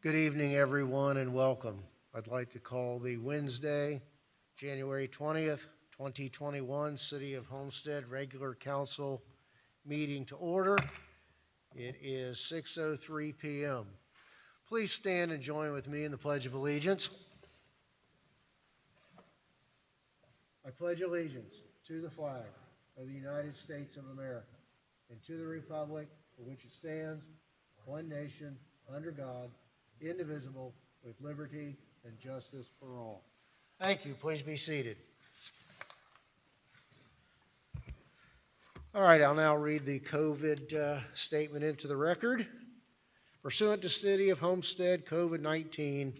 Good evening, everyone, and welcome. I'd like to call the Wednesday, January 20th, 2021 City of Homestead Regular Council meeting to order. It is 6:03 p.m. Please stand and join with me in the Pledge of Allegiance. I pledge allegiance to the flag of the United States of America and to the republic for which it stands, one nation, under God, indivisible, with liberty and justice for all. Thank you. Please be seated. All right, I'll now read the COVID statement into the record. Pursuant to City of Homestead COVID-19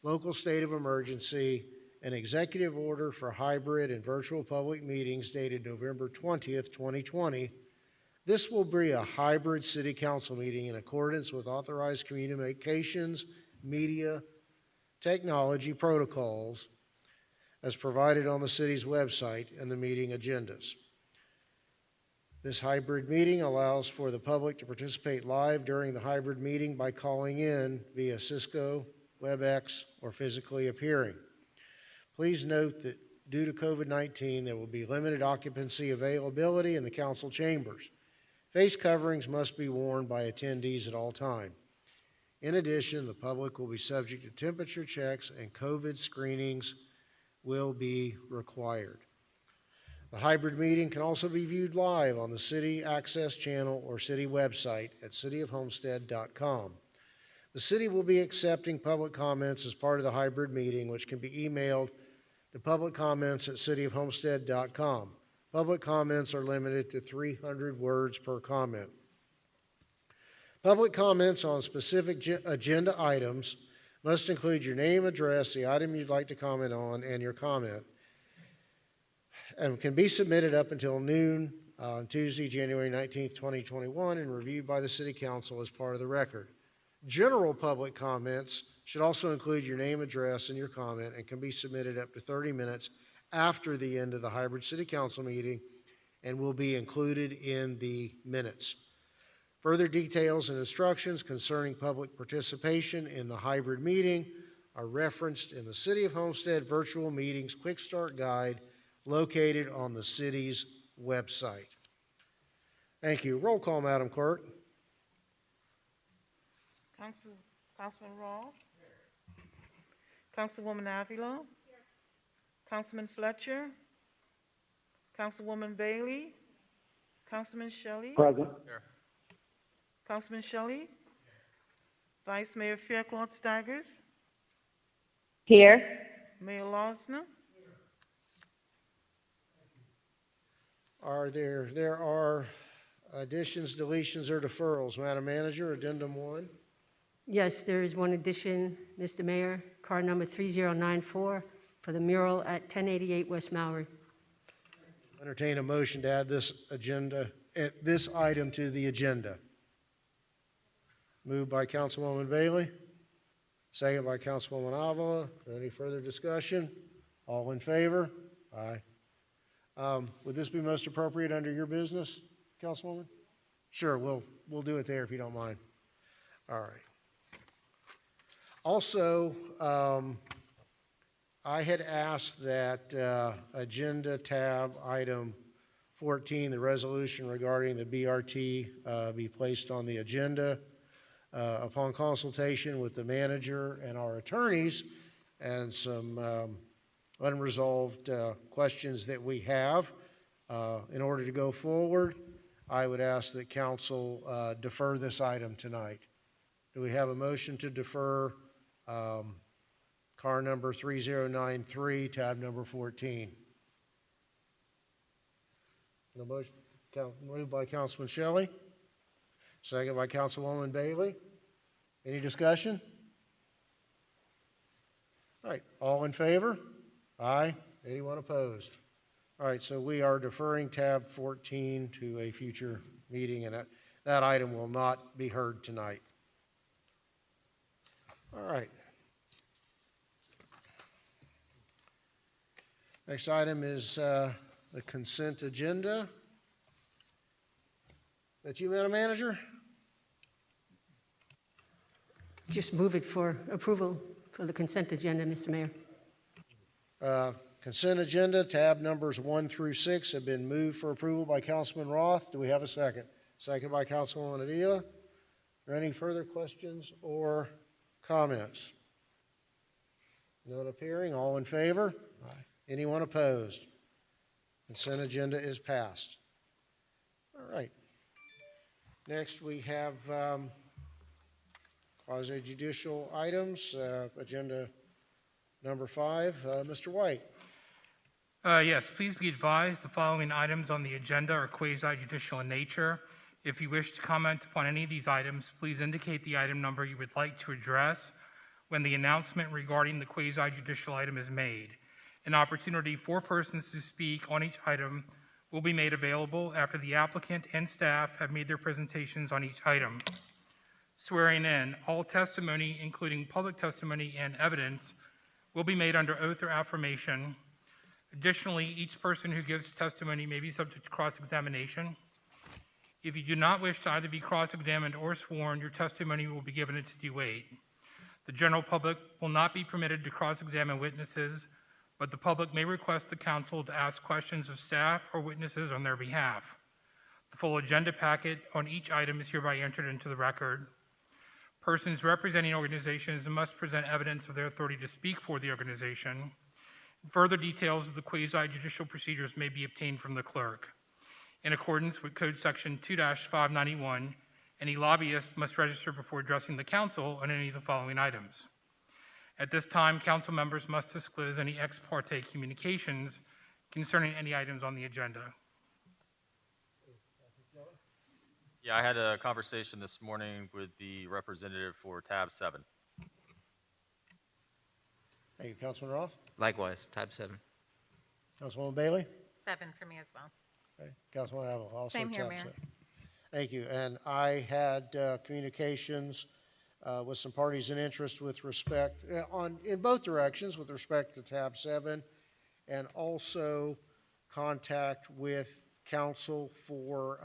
local state of emergency, an executive order for hybrid and virtual public meetings dated November 20th, 2020, this will be a hybrid city council meeting in accordance with authorized communications, media, technology protocols as provided on the city's website and the meeting agendas. This hybrid meeting allows for the public to participate live during the hybrid meeting by calling in via Cisco, WebEx, or physically appearing. Please note that due to COVID-19, there will be limited occupancy availability in the council chambers. Face coverings must be worn by attendees at all times. In addition, the public will be subject to temperature checks and COVID screenings will be required. The hybrid meeting can also be viewed live on the City Access channel or city website at cityofhomestead.com. The city will be accepting public comments as part of the hybrid meeting, which can be emailed to publiccomments@cityofhomestead.com. Public comments are limited to 300 words per comment. Public comments on specific agenda items must include your name, address, the item you'd like to comment on, and your comment, and can be submitted up until noon on Tuesday, January 19th, 2021, and reviewed by the City Council as part of the record. General public comments should also include your name, address, and your comment, and can be submitted up to 30 minutes after the end of the hybrid City Council meeting and will be included in the minutes. Further details and instructions concerning public participation in the hybrid meeting are referenced in the City of Homestead Virtual Meetings Quick Start Guide located on the city's website. Thank you. Roll call, Madam Clerk. Councilman Rawl. Councilwoman Avila. Councilman Fletcher. Councilwoman Bailey. Councilman Shelley. Present. Councilman Shelley. Vice Mayor Faircloth Staggers. Here. Mayor Losner. There are additions, deletions, or deferrals. Madam Manager, Addendum 1. Yes, there is one addition, Mr. Mayor, card number 3094 for the mural at 1088 West Mowry. Entertain a motion to add this item to the agenda. Moved by Councilwoman Bailey, second by Councilwoman Avila. Any further discussion? All in favor? Aye. Would this be most appropriate under your business, Councilwoman? Sure, we'll do it there if you don't mind. All right. Also, I had asked that agenda tab item 14, the resolution regarding the BRT, be placed on the agenda upon consultation with the manager and our attorneys and some unresolved questions that we have. In order to go forward, I would ask that council defer this item tonight. Do we have a motion to defer car number 3093, tab number 14? No motion. Moved by Councilman Shelley, second by Councilwoman Bailey. Any discussion? All right, all in favor? Aye. Anyone opposed? All right, so we are deferring tab 14 to a future meeting, and that item will not be heard tonight. All right. Next item is the consent agenda. That you, Madam Manager? Just move it for approval for the consent agenda, Mr. Mayor. Consent agenda, tab numbers 1 through 6 have been moved for approval by Councilman Roth. Do we have a second? Second by Councilwoman Avila. Are there any further questions or comments? None appearing. All in favor? Aye. Anyone opposed? Consent agenda is passed. All right. Next, we have quasi-judicial items. Agenda number 5. Mr. White. Yes, please be advised the following items on the agenda are quasi-judicial in nature. If you wish to comment upon any of these items, please indicate the item number you would like to address when the announcement regarding the quasi-judicial item is made. An opportunity for persons to speak on each item will be made available after the applicant and staff have made their presentations on each item. Swearing in, all testimony, including public testimony and evidence, will be made under oath or affirmation. Additionally, each person who gives testimony may be subject to cross-examination. If you do not wish to either be cross-examined or sworn, your testimony will be given its due weight. The general public will not be permitted to cross-examine witnesses, but the public may request the council to ask questions of staff or witnesses on their behalf. The full agenda packet on each item is hereby entered into the record. Persons representing organizations must present evidence of their authority to speak for the organization. Further details of the quasi-judicial procedures may be obtained from the clerk. In accordance with Code Section 2-591, any lobbyist must register before addressing the council on any of the following items. At this time, council members must disclose any ex parte communications concerning any items on the agenda. Yeah, I had a conversation this morning with the representative for tab 7. Thank you, Councilman Roth. Likewise, tab 7. Councilwoman Bailey. 7 for me as well. Okay. Councilwoman Avila, also Same here, tab Mayor. 7. Thank you. And I had communications with some parties in interest with respect in both directions with respect to tab 7, and also contact with council for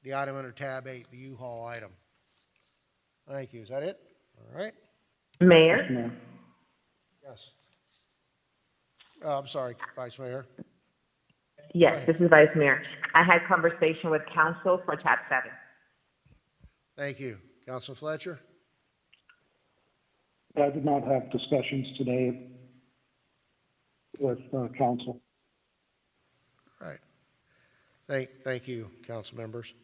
the item under tab 8, the U-Haul item. Thank you. Is that it? All right. Mayor? Yes. I'm sorry, Vice Mayor. Yes, this is Vice Mayor. I had conversation with council for tab 7. Thank you. Councilman Fletcher? I did not have discussions today with council. All right. Thank you, council members.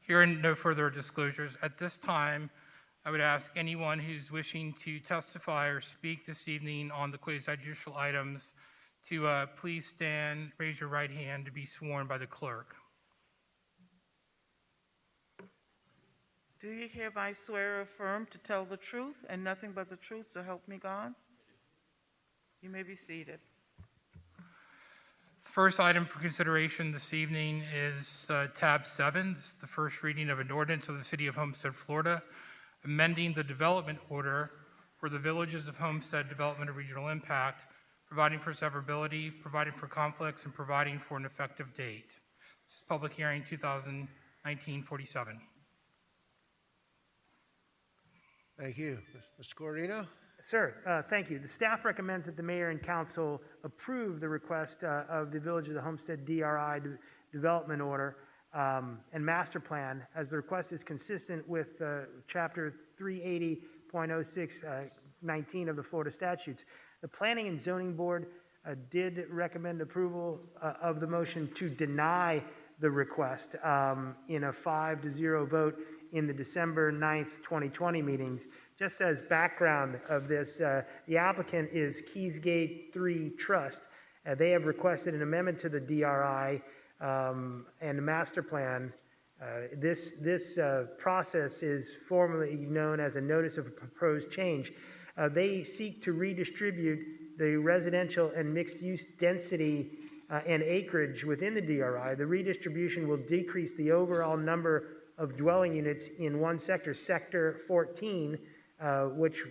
Hearing no further disclosures, at this time, I would ask anyone who's wishing to testify or speak this evening on the quasi-judicial items to please stand, raise your right hand to be sworn by the clerk. Do you hereby swear or affirm to tell the truth and nothing but the truth, so help me God? You may be seated. The first item for consideration this evening is tab 7. This is the first reading of an ordinance of the City of Homestead, Florida, amending the development order for the Villages of Homestead Development of Regional Impact, providing for severability, providing for conflicts, and providing for an effective date. This is public hearing 2019-47. Thank you. Mr. Cordino? Sir, thank you. The staff recommends that the mayor and council approve the request of the Village of the Homestead DRI development order and master plan, as the request is consistent with Chapter 380.0619 of the Florida statutes. The Planning and Zoning Board did recommend approval of the motion to deny the request in a 5-0 vote in the December 9th, 2020 meetings. Just as background of this, the applicant is Keysgate 3 Trust. They have requested an amendment to the DRI and the master plan. This process is formally known as a notice of a proposed change. They seek to redistribute the residential and mixed-use density and acreage within the DRI. The redistribution will decrease the overall number of dwelling units in one sector, Sector 14, which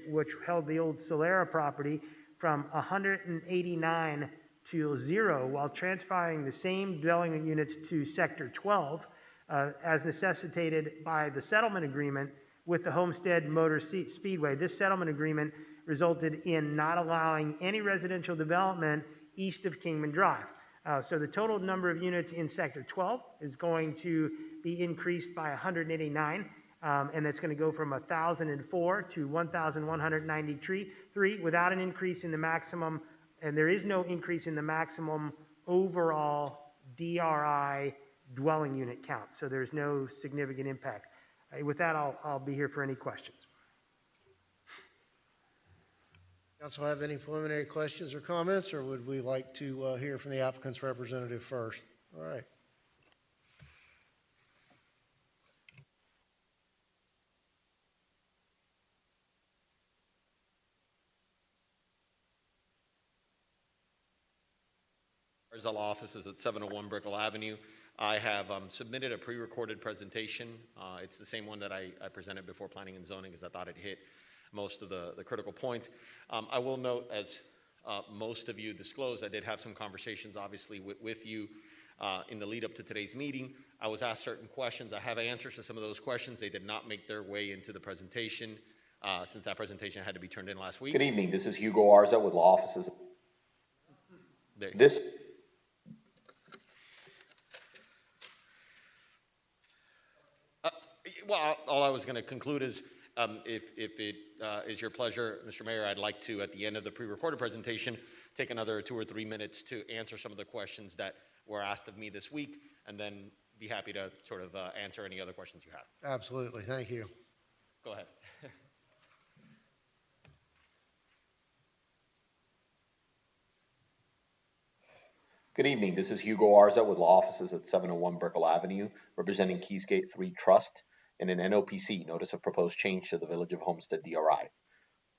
held the old Solera property, from 189 to 0, while transferring the same dwelling units to Sector 12. as necessitated by the settlement agreement with the Homestead Motor Speedway. This settlement agreement resulted in not allowing any residential development east of Kingman Drive. So the total number of units in Sector 12 is going to be increased by 189, and that's going to go from 1,004 to 1,193 without an increase in the maximum, and there is no increase in the maximum overall DRI dwelling unit count. So there's no significant impact. With that, I'll be here for any questions. Council have any preliminary questions or comments, or would we like to hear from the applicant's representative first? All right. Our office is at 701 Brickell Avenue. I have submitted a pre-recorded presentation. It's the same one that I presented before Planning and Zoning, because I thought it hit most of the critical points. I will note, as most of you disclosed, I did have some conversations, obviously, with you in the lead up to today's meeting. I was asked certain questions. I have answers to some of those questions. They did not make their way into the presentation since that presentation had to be turned in last week. Good evening. This is Hugo Arza with law offices. Well, all I was going to conclude is, if it is your pleasure, Mr. Mayor, I'd like to, at the end of the pre-recorded presentation, take another 2 or 3 minutes to answer some of the questions that were asked of me this week, and then be happy to sort of answer any other questions you have. Absolutely. Thank you. Go ahead. Good evening. This is Hugo Arza with law offices at 701 Brickell Avenue, representing Keysgate 3 Trust in an NOPC, Notice of Proposed Change to the Village of Homestead DRI.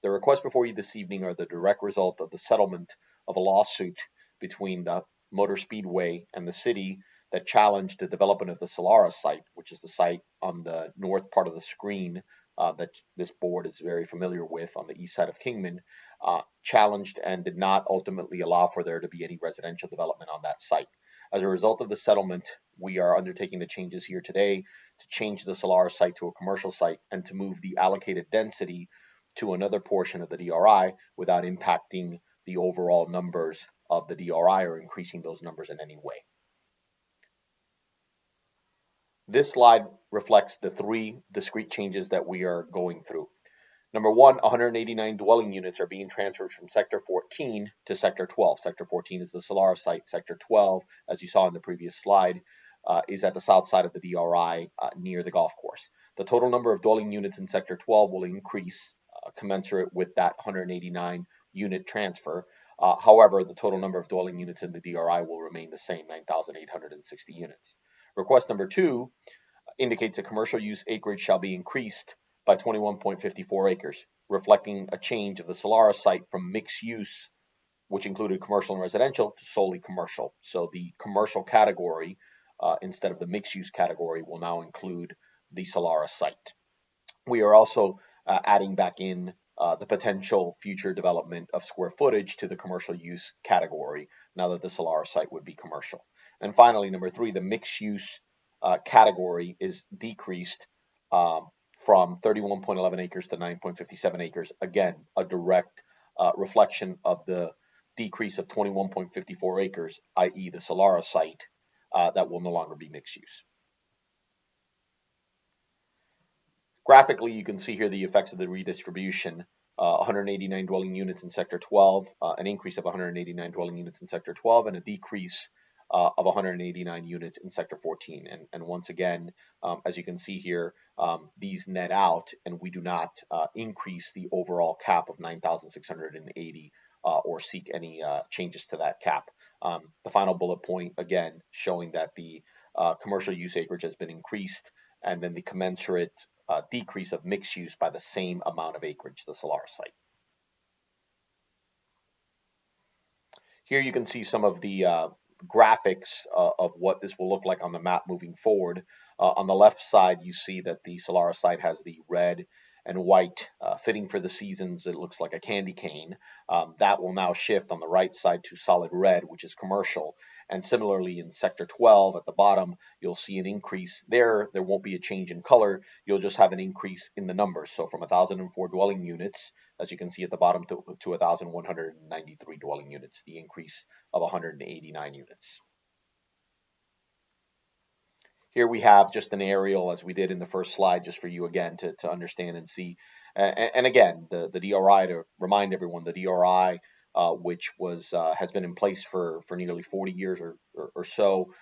The requests before you this evening are the direct result of the settlement of a lawsuit between the Motor Speedway and the city that challenged the development of the Solara site, which is the site on the north part of the screen that this board is very familiar with on the east side of Kingman, challenged and did not ultimately allow for there to be any residential development on that site. As a result of the settlement, we are undertaking the changes here today to change the Solara site to a commercial site and to move the allocated density to another portion of the DRI without impacting the overall numbers of the DRI or increasing those numbers in any way. This slide reflects the 3 discrete changes that we are going through. Number 1, 189 dwelling units are being transferred from Sector 14 to Sector 12. Sector 14 is the Solara site. Sector 12, as you saw in the previous slide, is at the south side of the DRI near the golf course. The total number of dwelling units in Sector 12 will increase commensurate with that 189 unit transfer. However, the total number of dwelling units in the DRI will remain the same, 9,860 units. Request number 2 indicates that commercial use acreage shall be increased by 21.54 acres, reflecting a change of the Solara site from mixed use, which included commercial and residential, to solely commercial. So the commercial category, instead of the mixed use category, will now include the Solara site. We are also adding back in the potential future development of square footage to the commercial use category, now that the Solara site would be commercial. And finally, number 3, the mixed use category is decreased from 31.11 acres to 9.57 acres. Again, a direct reflection of the decrease of 21.54 acres, i.e. the Solara site, that will no longer be mixed use. Graphically, you can see here the effects of the redistribution. 189 dwelling units in Sector 12, an increase of 189 dwelling units in Sector 12, and a decrease of 189 units in Sector 14. And once again, as you can see here, these net out, and we do not increase the overall cap of 9,680 or seek any changes to that cap. The final bullet point, again, showing that the commercial use acreage has been increased, and then the commensurate decrease of mixed use by the same amount of acreage, the Solara site. Here you can see some of the graphics of what this will look like on the map moving forward. On the left side, you see that the Solara site has the red and white fitting for the seasons. It looks like a candy cane. That will now shift on the right side to solid red, which is commercial. And similarly in Sector 12 at the bottom, you'll see an increase there. There won't be a change in color. You'll just have an increase in the numbers. So from 1,004 dwelling units, as you can see at the bottom, to 1,193 dwelling units, the increase of 189 units. Here we have just an aerial, as we did in the first slide, just for you again to understand and see. And again, the DRI, to remind everyone, the DRI, which has been in place for nearly 40 years or so,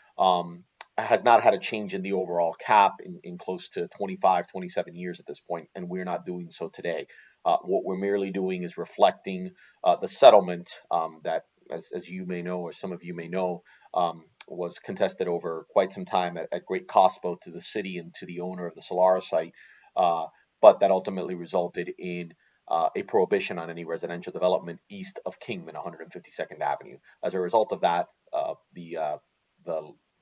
has not had a change in the overall cap in close to 25, 27 years at this point, and we're not doing so today. What we're merely doing is reflecting the settlement that, as you may know, or some of you may know, was contested over quite some time at great cost both to the city and to the owner of the Solara site, but that ultimately resulted in a prohibition on any residential development east of Kingman, 152nd Avenue. As a result of that, the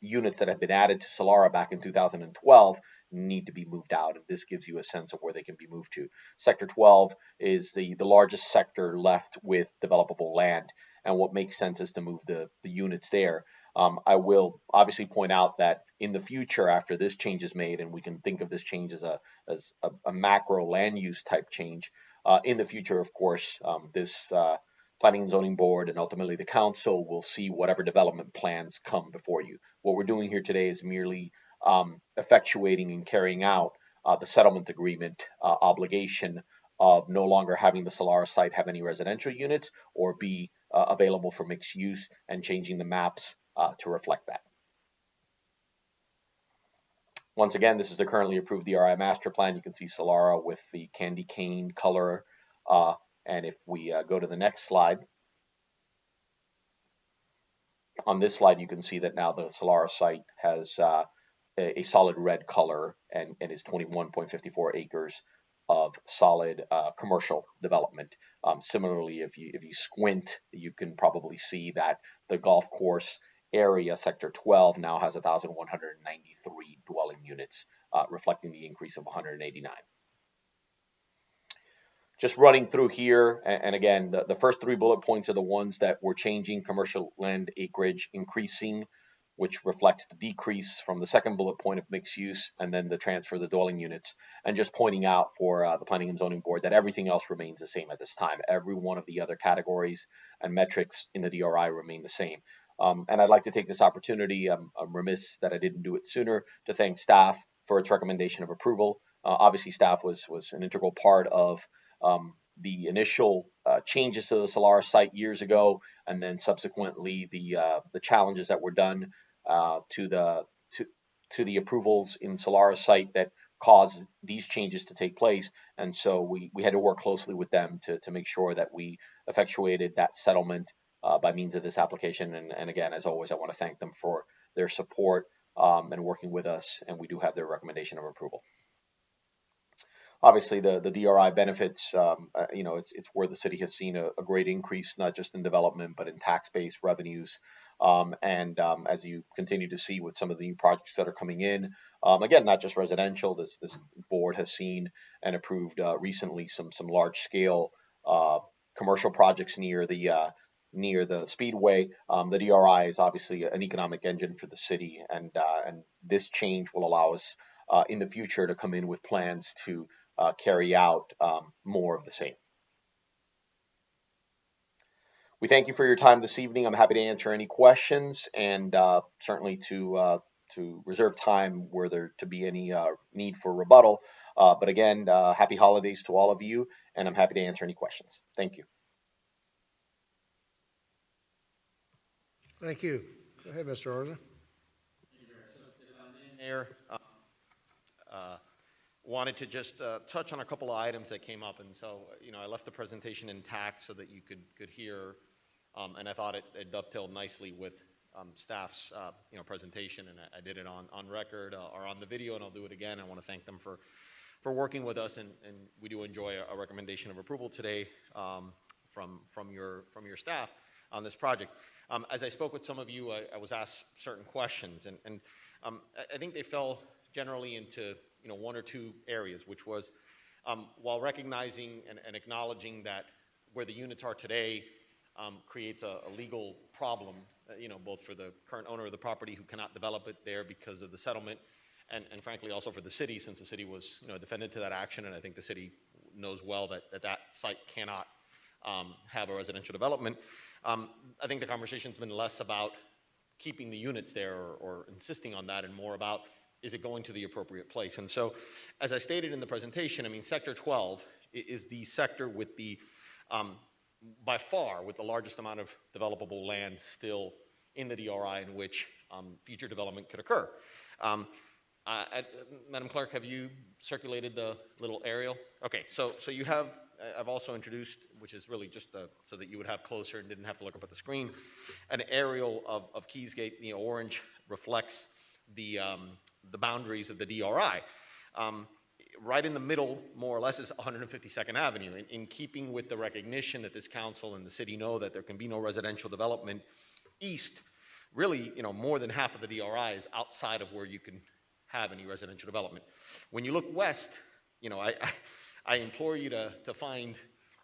units that have been added to Solara back in 2012 need to be moved out, and this gives you a sense of where they can be moved to. Sector 12 is the largest sector left with developable land, and what makes sense is to move the units there. I will obviously point out that in the future, after this change is made, and we can think of this change as a macro land use type change, in the future, of course, this Planning and Zoning Board and ultimately the council will see whatever development plans come before you. What we're doing here today is merely effectuating and carrying out the settlement agreement obligation of no longer having the Solara site have any residential units or be available for mixed use, and changing the maps to reflect that. Once again, this is the currently approved DRI master plan. You can see Solara with the candy cane color. And if we go to the next slide, on this slide, you can see that now the Solara site has a solid red color and is 21.54 acres of solid commercial development. Similarly, if you squint, you can probably see that the golf course area, Sector 12, now has 1,193 dwelling units, reflecting the increase of 189. Just running through here, and again, the first three bullet points are the ones that we're changing: commercial land acreage increasing, which reflects the decrease from the second bullet point of mixed use, and then the transfer of the dwelling units. And just pointing out for the Planning and Zoning Board that everything else remains the same at this time. Every one of the other categories and metrics in the DRI remain the same. And I'd like to take this opportunity, I'm remiss that I didn't do it sooner, to thank staff for its recommendation of approval. Obviously, staff was an integral part of the initial changes to the Solara site years ago, and then subsequently the challenges that were done to the approvals in Solara site that caused these changes to take place. And so we had to work closely with them to make sure that we effectuated that settlement by means of this application. And again, as always, I want to thank them for their support and working with us, and we do have their recommendation of approval. Obviously, the DRI benefits, it's where the city has seen a great increase, not just in development, but in tax-based revenues. As you continue to see with some of the new projects that are coming in, again, not just residential, this board has seen and approved recently some large-scale commercial projects near the Speedway. The DRI is obviously an economic engine for the city, and this change will allow us in the future to come in with plans to carry out more of the same. We thank you for your time this evening. I'm happy to answer any questions, and certainly to reserve time were there to be any need for rebuttal. But again, happy holidays to all of you, and I'm happy to answer any questions. Thank you. Thank you. Go ahead, Mr. Orza. Mayor, wanted to just touch on a couple of items that came up, and so I left the presentation intact so that you could hear, and I thought it dovetailed nicely with staff's presentation, and I did it on record or on the video, and I'll do it again. I want to thank them for working with us, and we do enjoy a recommendation of approval today from your staff on this project. As I spoke with some of you, I was asked certain questions, and I think they fell generally into one or two areas, which was while recognizing and acknowledging that where the units are today creates a legal problem both for the current owner of the property who cannot develop it there because of the settlement, and frankly also for the city, since the city was, defendant to that action, and I think the city knows well that site cannot have a residential development. I think the conversation's been less about keeping the units there or insisting on that, and more about, is it going to the appropriate place? And so, as I stated in the presentation, I mean, Sector 12 is the sector with the, by far, with the largest amount of developable land still in the DRI in which future development could occur. Madam Clerk, have you circulated the little aerial? Okay, so you have, I've also introduced, which is really just so that you would have closer and didn't have to look up at the screen, an aerial of Keysgate. The orange reflects the boundaries of the DRI. Right in the middle, more or less, is 152nd Avenue. In keeping with the recognition that this council and the city know that there can be no residential development east, really, more than half of the DRI is outside of where you can have any residential development. When you look west, I implore you to find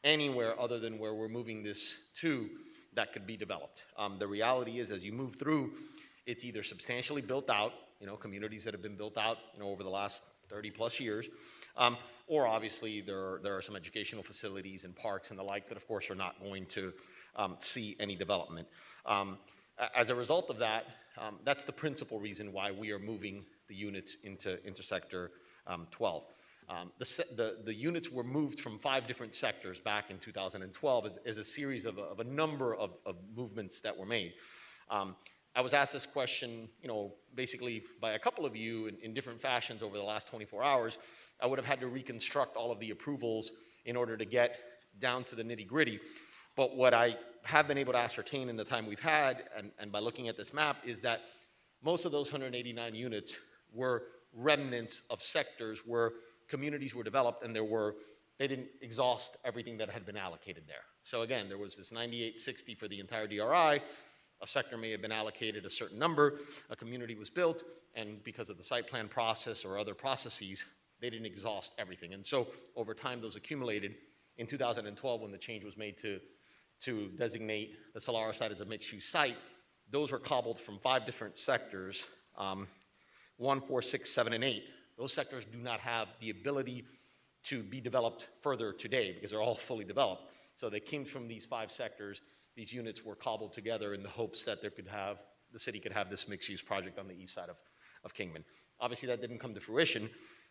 anywhere other than where we're moving this to that could be developed. The reality is, as you move through, it's either substantially built out, communities that have been built out, over the last 30 plus years, or obviously there are some educational facilities and parks and the like that, of course, are not going to see any development. As a result of that, that's the principal reason why we are moving the units into Sector 12. The units were moved from 5 different sectors back in 2012 as a series of a number of movements that were made. I was asked this question, basically by a couple of you in different fashions over the last 24 hours. I would have had to reconstruct all of the approvals in order to get down to the nitty-gritty. But what I have been able to ascertain in the time we've had, and by looking at this map, is that most of those 189 units were remnants of sectors where communities were developed and they didn't exhaust everything that had been allocated there. So again, there was this 9860 for the entire DRI. A sector may have been allocated a certain number, a community was built, and because of the site plan process or other processes, they didn't exhaust everything. And so over time, those accumulated. In 2012, when the change was made to designate the Solara site as a mixed-use site, those were cobbled from 5 different sectors, 1, 4, 6, 7, and 8. Those sectors do not have the ability to be developed further today because they're all fully developed. So they came from these 5 sectors. These units were cobbled together in the hopes that the city could have this mixed-use project on the east side of Kingman. Obviously, that didn't come to fruition,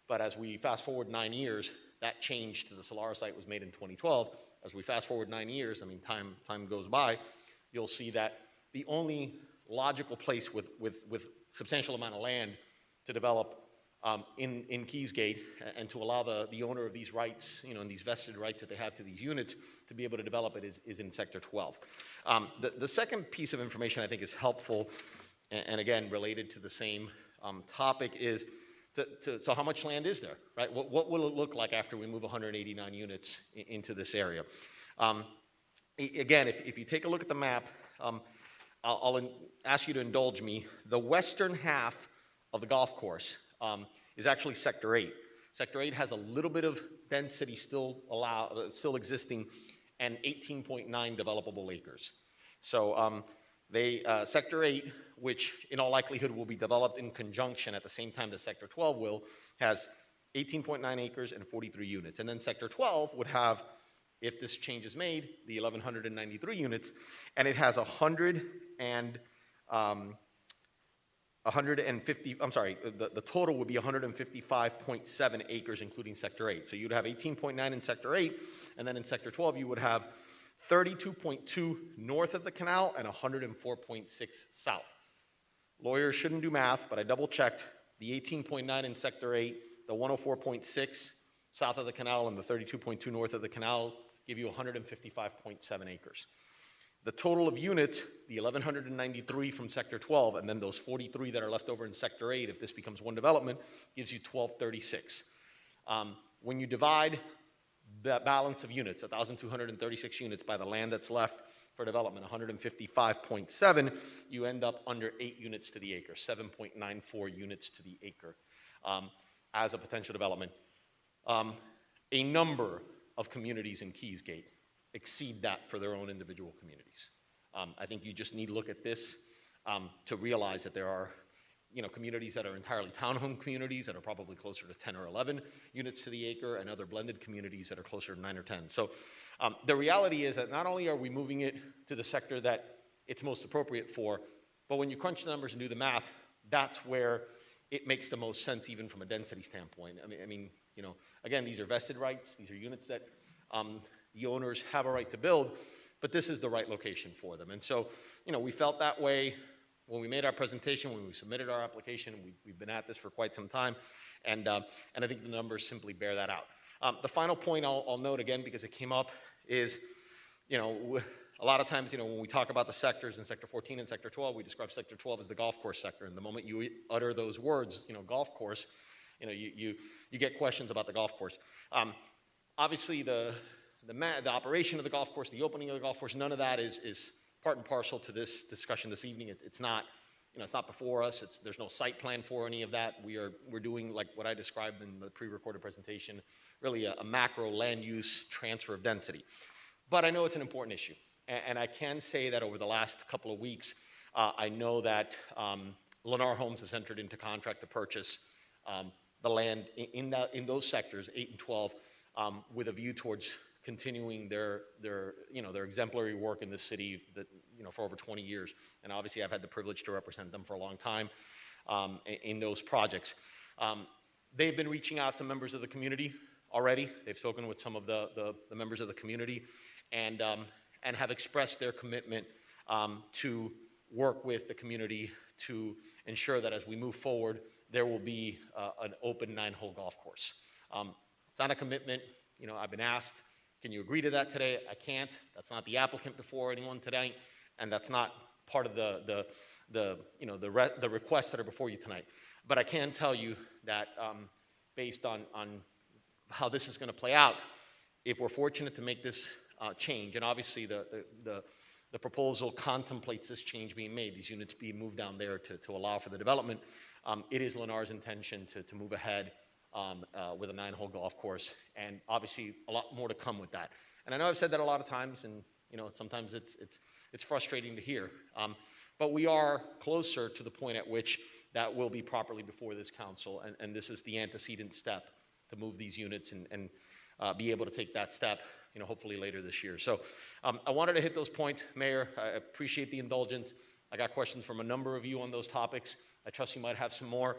but as we fast forward 9 years, that change to the Solara site was made in 2012. As we fast forward 9 years, time goes by, you'll see that the only logical place with substantial amount of land to develop in Keysgate and to allow the owner of these rights, and these vested rights that they have to these units to be able to develop it is in Sector 12. The second piece of information I think is helpful, and again, related to the same topic is, so how much land is there, right? What will it look like after we move 189 units into this area? Again, if you take a look at the map, I'll ask you to indulge me. The western half of the golf course is actually Sector 8. Sector 8 has a little bit of density still existing and 18.9 developable acres. So Sector 8, which in all likelihood will be developed in conjunction at the same time that Sector 12 will, has 18.9 acres and 43 units. And then Sector 12 would have, if this change is made, the 1,193 units, and it has 150, I'm sorry, the total would be 155.7 acres, including Sector 8. So you'd have 18.9 in Sector 8, and then in Sector 12, you would have 32.2 north of the canal and 104.6 south. Lawyers shouldn't do math, but I double-checked. The 18.9 in Sector 8, the 104.6 south of the canal, and the 32.2 north of the canal give you 155.7 acres. The total of units, the 1,193 from Sector 12, and then those 43 that are left over in Sector 8, if this becomes one development, gives you 1,236. When you divide that balance of units, 1,236 units, by the land that's left for development, 155.7, you end up under 8 units to the acre, 7.94 units to the acre as a potential development. A number of communities in Keysgate exceed that for their own individual communities. I think you just need to look at this to realize that there are communities that are entirely townhome communities that are probably closer to 10 or 11 units to the acre, and other blended communities that are closer to 9 or 10. So the reality is that not only are we moving it to the sector that it's most appropriate for, but when you crunch the numbers and do the math, that's where it makes the most sense, even from a density standpoint. I mean, again, these are vested rights. These are units that the owners have a right to build, but this is the right location for them. And so, we felt that way when we made our presentation, when we submitted our application. We've been at this for quite some time, and I think the numbers simply bear that out. The final point I'll note again, because it came up, is, a lot of times, when we talk about the sectors in Sector 14 and Sector 12, we describe Sector 12 as the golf course sector. And the moment you utter those words, golf course, you get questions about the golf course. Obviously, the operation of the golf course, the opening of the golf course, none of that is part and parcel to this discussion this evening. It's not, it's not before us. There's no site plan for any of that. We're doing, like what I described in the pre-recorded presentation, really a macro land use transfer of density. But I know it's an important issue. And I can say that over the last couple of weeks, I know that Lennar Homes has entered into contract to purchase the land in those sectors, 8 and 12, with a view towards continuing their exemplary work in this city that, for over 20 years. And obviously, I've had the privilege to represent them for a long time in those projects. They've been reaching out to members of the community already. They've spoken with some of the members of the community, and have expressed their commitment to work with the community to ensure that as we move forward, there will be an open 9-hole golf course. It's not a commitment. I've been asked, can you agree to that today? I can't. That's not the applicant before anyone today, and that's not part of the requests that are before you tonight. But I can tell you that based on how this is going to play out, if we're fortunate to make this change, and obviously the proposal contemplates this change being made, these units being moved down there to allow for the development, it is Lennar's intention to move ahead with a 9-hole golf course, and obviously a lot more to come with that. And I know I've said that a lot of times, and sometimes it's frustrating to hear, but we are closer to the point at which that will be properly before this council, and this is the antecedent step to move these units and be able to take that step, hopefully later this year. So I wanted to hit those points, Mayor. I appreciate the indulgence. I got questions from a number of you on those topics. I trust you might have some more.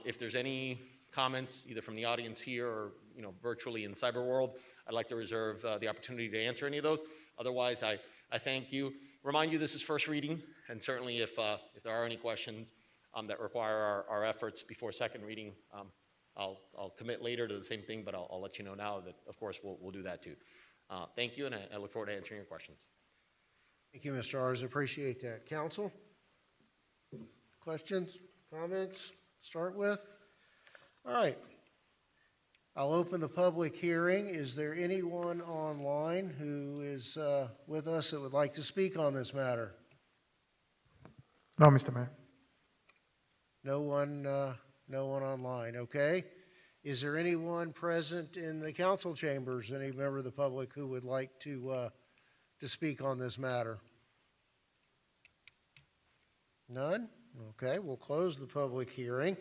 If there's any comments, either from the audience here or virtually in cyber world, I'd like to reserve the opportunity to answer any of those. Otherwise, I thank you. Remind you this is first reading, and certainly if there are any questions that require our efforts before second reading, I'll commit later to the same thing, but I'll let you know now that, of course, we'll do that too. Thank you, and I look forward to answering your questions. Thank you, Mr. Arz. Appreciate that. Council? Questions, comments, start with? All right. I'll open the public hearing. Is there anyone online who is with us that would like to speak on this matter? No, Mr. Mayor. No one online, okay. Is there anyone present in the council chambers, any member of the public who would like to speak on this matter? None? Okay, we'll close the public hearing.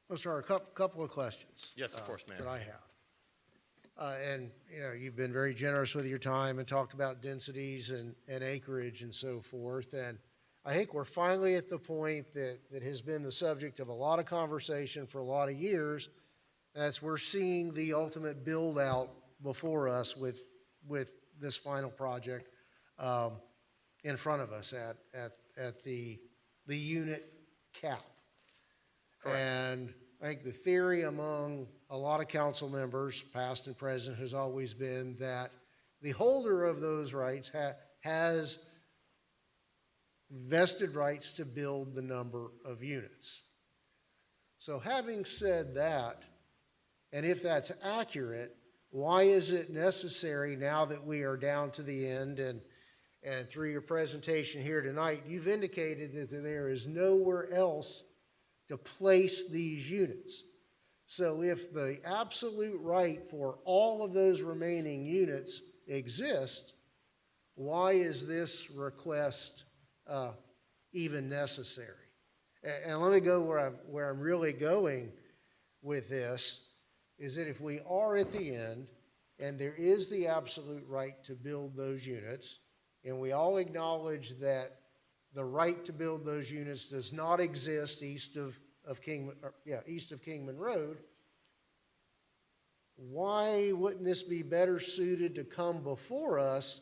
Let's start a couple of questions. Yes, of course, Mayor. That I have. And, you've been very generous with your time and talked about densities and acreage and so forth. And I think we're finally at the point that has been the subject of a lot of conversation for a lot of years. As we're seeing the ultimate build out before us with this final project in front of us at the unit cap. Correct. And I think the theory among a lot of council members, past and present, has always been that the holder of those rights has vested rights to build the number of units. So having said that, and if that's accurate, why is it necessary now that we are down to the end and through your presentation here tonight, you've indicated that there is nowhere else to place these units. So if the absolute right for all of those remaining units exists, why is this request even necessary? And let me go where I'm really going with this, is that if we are at the end and there is the absolute right to build those units, and we all acknowledge that the right to build those units does not exist east of Kingman Road, why wouldn't this be better suited to come before us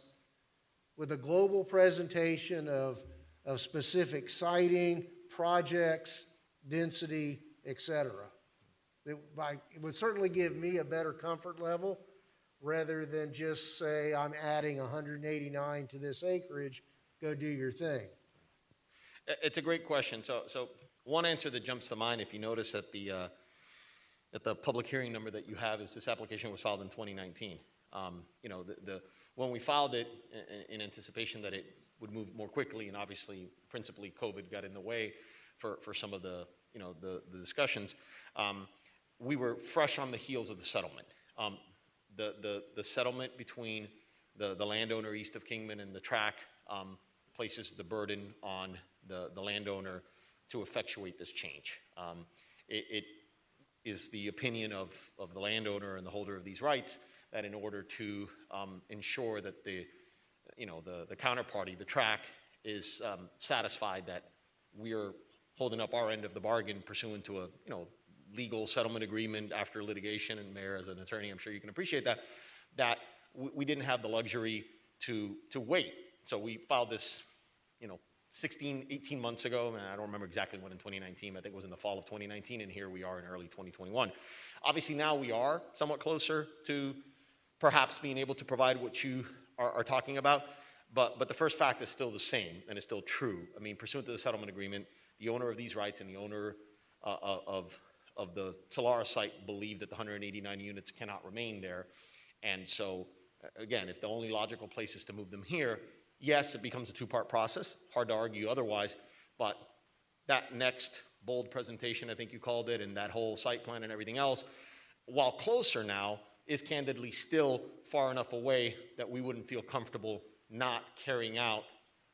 with a global presentation of specific siting, projects, density, etc.? It would certainly give me a better comfort level rather than just say, I'm adding 189 to this acreage, go do your thing. It's a great question. So one answer that jumps to mind, if you notice that the public hearing number that you have is this application was filed in 2019. You know, when we filed it in anticipation that it would move more quickly, and obviously, principally, COVID got in the way for some of the, you know, the discussions, we were fresh on the heels of the settlement. The settlement between the landowner east of Kingman and the track places the burden on the landowner to effectuate this change. It is the opinion of the landowner and the holder of these rights that in order to ensure that the counterparty, the track, is satisfied that we are holding up our end of the bargain pursuant to a legal settlement agreement after litigation, and Mayor, as an attorney, I'm sure you can appreciate that we didn't have the luxury to wait. So we filed this 16, 18 months ago, and I don't remember exactly when in 2019, but I think it was in the fall of 2019, and here we are in early 2021. Obviously now we are somewhat closer to perhaps being able to provide what you are talking about, but the first fact is still the same, and it's still true. I mean, pursuant to the settlement agreement, the owner of these rights and the owner of the Solara site believe that the 189 units cannot remain there. And so, again, if the only logical place is to move them here, yes, it becomes a two-part process. Hard to argue otherwise, but that next bold presentation, I think you called it, and that whole site plan and everything else, while closer now, is candidly still far enough away that we wouldn't feel comfortable not carrying out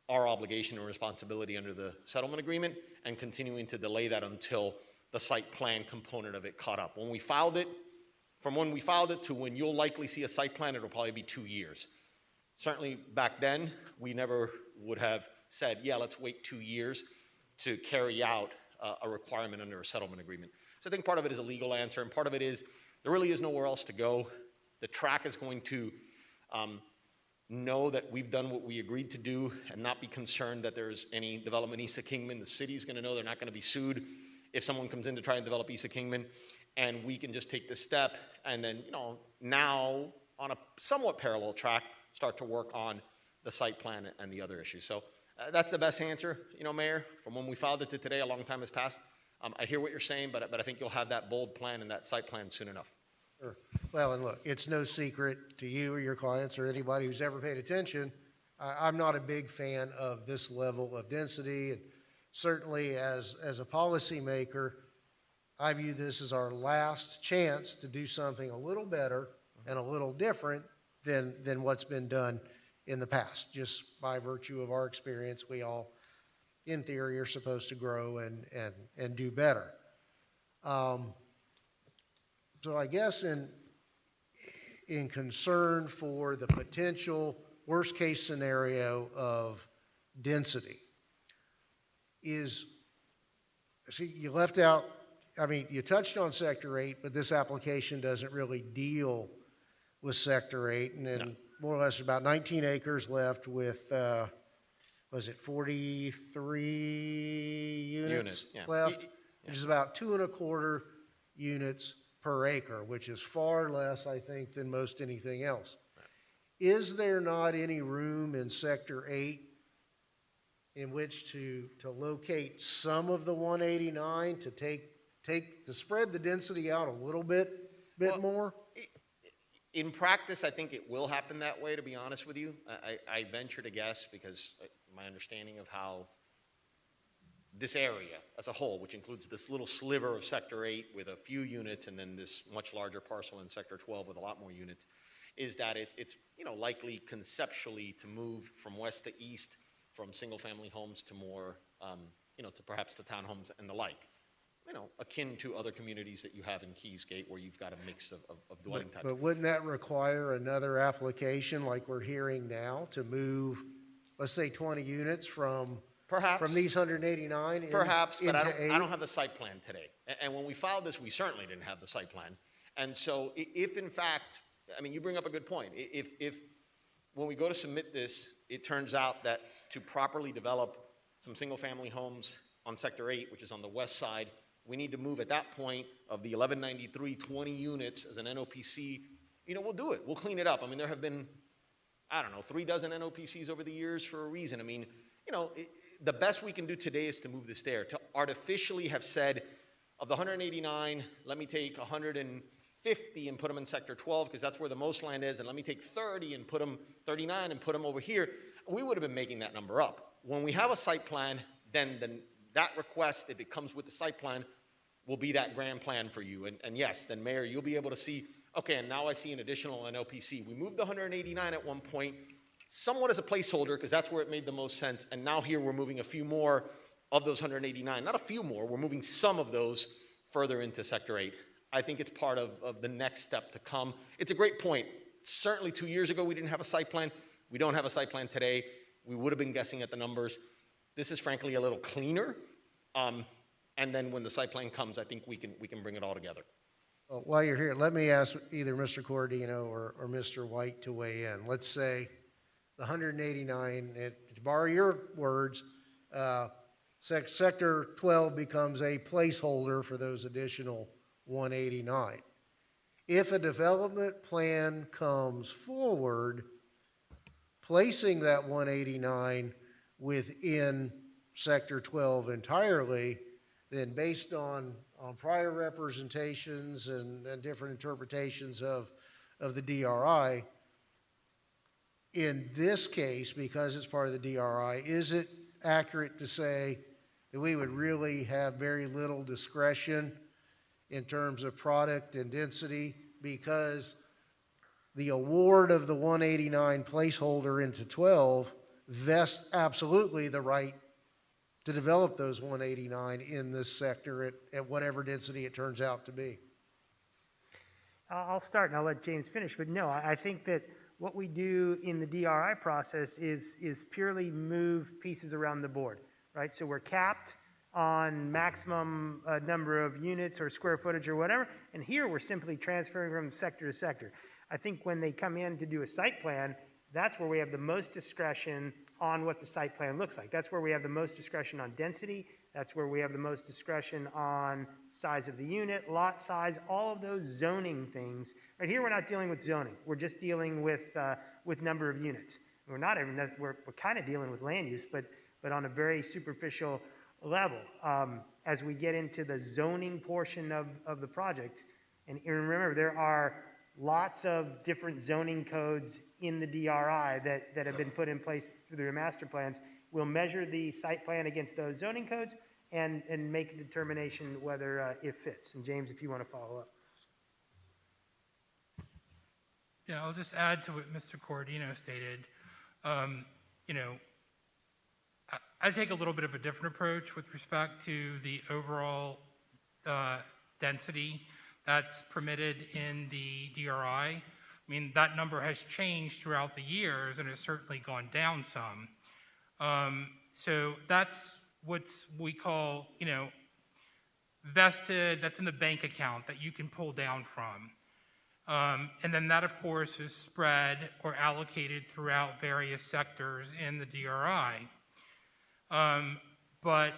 our obligation and responsibility under the settlement agreement and continuing to delay that until the site plan component of it caught up. When we filed it, from when we filed it to when you'll likely see a site plan, it'll probably be 2 years. Certainly back then, we never would have said, yeah, let's wait 2 years to carry out a requirement under a settlement agreement. So I think part of it is a legal answer, and part of it is there really is nowhere else to go. The track is going to know that we've done what we agreed to do and not be concerned that there's any development east of Kingman. The city's going to know they're not going to be sued if someone comes in to try and develop east of Kingman, and we can just take this step and then, now on a somewhat parallel track, start to work on the site plan and the other issues. So that's the best answer, Mayor. From when we filed it to today, a long time has passed. I hear what you're saying, but I think you'll have that bold plan and that site plan soon enough. Sure. Well, and look, it's no secret to you or your clients or anybody who's ever paid attention, I'm not a big fan of this level of density. And certainly as a policymaker, I view this as our last chance to do something a little better and a little different than what's been done in the past. Just by virtue of our experience, we all, in theory, are supposed to grow and do better. So I guess in concern for the potential worst-case scenario of density you left out, you touched on Sector 8, but this application doesn't really deal with Sector 8, and then No. more or less about 19 acres left with, was it 43 units yeah. left? Which is about 2.25 units per acre, which is far less, I think, than most anything else. Right. Is there not any room in Sector 8 in which to locate some of the 189 to spread the density out a little bit more? In practice, I think it will happen that way, to be honest with you. I venture to guess, because my understanding of how this area as a whole, which includes this little sliver of Sector 8 with a few units and then this much larger parcel in Sector 12 with a lot more units, is that it's likely conceptually to move from west to east, from single-family homes to more, to perhaps the townhomes and the like. Akin to other communities that you have in Keysgate where you've got a mix of dwelling types. But wouldn't that require another application like we're hearing now to move, let's say 20 units from these 189 Perhaps, but into I don't have the site plan today. And when we filed this, we certainly didn't have the site plan. And so if in fact, you bring up a good point. If when we go to submit this, it turns out that to properly develop some single-family homes on Sector 8, which is on the west side, we need to move at that point of the 1193, 20 units as an NOPC. We'll do it. We'll clean it up. There have been, 3 dozen NOPCs over the years for a reason. The best we can do today is to move this there. To artificially have said, of the 189, let me take 150 and put them in Sector 12 because that's where the most land is, and let me take 30 and put them, 39 and put them over here, we would have been making that number up. When we have a site plan, then that request, if it comes with the site plan, will be that grand plan for you. And yes, then Mayor, you'll be able to see, okay, and now I see an additional NOPC. We moved the 189 at one point, somewhat as a placeholder, because that's where it made the most sense. And now here we're moving a few more of those 189. Not a few more, we're moving some of those further into Sector 8. I think it's part of the next step to come. It's a great point. Certainly 2 years ago we didn't have a site plan. We don't have a site plan today. We would have been guessing at the numbers. This is frankly a little cleaner. And then when the site plan comes, I think we can bring it all together. Well, while you're here, let me ask either Mr. Cordino or Mr. White to weigh in. Let's say the 189, and to borrow your words, Sector 12 becomes a placeholder for those additional 189. If a development plan comes forward, placing that 189 within Sector 12 entirely, then based on prior representations and different interpretations of the DRI, in this case, because it's part of the DRI, is it accurate to say that we would really have very little discretion in terms of product and density because the award of the 189 placeholder into 12 vests absolutely the right to develop those 189 in this sector at whatever density it turns out to be? I'll start and I'll let James finish, but no, I think that what we do in the DRI process is purely move pieces around the board, right? So we're capped on maximum number of units or square footage or whatever, and here we're simply transferring from sector to sector. I think when they come in to do a site plan, that's where we have the most discretion on what the site plan looks like. That's where we have the most discretion on density. That's where we have the most discretion on size of the unit, lot size, all of those zoning things. Right here, we're not dealing with zoning. We're just dealing with number of units. We're not even, we're kind of dealing with land use, but on a very superficial level. As we get into the zoning portion of the project, and remember, there are lots of different zoning codes in the DRI that have been put in place through their master plans. We'll measure the site plan against those zoning codes and make a determination whether it fits. And James, if you want to follow up. Yeah, I'll just add to what Mr. Cordino stated. I take a little bit of a different approach with respect to the overall density that's permitted in the DRI. I mean, that number has changed throughout the years and has certainly gone down some. So that's what we call, vested, that's in the bank account that you can pull down from. And then that, of course, is spread or allocated throughout various sectors in the DRI. But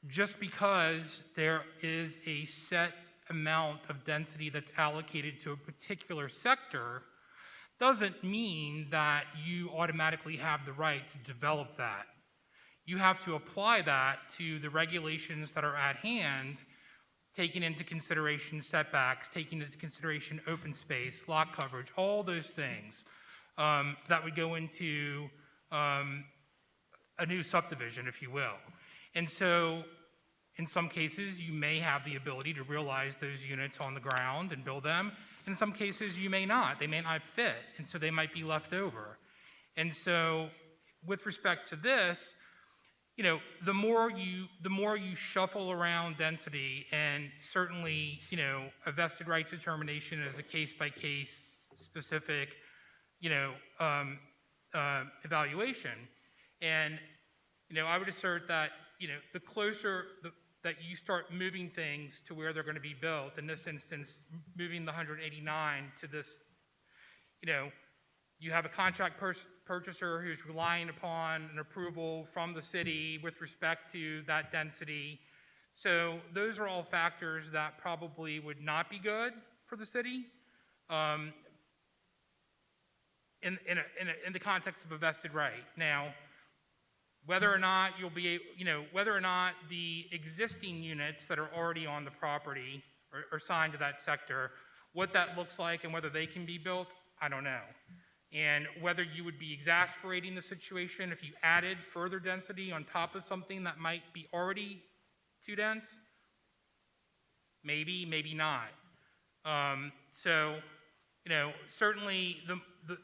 just because there is a set amount of density that's allocated to a particular sector doesn't mean that you automatically have the right to develop that. You have to apply that to the regulations that are at hand, taking into consideration setbacks, taking into consideration open space, lot coverage, all those things that would go into a new subdivision, if you will. And so in some cases, you may have the ability to realize those units on the ground and build them. In some cases, you may not. They may not fit, and so they might be left over. And so with respect to this, you know, the more you shuffle around density, and certainly, you know, a vested rights determination is a case-by-case specific, you know, evaluation. And, you know, I would assert that, you know, the closer that you start moving things to where they're going to be built, in this instance, moving the 189 to this, you know, you have a contract purchaser who's relying upon an approval from the city with respect to that density. So those are all factors that probably would not be good for the city in the context of a vested right. Now, whether or not you'll be, you know, whether or not the existing units that are already on the property or signed to that sector, what that looks like and whether they can be built, I don't know. And whether you would be exasperating the situation if you added further density on top of something that might be already too dense, maybe, maybe not. So, you know, certainly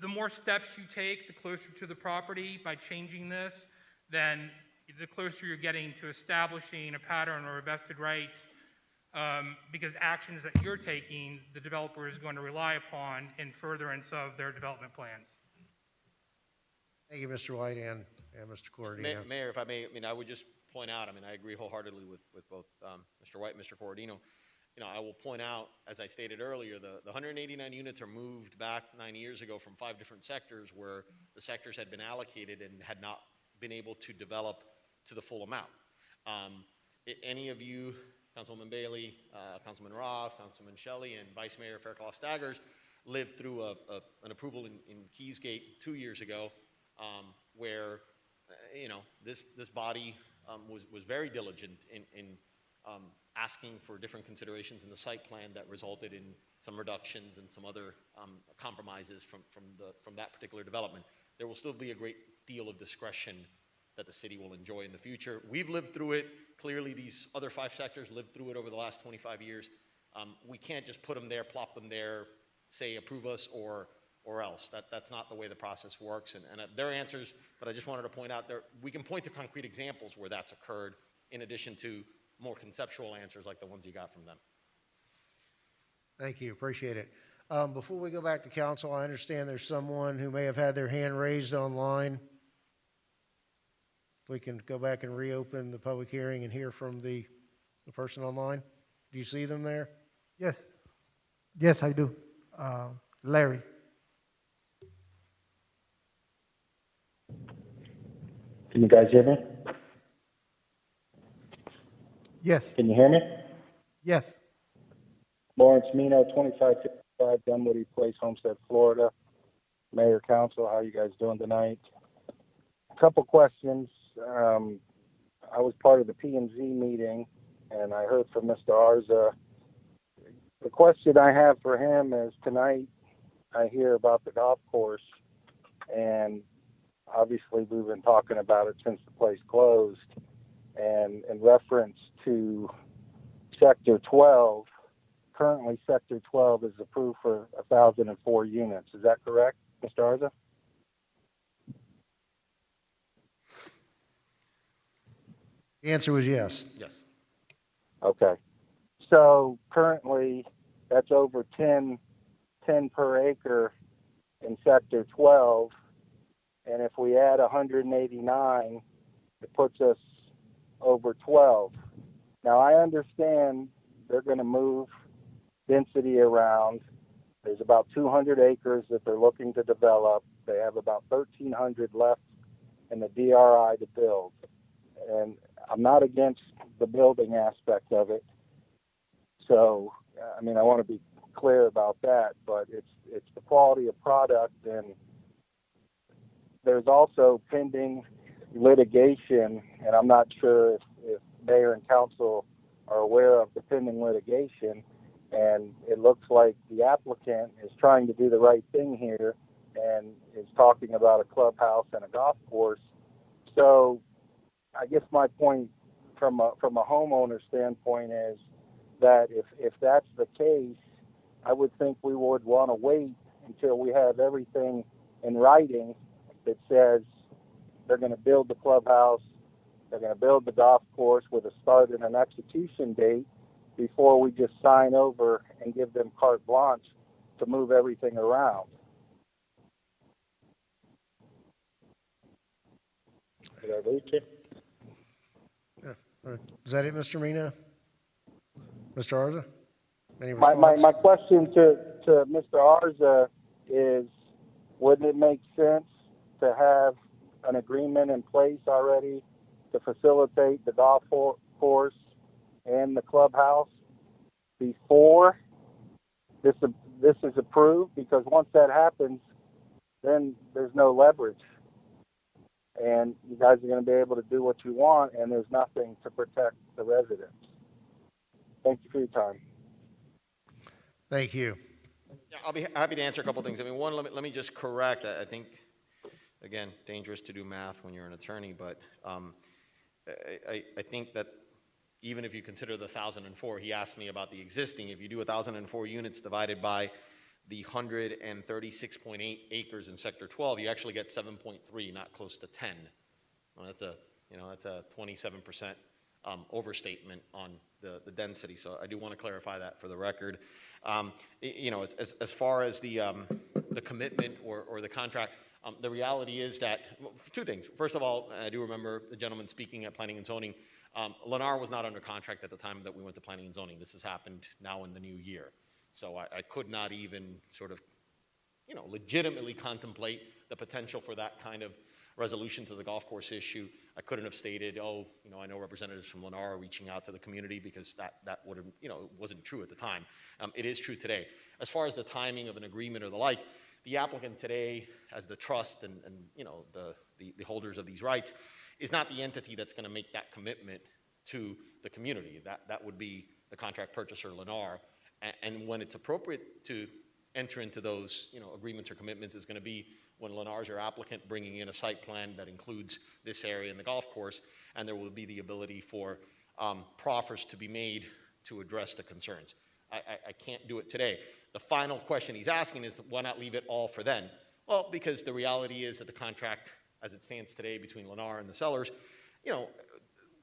the more steps you take, the closer to the property by changing this, then the closer you're getting to establishing a pattern or a vested rights, because actions that you're taking, the developer is going to rely upon in furtherance of their development plans. Thank you, Mr. White and Mr. Coordino. Mayor, if I may, I mean, I would just point out, I mean, I agree wholeheartedly with both Mr. White and Mr. Coordino. You know, I will point out, as I stated earlier, the 189 units are moved back 9 years ago from 5 different sectors where the sectors had been allocated and had not been able to develop to the full amount. Any of you, Councilwoman Bailey, Councilman Roth, Councilman Shelley, and Vice Mayor Fairclough-Staggers lived through an approval in Keysgate 2 years ago, where you know, this body was very diligent in asking for different considerations in the site plan that resulted in some reductions and some other compromises from that particular development. There will still be a great deal of discretion that the city will enjoy in the future. We've lived through it. Clearly, these other 5 sectors lived through it over the last 25 years. We can't just put them there, plop them there, say approve us or else. That's not the way the process works. And there are answers, but I just wanted to point out we can point to concrete examples where that's occurred in addition to more conceptual answers like the ones you got from them. Thank you, appreciate it. Before we go back to council, I understand there's someone who may have had their hand raised online. We can go back and reopen the public hearing and hear from the person online. Do you see them there? Yes. Yes, I do. Larry. Can you guys hear me? Yes. Can you hear me? Yes. Lawrence Mino, 2555 Dunwoody Place, Homestead, Florida. Mayor, Council, how are you guys doing tonight? A couple questions. I was part of the P&Z meeting, and I heard from Mr. Arza. The question I have for him is, tonight I hear about the golf course, and obviously we've been talking about it since the place closed, and in reference to Sector 12, currently Sector 12 is approved for 1,004 units. Is that correct, Mr. Arza? The answer was yes. Yes. Okay. So currently that's over 10 per acre in Sector 12. And if we add 189, it puts us over 12. Now I understand they're going to move density around. There's about 200 acres that they're looking to develop. They have about 1,300 left in the DRI to build. And I'm not against the building aspect of it. So, I mean, I want to be clear about that, but it's the quality of product. And there's also pending litigation, and I'm not sure if mayor and council are aware of the pending litigation. And it looks like the applicant is trying to do the right thing here and is talking about a clubhouse and a golf course So I guess my point from a homeowner standpoint is that if that's the case, I would think we would want to wait until we have everything in writing that says they're going to build the clubhouse, they're going to build the golf course with a start and an execution date before we just sign over and give them carte blanche to move everything around. Did I lose you? Is that it, Mr. Mina? Mr. Arza? Any My response? question to Mr. Arza is, wouldn't it make sense to have an agreement in place already to facilitate the golf course and the clubhouse before this is approved? Because once that happens, then there's no leverage. And you guys are going to be able to do what you want, and there's nothing to protect the residents. Thank you for your time. Thank you. Yeah, I'll be happy to answer a couple things. I mean, one, let me just correct. I think, again, dangerous to do math when you're an attorney, but I think that even if you consider the 1,004, he asked me about the existing. If you do 1,004 units divided by the 136.8 acres in Sector 12, you actually get 7.3, not close to 10. Well, that's a 27% overstatement on the density. So I do want to clarify that for the record. As far as the commitment or the contract, the reality is that, two things. First of all, I do remember the gentleman speaking at Planning and Zoning. Lennar was not under contract at the time that we went to Planning and Zoning. This has happened now in the new year. So I could not even sort of, legitimately contemplate the potential for that kind of resolution to the golf course issue. I couldn't have stated, I know representatives from Lennar are reaching out to the community, because that would have, it wasn't true at the time. It is true today. As far as the timing of an agreement or the like, the applicant today, as the trust and the holders of these rights, is not the entity that's going to make that commitment to the community. That would be the contract purchaser, Lennar. And when it's appropriate to enter into those, agreements or commitments is going to be when Lennar's your applicant, bringing in a site plan that includes this area and the golf course, and there will be the ability for proffers to be made to address the concerns. I can't do it today. The final question he's asking is, why not leave it all for then? Well, because the reality is that the contract, as it stands today between Lennar and the sellers,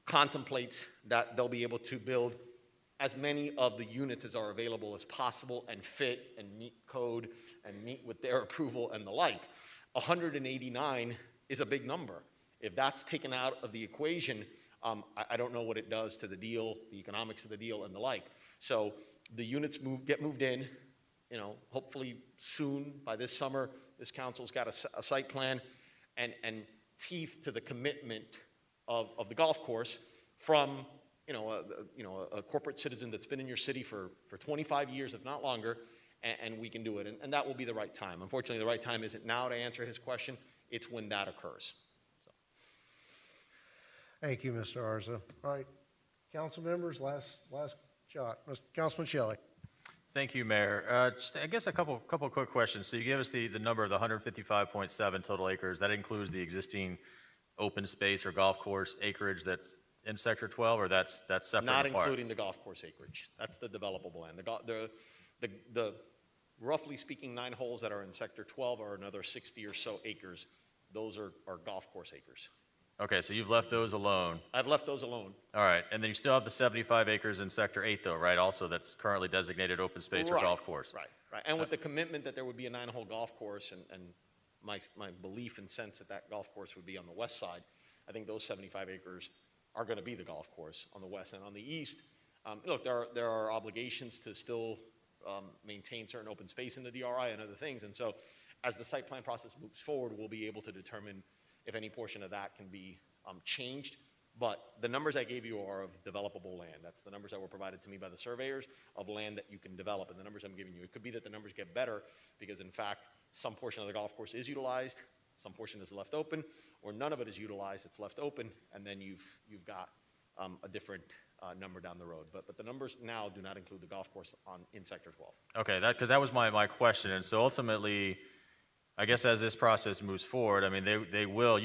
contemplates that they'll be able to build as many of the units as are available as possible and fit and meet code and meet with their approval and the like. 189 is a big number. If that's taken out of the equation, I don't know what it does to the deal, the economics of the deal and the like. So the units get moved in, hopefully soon, by this summer, this council's got a site plan and teeth to the commitment of the golf course from a corporate citizen that's been in your city for 25 years, if not longer, and we can do it. And that will be the right time. Unfortunately, the right time isn't now to answer his question. It's when that occurs. So. Thank you, Mr. Arza. All right, council members, last shot. Councilman Shelley. Thank you, Mayor. Just, I guess a couple quick questions. So you gave us the number of the 155.7 total acres. That includes the existing open space or golf course acreage that's in Sector 12, or that's separate? Not apart? including the golf course acreage. That's the developable land. The roughly speaking 9 holes that are in Sector 12 are another 60 or so acres. Those are golf course acres. Okay, so you've left those alone. I've left those alone. All right, and then you still have the 75 acres in Sector 8, though, right? Also, that's currently designated open space or golf course. Right. And with the commitment that there would be a 9-hole golf course, and my belief and sense that that golf course would be on the west side, I think those 75 acres are going to be the golf course on the west. And on the east, look, there are obligations to still maintain certain open space in the DRI and other things. And so as the site plan process moves forward, we'll be able to determine if any portion of that can be changed. But the numbers I gave you are of developable land. That's the numbers that were provided to me by the surveyors of land that you can develop, and the numbers I'm giving you. It could be that the numbers get better because, in fact, some portion of the golf course is utilized, some portion is left open, or none of it is utilized, it's left open, and then you've got a different number down the road. But the numbers now do not include the golf course in Sector 12. Okay, because that was my question. And so ultimately, I guess as this process moves forward, I mean, they will,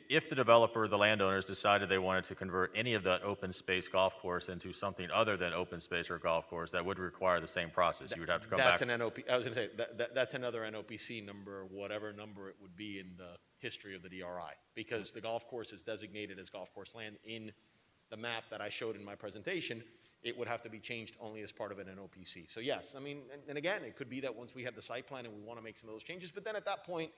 if the developer, the landowners decided they wanted to convert any of that open space golf course into something other than open space or golf course, that would require the same process. You would have to come back. That's an NOP, I was gonna say, that's another NOPC number, whatever number it would be in the history of the DRI, because the golf course is designated as golf course land in the map that I showed in my presentation. It would have to be changed only as part of an NOPC. So yes, I mean, and again, it could be that once we have the site plan and we want to make some of those changes, but then at that point,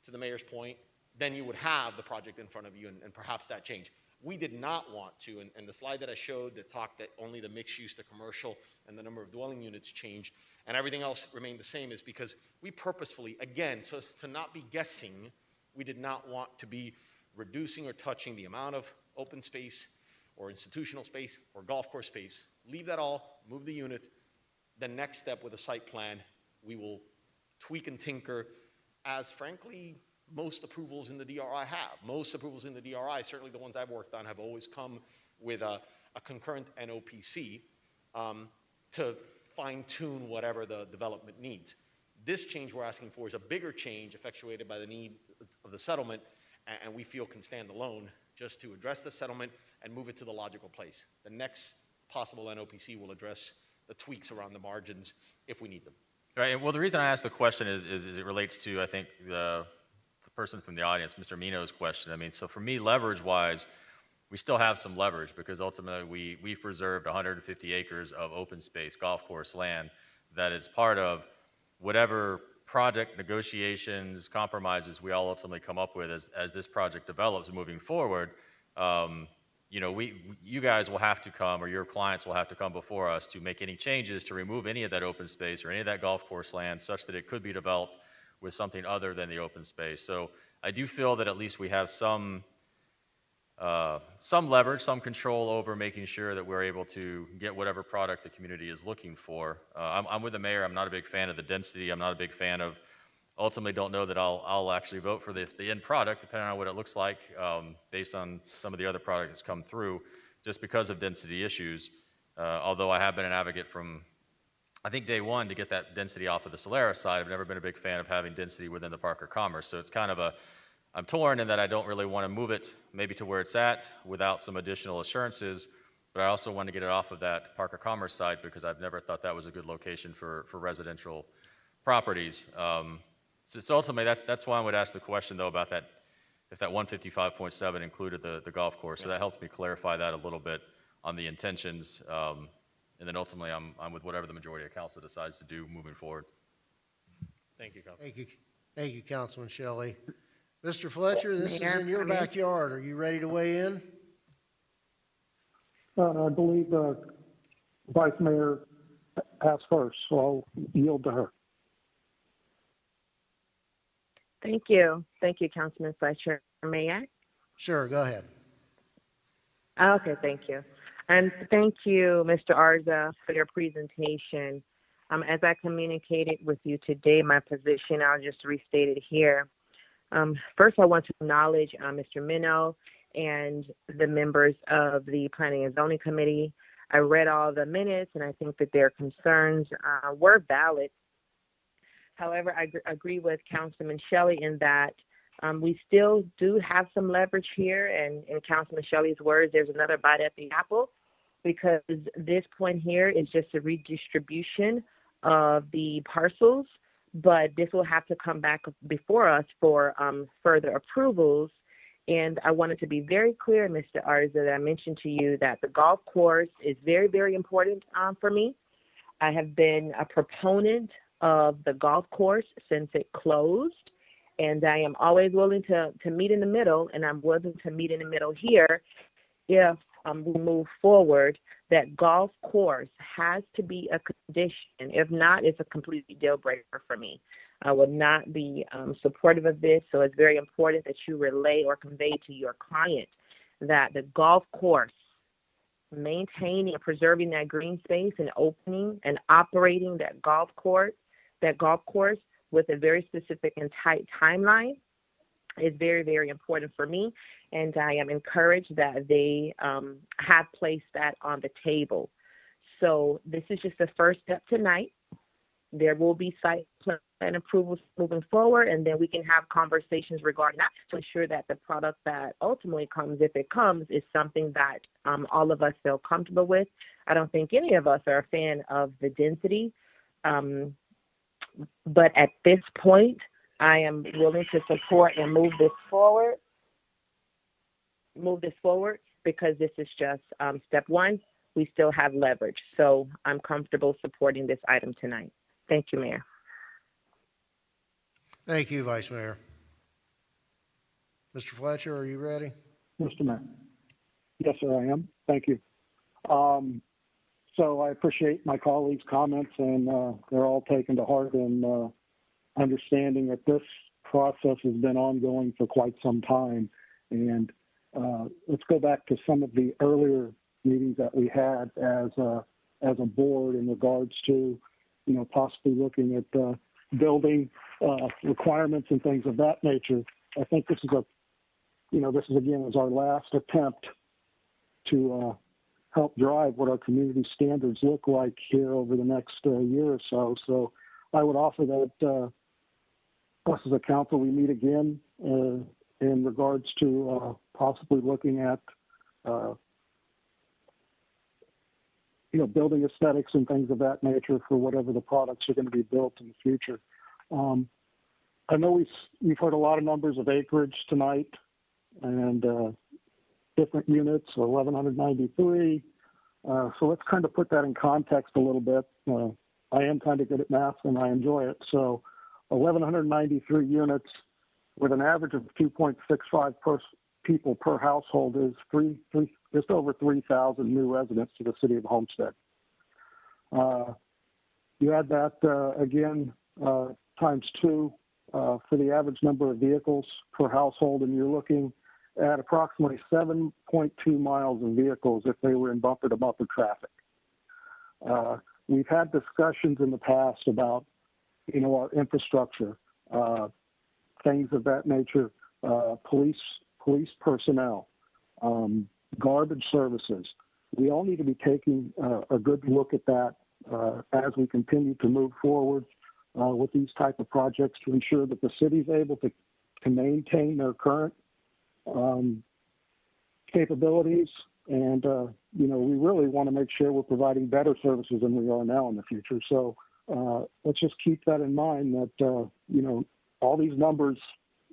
to the mayor's point, then you would have the project in front of you and perhaps that change. We did not want to, and the slide that I showed that talked that only the mixed use, the commercial, and the number of dwelling units changed, and everything else remained the same, is because we purposefully, again, so as to not be guessing, we did not want to be reducing or touching the amount of open space or institutional space or golf course space. Leave that all, move the unit. The next step with a site plan, we will tweak and tinker, as frankly, most approvals in the DRI have. Most approvals in the DRI, certainly the ones I've worked on, have always come with a concurrent NOPC to fine-tune whatever the development needs. This change we're asking for is a bigger change effectuated by the need of the settlement, and we feel can stand alone, just to address the settlement and move it to the logical place. The next possible NOPC will address the tweaks around the margins if we need them. Right. Well, the reason I asked the question is it relates to, I think, the person from the audience, Mr. Mino's question. I mean, so for me, leverage-wise, we still have some leverage because ultimately we've preserved 150 acres of open space golf course land that is part of whatever project negotiations, compromises we all ultimately come up with as this project develops moving forward. You know, you guys will have to come, or your clients will have to come before us to make any changes to remove any of that open space or any of that golf course land such that it could be developed with something other than the open space. So I do feel that at least we have some leverage, some control over making sure that we're able to get whatever product the community is looking for. I'm with the mayor. I'm not a big fan of the density. I'm not a big fan of, ultimately don't know that I'll actually vote for the end product, depending on what it looks like, based on some of the other product that's come through, just because of density issues. Although I have been an advocate from, I think, day one to get that density off of the Solaris side. I've never been a big fan of having density within the Parker Commerce. So it's kind of I'm torn in that I don't really want to move it maybe to where it's at without some additional assurances, but I also want to get it off of that Parker Commerce side because I've never thought that was a good location for residential properties. So ultimately, that's why I would ask the question, though, about that, if that 155.7 included the golf course. So that helps me clarify that a little bit on the intentions. And then ultimately, I'm with whatever the majority of council decides to do moving forward. Thank you, Councilman. Thank you. Thank you, Councilman Shelley. Mr. Fletcher, this is Mayor, in your backyard. Are you ready to weigh in? I believe Vice Mayor asked first, so I'll yield to her. Thank you. Thank you, Councilman Fletcher. May I? Sure, go ahead. Okay, thank you. And thank you, Mr. Arza, for your presentation. As I communicated with you today, my position, I'll just restate it here. First, I want to acknowledge Mr. Mino and the members of the Planning and Zoning Committee. I read all the minutes, and I think that their concerns were valid. However, I agree with Councilman Shelley in that we still do have some leverage here, and in Councilman Shelley's words, there's another bite at the apple, because this point here is just a redistribution of the parcels, but this will have to come back before us for further approvals. And I wanted to be very clear, Mr. Arza, that I mentioned to you that the golf course is very, very important for me. I have been a proponent of the golf course since it closed, and I am always willing to meet in the middle, and I'm willing to meet in the middle here if we move forward. That golf course has to be a condition. If not, it's a complete deal breaker for me. I would not be supportive of this, so it's very important that you relay or convey to your client that the golf course, maintaining and preserving that green space and opening and operating that golf course with a very specific and tight timeline is very, very important for me. And I am encouraged that they have placed that on the table. So this is just the first step tonight. There will be site plan and approvals moving forward, and then we can have conversations regarding that to ensure that the product that ultimately comes, if it comes, is something that all of us feel comfortable with. I don't think any of us are a fan of the density, but at this point, I am willing to support and move this forward because this is just step one. We still have leverage, so I'm comfortable supporting this item tonight. Thank you, Mayor. Thank you, Vice Mayor. Mr. Fletcher, are you ready? Mr. Mayor. Yes, sir, I am. Thank you. So I appreciate my colleagues' comments, and they're all taken to heart and understanding that this process has been ongoing for quite some time. And let's go back to some of the earlier meetings that we had as a board in regards to, possibly looking at building requirements and things of that nature. I think this is again is our last attempt to help drive what our community standards look like here over the next year or so. So I would offer that us as a council, we meet again in regards to possibly looking at building aesthetics and things of that nature for whatever the products are going to be built in the future. I know we've heard a lot of numbers of acreage tonight and different units, 1,193. So let's kind of put that in context a little bit. I am kind of good at math and I enjoy it. So 1,193 units with an average of 2.65 people per household is just over 3,000 new residents to the city of Homestead. You add that again times two for the average number of vehicles per household, and you're looking at approximately 7.2 miles of vehicles if they were in bumper-to-bumper traffic. We've had discussions in the past about, our infrastructure, things of that nature, police personnel, garbage services. We all need to be taking a good look at that as we continue to move forward with these type of projects to ensure that the city is able to maintain their current capabilities. And, we really want to make sure we're providing better services than we are now in the future. So let's just keep that in mind that, all these numbers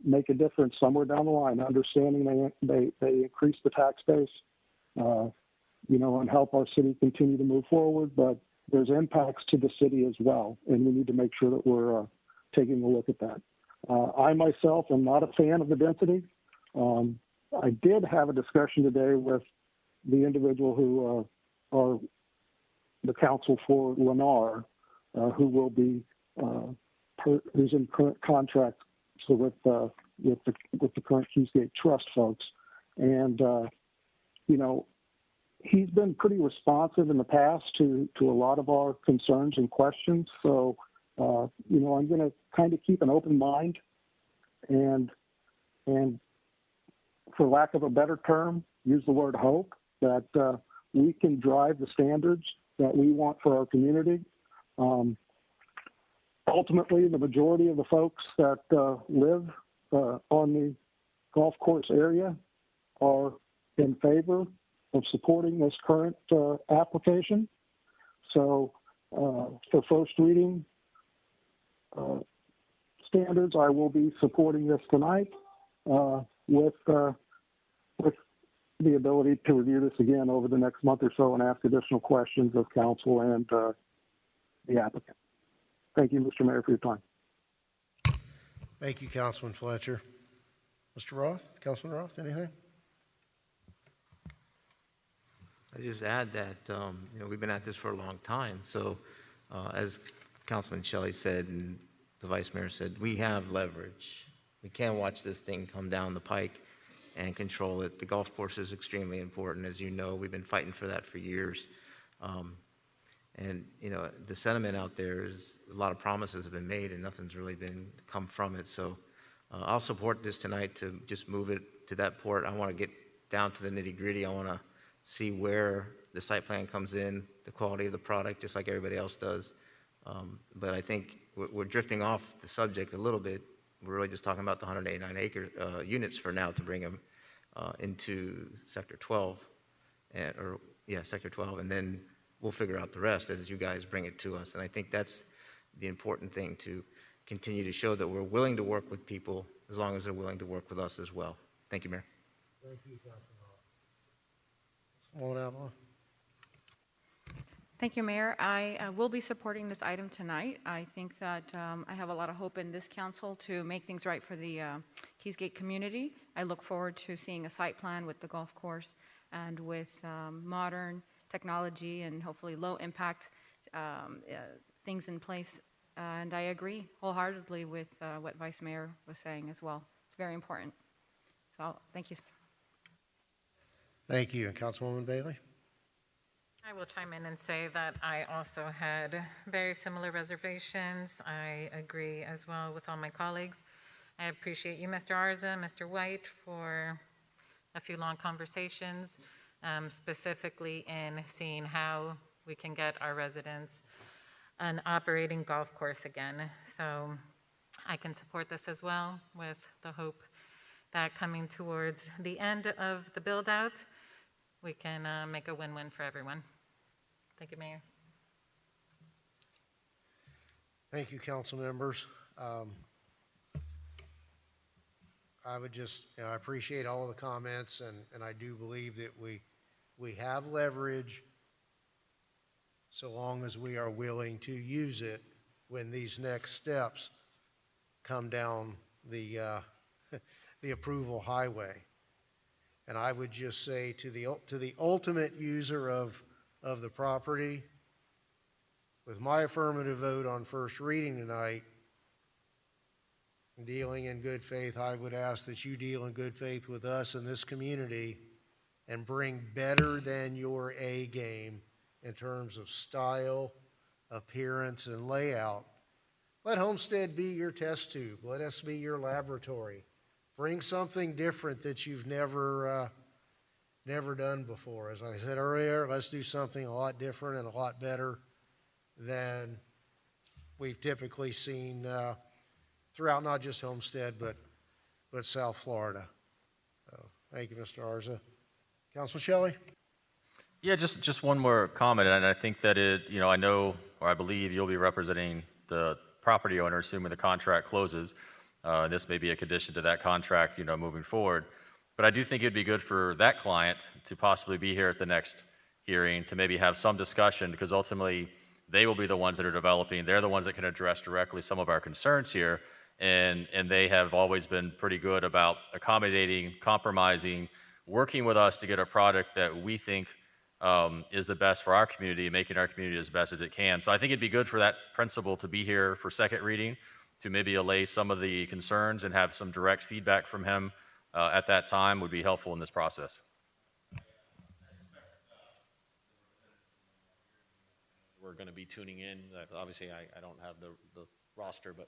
make a difference somewhere down the line, understanding they increase the tax base, and help our city continue to move forward. But there's impacts to the city as well, and we need to make sure that we're taking a look at that. I myself am not a fan of the density. I did have a discussion today with the individual who are the counsel for Lennar, who will be who's in current contract with the current Keysgate Trust folks, and he's been pretty responsive in the past to a lot of our concerns and questions. So I'm going to kind of keep an open mind, and for lack of a better term, use the word hope that we can drive the standards that we want for our community. Ultimately, the majority of the folks that live on the golf course area are in favor of supporting this current application. So for first reading standards, I will be supporting this tonight with the ability to review this again over the next month or so and ask additional questions of council and the applicant. Thank you, Mr. Mayor, for your time. Thank you, Councilman Fletcher. Mr. Roth, Councilman Roth, anything? I just add that, we've been at this for a long time. So as Councilman Shelley said and the Vice Mayor said, we have leverage. We can watch this thing come down the pike and control it. The golf course is extremely important. As you know, we've been fighting for that for years. And, the sentiment out there is a lot of promises have been made and nothing's really come from it. So I'll support this tonight to just move it to that port. I want to get down to the nitty gritty. I want to see where the site plan comes in, the quality of the product, just like everybody else does. But I think we're drifting off the subject a little bit. We're really just talking about the 189 units for now to bring them into Sector 12, Sector 12, and then we'll figure out the rest as you guys bring it to us. And I think that's the important thing, to continue to show that we're willing to work with people as long as they're willing to work with us as well. Thank you, Mayor. Thank you, Councilman Avila. Thank you, Mayor. I will be supporting this item tonight. I think that I have a lot of hope in this council to make things right for the Keysgate community. I look forward to seeing a site plan with the golf course and with modern technology and hopefully low impact things in place. And I agree wholeheartedly with what Vice Mayor was saying as well. It's very important. So thank you. Thank you. And Councilwoman Bailey? I will chime in and say that I also had very similar reservations. I agree as well with all my colleagues. I appreciate you, Mr. Arza, Mr. White, for a few long conversations, specifically in seeing how we can get our residents an operating golf course again. So I can support this as well, with the hope that coming towards the end of the build out, we can make a win-win for everyone. Thank you, Mayor. Thank you, council members. I would just, I appreciate all of the comments, and I do believe that we have leverage so long as we are willing to use it when these next steps come down the the approval highway. And I would just say to the ultimate user of the property, with my affirmative vote on first reading tonight, dealing in good faith, I would ask that you deal in good faith with us in this community and bring better than your A game in terms of style, appearance, and layout. Let Homestead be your test tube. Let us be your laboratory. Bring something different that you've never done before. As I said earlier, let's do something a lot different and a lot better than we've typically seen throughout not just Homestead, but South Florida. So, thank you, Mr. Arza. Councilman Shelley? Yeah, just one more comment, and I think that I know, or I believe you'll be representing the property owner, assuming the contract closes. This may be a condition to that contract, moving forward. But I do think it'd be good for that client to possibly be here at the next hearing to maybe have some discussion, because ultimately they will be the ones that are developing. They're the ones that can address directly some of our concerns here, and they have always been pretty good about accommodating, compromising, working with us to get a product that we think is the best for our community, making our community as best as it can. So I think it'd be good for that principal to be here for second reading, to maybe allay some of the concerns and have some direct feedback from him at that time would be helpful in this process. We're going to be tuning in. Obviously, I don't have the roster, but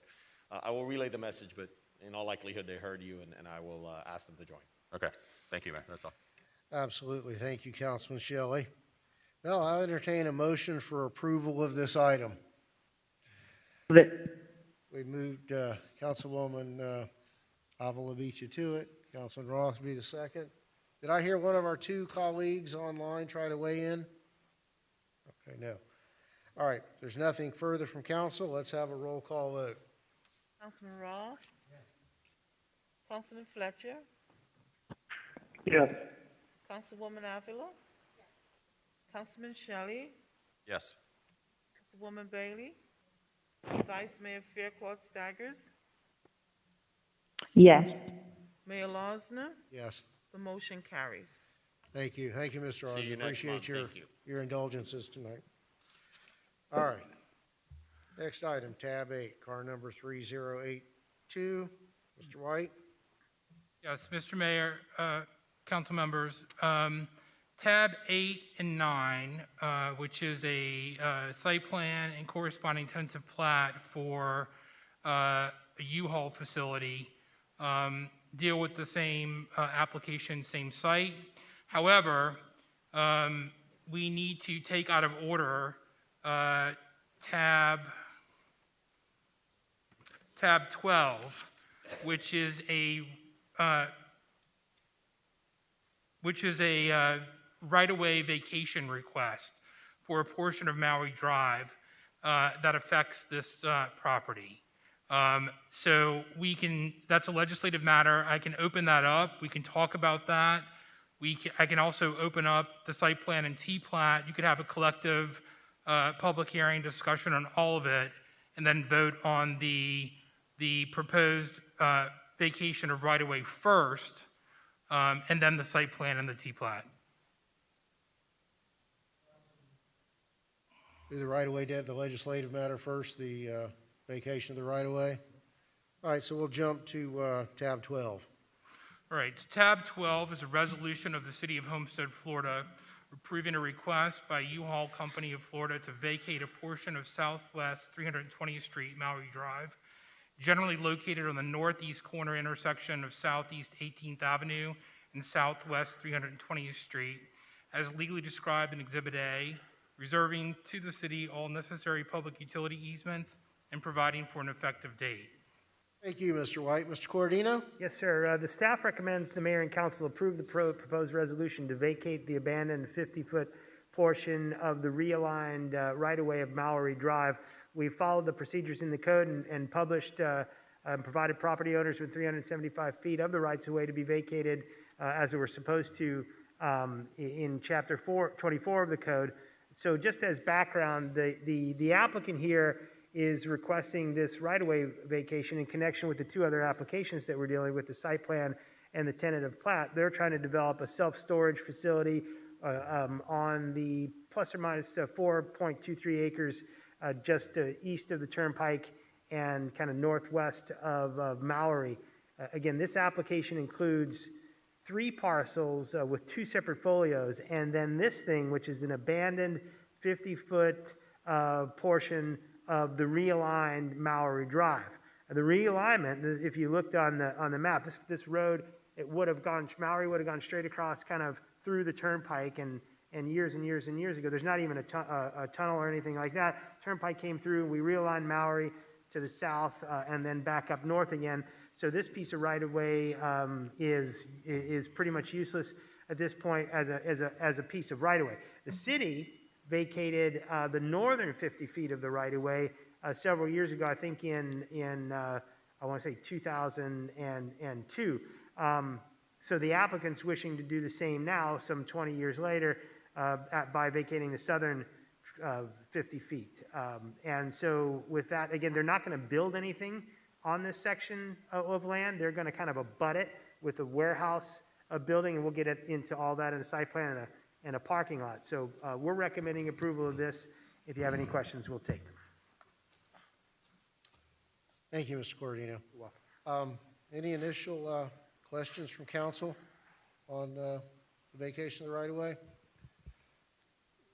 I will relay the message, but in all likelihood, they heard you, and I will ask them to join. Okay. Thank you, Mayor. That's all. Absolutely. Thank you, Councilman Shelley. Well, I'll entertain a motion for approval of this item. We moved Councilwoman Avila beat you to it. Councilman Ross be the second. Did I hear one of our two colleagues online try to weigh in? Okay, no. All right, if there's nothing further from council, let's have a roll call vote. Councilman Ross? Yes. Councilman Fletcher? Yes. Councilwoman Avila? Yes. Councilman Shelley? Yes. Councilwoman Bailey? Vice Mayor Faircloth Staggers? Yes. Mayor Losner? Yes. The motion carries. Thank you. Thank you, Mr. See you Arza. next month. Appreciate Thank you. your indulgences tonight. All right. Next item, tab 8, car number 3082. Mr. White? Yes, Mr. Mayor, council members, tab 8 and 9, which is a site plan and corresponding tentative plat for a U-Haul facility, deal with the same application, same site. However, we need to take out of order tab tab 12, which is a right-of-way vacation request for a portion of Mowry Drive that affects this property. So that's a legislative matter. I can open that up. We can talk about that. I can also open up the site plan and T-plat. You could have a collective public hearing discussion on all of it, and then vote on the proposed vacation of right-of-way first, and then the site plan and the T-plat. Do the right-of-way, the legislative matter first, the vacation of the right-of-way. All right, so we'll jump to tab 12. All right, so tab 12 is a resolution of the City of Homestead, Florida, approving a request by U-Haul Company of Florida to vacate a portion of Southwest 320th Street, Mowry Drive, generally located on the northeast corner intersection of Southeast 18th Avenue and Southwest 320th Street, as legally described in Exhibit A, reserving to the city all necessary public utility easements and providing for an effective date. Thank you, Mr. White. Mr. Cordino? Yes, sir. The staff recommends the mayor and council approve the proposed resolution to vacate the abandoned 50-foot portion of the realigned right-of-way of Mowry Drive. We followed the procedures in the code and published and provided property owners with 375 feet of the rights-of-way to be vacated as they were supposed to in Chapter 24 of the code. So just as background, the applicant here is requesting this right-of-way vacation in connection with the two other applications that we're dealing with, the site plan and the tentative plat. They're trying to develop a self-storage facility on the plus or minus 4.23 acres just east of the Turnpike and kind of northwest of Mowry. Again, this application includes 3 parcels with 2 separate folios, and then this thing, which is an abandoned 50-foot portion of the realigned Mowry Drive. The realignment, if you looked on the map, this road, Mowry would have gone straight across kind of through the Turnpike, and years and years and years ago, there's not even a tunnel or anything like that. Turnpike came through, we realigned Mowry to the south and then back up north again. So this piece of right-of-way is pretty much useless at this point as a piece of right-of-way. The city vacated the northern 50 feet of the right-of-way several years ago, I think in I want to say 2002. So the applicant's wishing to do the same now, some 20 years later, by vacating the southern 50 feet. And so with that, again, they're not going to build anything on this section of land. They're going to kind of abut it with a warehouse building, and we'll get into all that in a site plan and a parking lot. So we're recommending approval of this. If you have any questions, we'll take them. Thank you, Mr. Cordino. You're welcome. Any initial questions from council on the vacation of the right-of-way?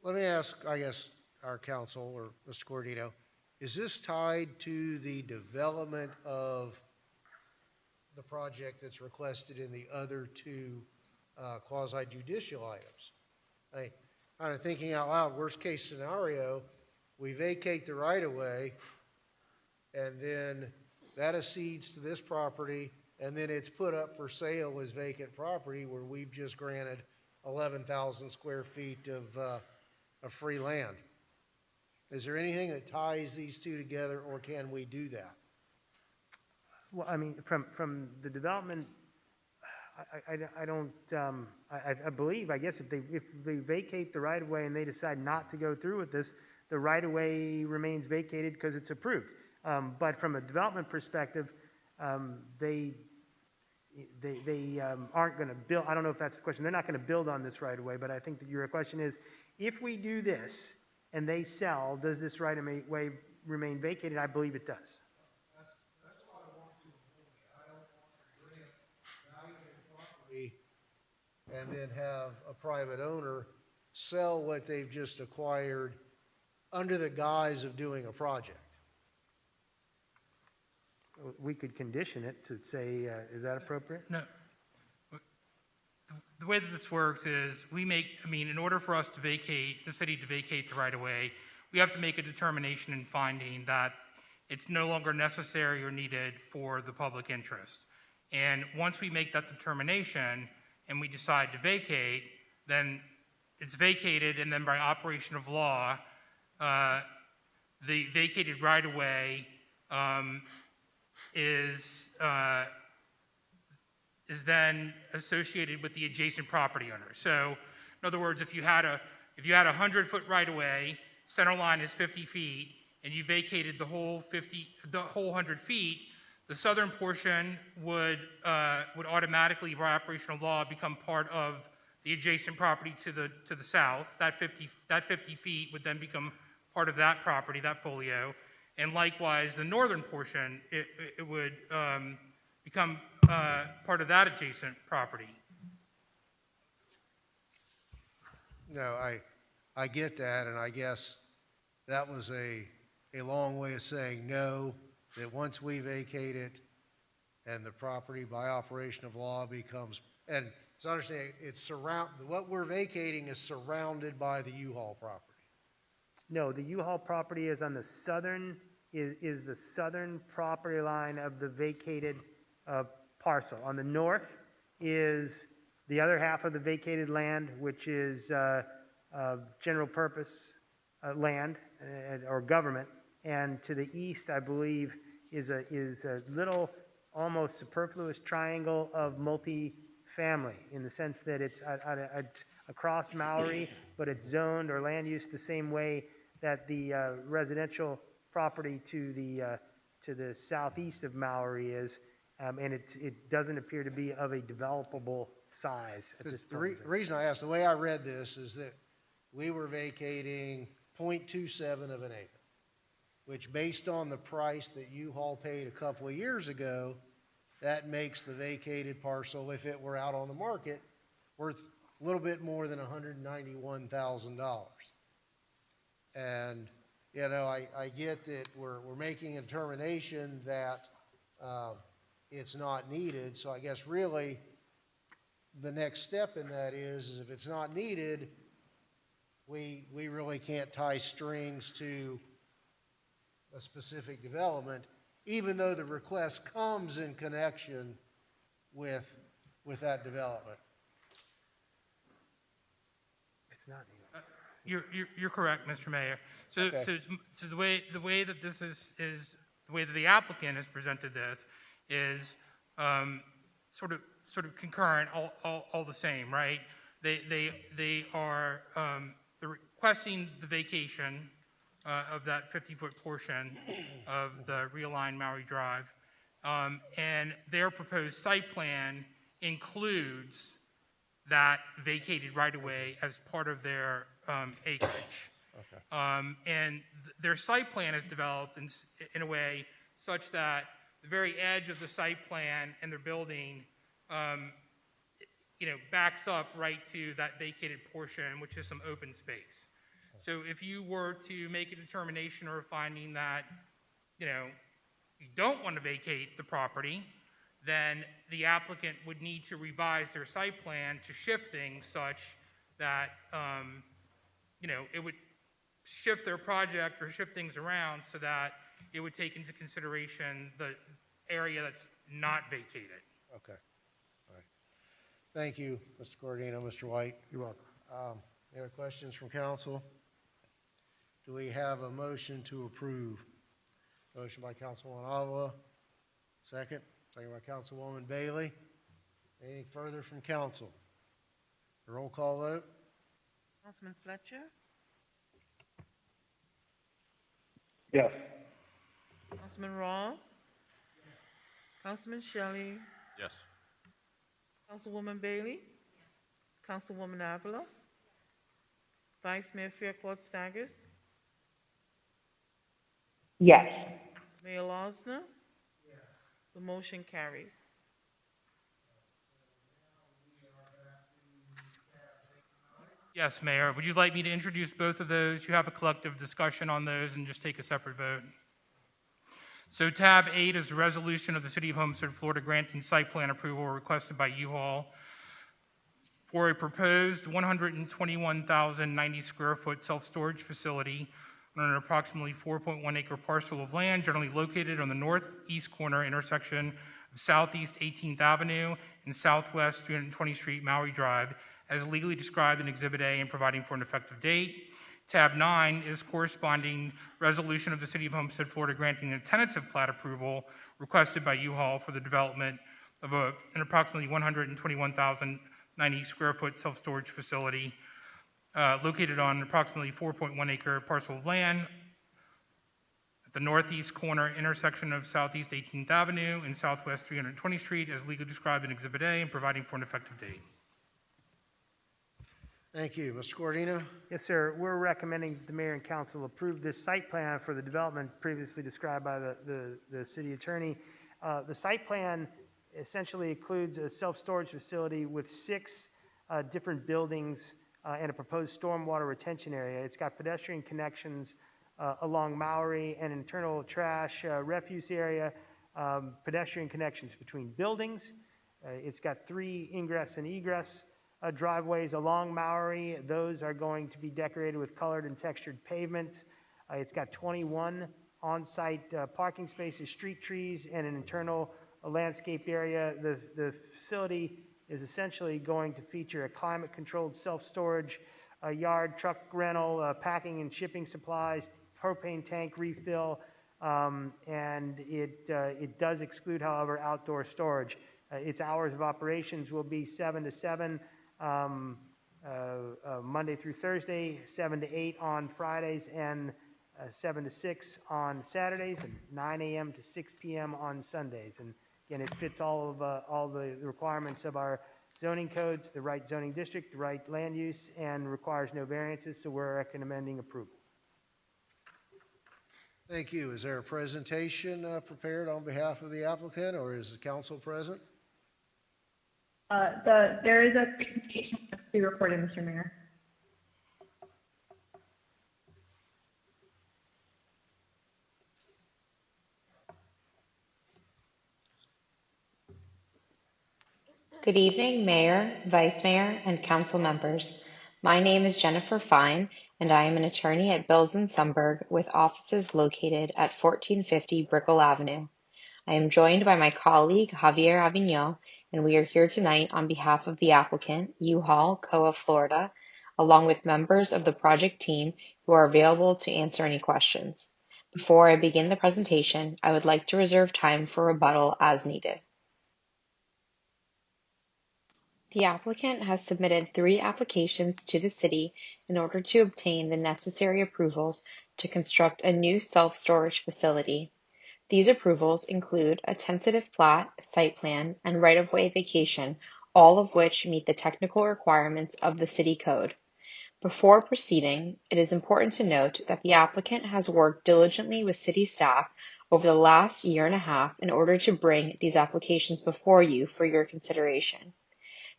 Let me ask, I guess, our council or Mr. Cordino, is this tied to the development of the project that's requested in the other 2 quasi-judicial items? Kind of thinking out loud, worst case scenario, we vacate the right-of-way, and then that accedes to this property, and then it's put up for sale as vacant property where we've just granted 11,000 square feet of free land. Is there anything that ties these 2 together, or can we do that? Well, I mean, from the development, I believe, I guess, if they vacate the right-of-way and they decide not to go through with this, the right-of-way remains vacated because it's approved. But from a development perspective, they aren't going to build. I don't know if that's the question. They're not going to build on this right-of-way, but I think that your question is, if we do this and they sell, does this right-of-way remain vacated? I believe it does. That's what I want to avoid. I don't want to grant valuable property and then have a private owner sell what they've just acquired under the guise of doing a project. We could condition it to say, is that appropriate? No. The way that this works is in order for us to vacate, the city to vacate the right-of-way, we have to make a determination in finding that it's no longer necessary or needed for the public interest. And once we make that determination and we decide to vacate, then it's vacated, and then by operation of law, the vacated right-of-way is then associated with the adjacent property owner. So, in other words, if you had a 100-foot right-of-way, center line is 50 feet, and you vacated the whole 100 feet, the southern portion would automatically, by operation of law, become part of the adjacent property to the south. That 50 feet would then become part of that property, that folio, and likewise the northern portion it would become part of that adjacent property. No, I get that, and I guess that was a long way of saying no, that once we vacate it and the property by operation of law becomes, and so understand, what we're vacating is surrounded by the U-Haul property. No, the U-Haul property is on the southern, is the southern property line of the vacated parcel. On the north is the other half of the vacated land, which is general purpose land or government. And to the east, I believe, is a little almost superfluous triangle of multi-family, in the sense that it's across Mowry, but it's zoned or land use the same way that the residential property to the southeast of Mowry is, and it doesn't appear to be of a developable size at this point. The reason I asked, the way I read this is that we were vacating 0.27 of an acre, which, based on the price that U-Haul paid a couple of years ago, that makes the vacated parcel, if it were out on the market, worth a little bit more than $191,000. And, you know, I get that we're making a determination that it's not needed, so I guess really the next step in that is if it's not needed, we really can't tie strings to a specific development, even though the request comes in connection with that development. It's not needed. You're correct, Mr. Mayor. So, Okay. so the way that this is the way that the applicant has presented this is sort of concurrent, all the same, right? They are they're requesting the vacation of that 50-foot portion of the realigned Mowry Drive, and their proposed site plan includes that vacated right-of-way as part of their acreage. Okay. And their site plan is developed in a way such that the very edge of the site plan and their building, backs up right to that vacated portion, which is some open space. So if you were to make a determination or a finding that, you don't want to vacate the property, then the applicant would need to revise their site plan to shift things such that, it would shift their project or shift things around so that it would take into consideration the area that's not vacated. Okay. All right. Thank you, Mr. Cordino, Mr. White. You're welcome. Any other questions from council? Do we have a motion to approve? Motion by Councilwoman Avila. Second by Councilwoman Bailey. Anything further from council? Roll call vote. Councilman Fletcher, Yes. Councilman Rawl, Councilman Shelley, Yes. Councilwoman Bailey, Councilwoman Avila, Vice Mayor Fairclough Staggers, Yes. Mayor Losner. The motion carries. Yes, Mayor. Would you like me to introduce both of those? You have a collective discussion on those and just take a separate vote. So tab 8 is a resolution of the City of Homestead, Florida, granting site plan approval requested by U-Haul for a proposed 121,090 square foot self-storage facility on an approximately 4.1 acre parcel of land generally located on the northeast corner intersection of Southeast 18th Avenue and Southwest 320th Street, MOWRY Drive, as legally described in Exhibit A and providing for an effective date. Tab 9 is corresponding resolution of the City of Homestead, Florida, granting a tentative plat approval requested by U-Haul for the development of an approximately 121,090 square foot self-storage facility located on approximately 4.1 acre parcel of land at the northeast corner intersection of Southeast 18th Avenue and Southwest 320th Street as legally described in Exhibit A and providing for an effective date. Thank you. Mr. Cordino? Yes, sir. We're recommending the mayor and council approve this site plan for the development previously described by the city attorney. The site plan essentially includes a self-storage facility with 6 different buildings and a proposed stormwater retention area. It's got pedestrian connections along MOWRY, and internal trash refuse area, pedestrian connections between buildings. It's got 3 ingress and egress driveways along MOWRY. Those are going to be decorated with colored and textured pavements. It's got 21 on-site parking spaces, street trees, and an internal landscape area. The facility is essentially going to feature a climate-controlled self-storage yard, truck rental, packing and shipping supplies, propane tank refill, and it does exclude, however, outdoor storage. Its hours of operations will be 7 to 7 Monday through Thursday, 7 to 8 on Fridays, and 7 to 6 on Saturdays, and 9 a.m. to 6 p.m. on Sundays. And again, it fits all the requirements of our zoning codes, the right zoning district, the right land use, and requires no variances, so we're recommending approval. Thank you. Is there a presentation prepared on behalf of the applicant, or is the council present? There is a presentation that's pre-recorded, Mr. Mayor. Good evening, Mayor, Vice Mayor, and Council members. My name is Jennifer Fine, and I am an attorney at Bills & Sundberg with offices located at 1450 Brickell Avenue. I am joined by my colleague, Javier Avignon, and we are here tonight on behalf of the applicant, U-Haul, COA Florida, along with members of the project team who are available to answer any questions. Before I begin the presentation, I would like to reserve time for rebuttal as needed. The applicant has submitted 3 applications to the city in order to obtain the necessary approvals to construct a new self-storage facility. These approvals include a tentative plat, site plan, and right-of-way vacation, all of which meet the technical requirements of the city code. Before proceeding, it is important to note that the applicant has worked diligently with city staff over the last year and a half in order to bring these applications before you for your consideration.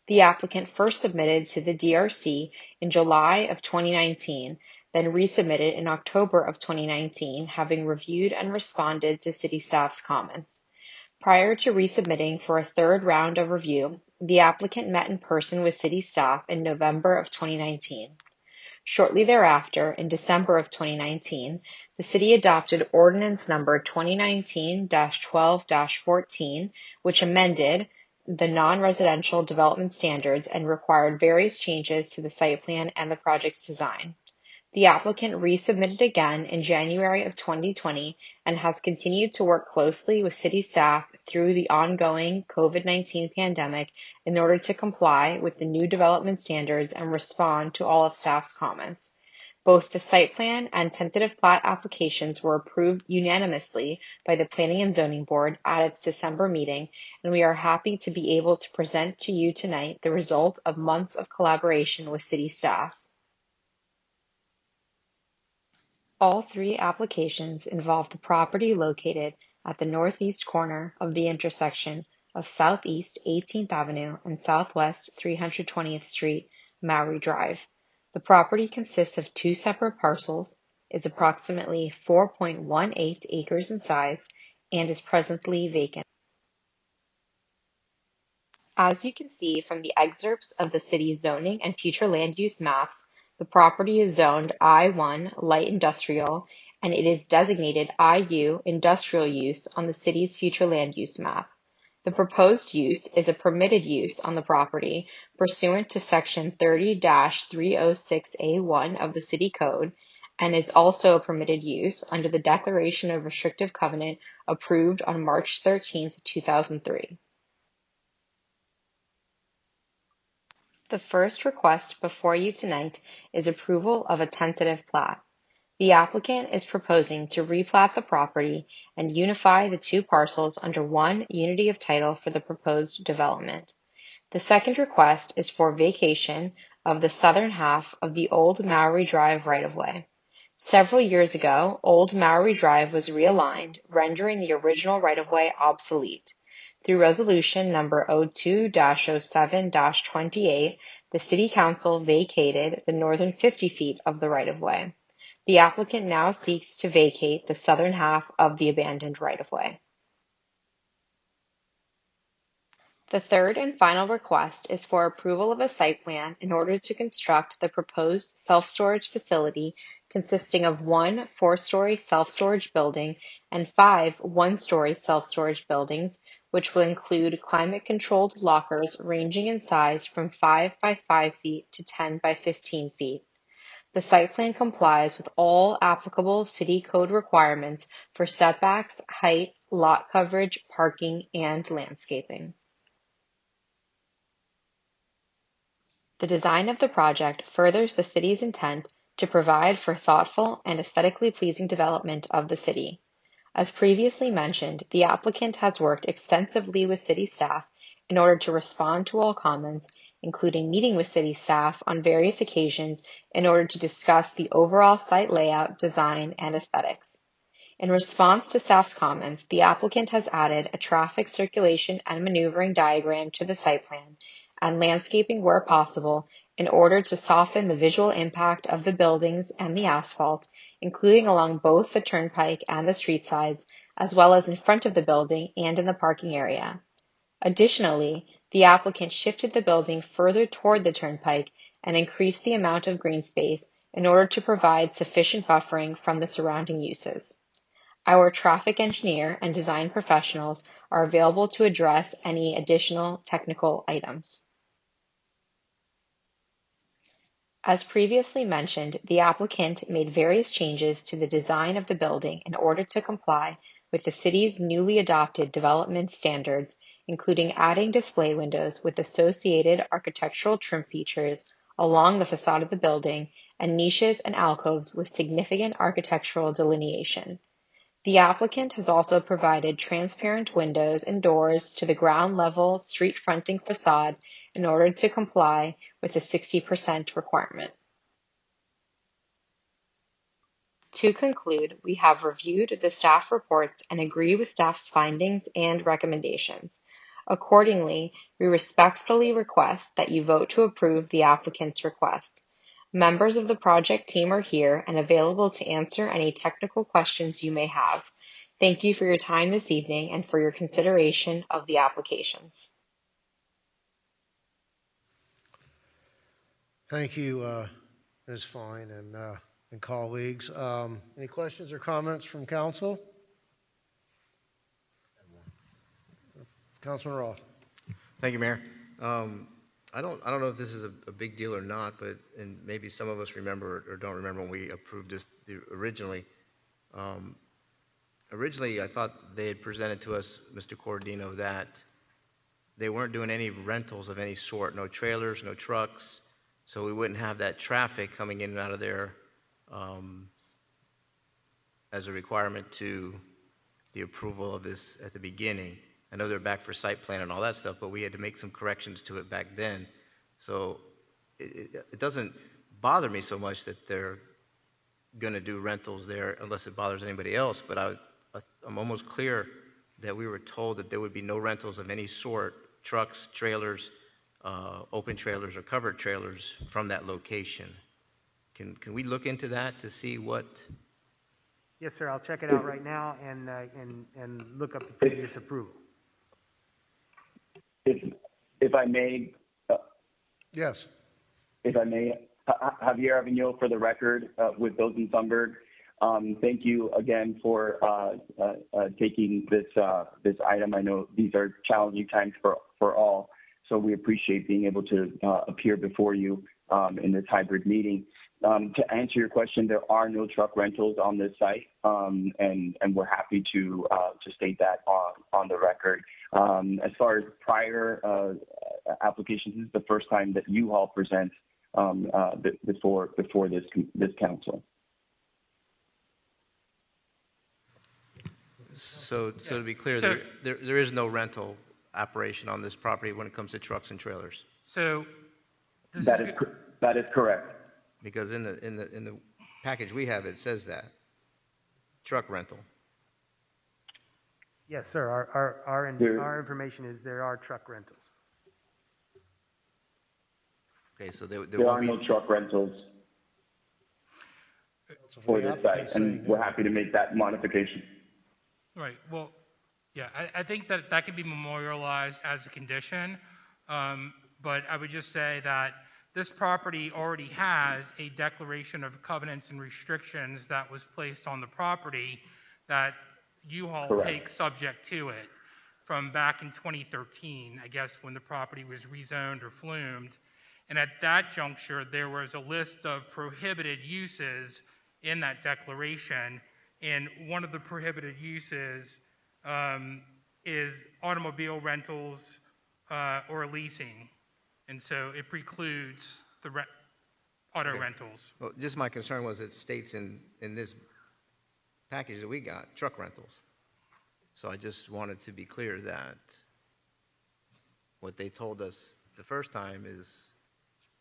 The applicant first submitted to the DRC in July of 2019, then resubmitted in October of 2019, having reviewed and responded to city staff's comments. Prior to resubmitting for a 3rd round of review, the applicant met in person with city staff in November of 2019. Shortly thereafter, in December of 2019, the city adopted Ordinance Number 2019-12-14, which amended the non-residential development standards and required various changes to the site plan and the project's design. The applicant resubmitted again in January of 2020 and has continued to work closely with city staff through the ongoing COVID-19 pandemic in order to comply with the new development standards and respond to all of staff's comments. Both the site plan and tentative plat applications were approved unanimously by the Planning and Zoning Board at its December meeting, and we are happy to be able to present to you tonight the result of months of collaboration with city staff. All 3 applications involve the property located at the northeast corner of the intersection of Southeast 18th Avenue and Southwest 320th Street, MOWRY Drive. The property consists of 2 separate parcels, is approximately 4.18 acres in size, and is presently vacant. As you can see from the excerpts of the city's zoning and future land use maps, The property is zoned I-1 Light Industrial, and it is designated IU Industrial Use on the city's future land use map. The proposed use is a permitted use on the property pursuant to Section 30-306A1 of the City Code, and is also a permitted use under the Declaration of Restrictive Covenant approved on March 13, 2003. The first request before you tonight is approval of a tentative plat. The applicant is proposing to replat the property and unify the two parcels under one unity of title for the proposed development. The second request is for vacation of the southern half of the Old MOWRY Drive right-of-way. Several years ago, Old MOWRY Drive was realigned, rendering the original right-of-way obsolete. Through Resolution Number 02-07-28, the City Council vacated the northern 50 feet of the right-of-way. The applicant now seeks to vacate the southern half of the abandoned right-of-way. The third and final request is for approval of a site plan in order to construct the proposed self-storage facility consisting of 1 4-story self-storage building and 5 1-story self-storage buildings, which will include climate-controlled lockers ranging in size from 5 by 5 feet to 10 by 15 feet. The site plan complies with all applicable city code requirements for setbacks, height, lot coverage, parking, and landscaping. The design of the project furthers the city's intent to provide for thoughtful and aesthetically pleasing development of the city. As previously mentioned, the applicant has worked extensively with city staff in order to respond to all comments, including meeting with city staff on various occasions in order to discuss the overall site layout, design, and aesthetics. In response to staff's comments, the applicant has added a traffic circulation and maneuvering diagram to the site plan and landscaping where possible in order to soften the visual impact of the buildings and the asphalt, including along both the turnpike and the street sides, as well as in front of the building and in the parking area. Additionally, the applicant shifted the building further toward the turnpike and increased the amount of green space in order to provide sufficient buffering from the surrounding uses. Our traffic engineer and design professionals are available to address any additional technical items. As previously mentioned, the applicant made various changes to the design of the building in order to comply with the city's newly adopted development standards, including adding display windows with associated architectural trim features along the facade of the building and niches and alcoves with significant architectural delineation. The applicant has also provided transparent windows and doors to the ground level street fronting facade in order to comply with the 60% requirement. To conclude, we have reviewed the staff reports and agree with staff's findings and recommendations. Accordingly, we respectfully request that you vote to approve the applicant's request. Members of the project team are here and available to answer any technical questions you may have. Thank you for your time this evening and for your consideration of the applications. Thank you, Ms. Fine and colleagues. Any questions or comments from council? Councilman Roth. Thank you, Mayor. I don't know if this is a big deal or not, but and maybe some of us remember or don't remember when we approved this originally. Originally, I thought they had presented to us, Mr. Cordino, that they weren't doing any rentals of any sort, no trailers, no trucks, so we wouldn't have that traffic coming in and out of there as a requirement to the approval of this at the beginning. I know they're back for site plan and all that stuff, but we had to make some corrections to it back then. So it doesn't bother me so much that they're going to do rentals there unless it bothers anybody else, but I'm almost clear that we were told that there would be no rentals of any sort, trucks, trailers, open trailers or covered trailers from that location. Can we look into that to see what? Yes, sir. I'll check it out right now and look up the previous approval. If I may. Yes. If I may, Javier Avignon for the record with Bilton Thunberg. Thank you again for taking this item. I know these are challenging times for all, so we appreciate being able to appear before you in this hybrid meeting. To answer your question, there are no truck rentals on this site, and we're happy to state that on the record. As far as prior applications, this is the first time that you all present before this council. So to be clear, there is no rental operation on this property when it comes to trucks and trailers. So that is correct. Because in the package we have, it says that truck rental. Yes, sir. Our information is there are truck rentals. Okay, so there are no truck rentals for this site, and we're happy to make that modification. Right. Well, yeah, I think that could be memorialized as a condition, but I would just say that this property already has a declaration of covenants and restrictions that was placed on the property that you all take subject to it from back in 2013, I guess, when the property was rezoned or flumed. And at that juncture, there was a list of prohibited uses in that declaration, and one of the prohibited uses is automobile rentals or leasing. And so it precludes the auto rentals. Well, just my concern was it states in this package that we got, truck rentals. So I just wanted to be clear that what they told us the first time is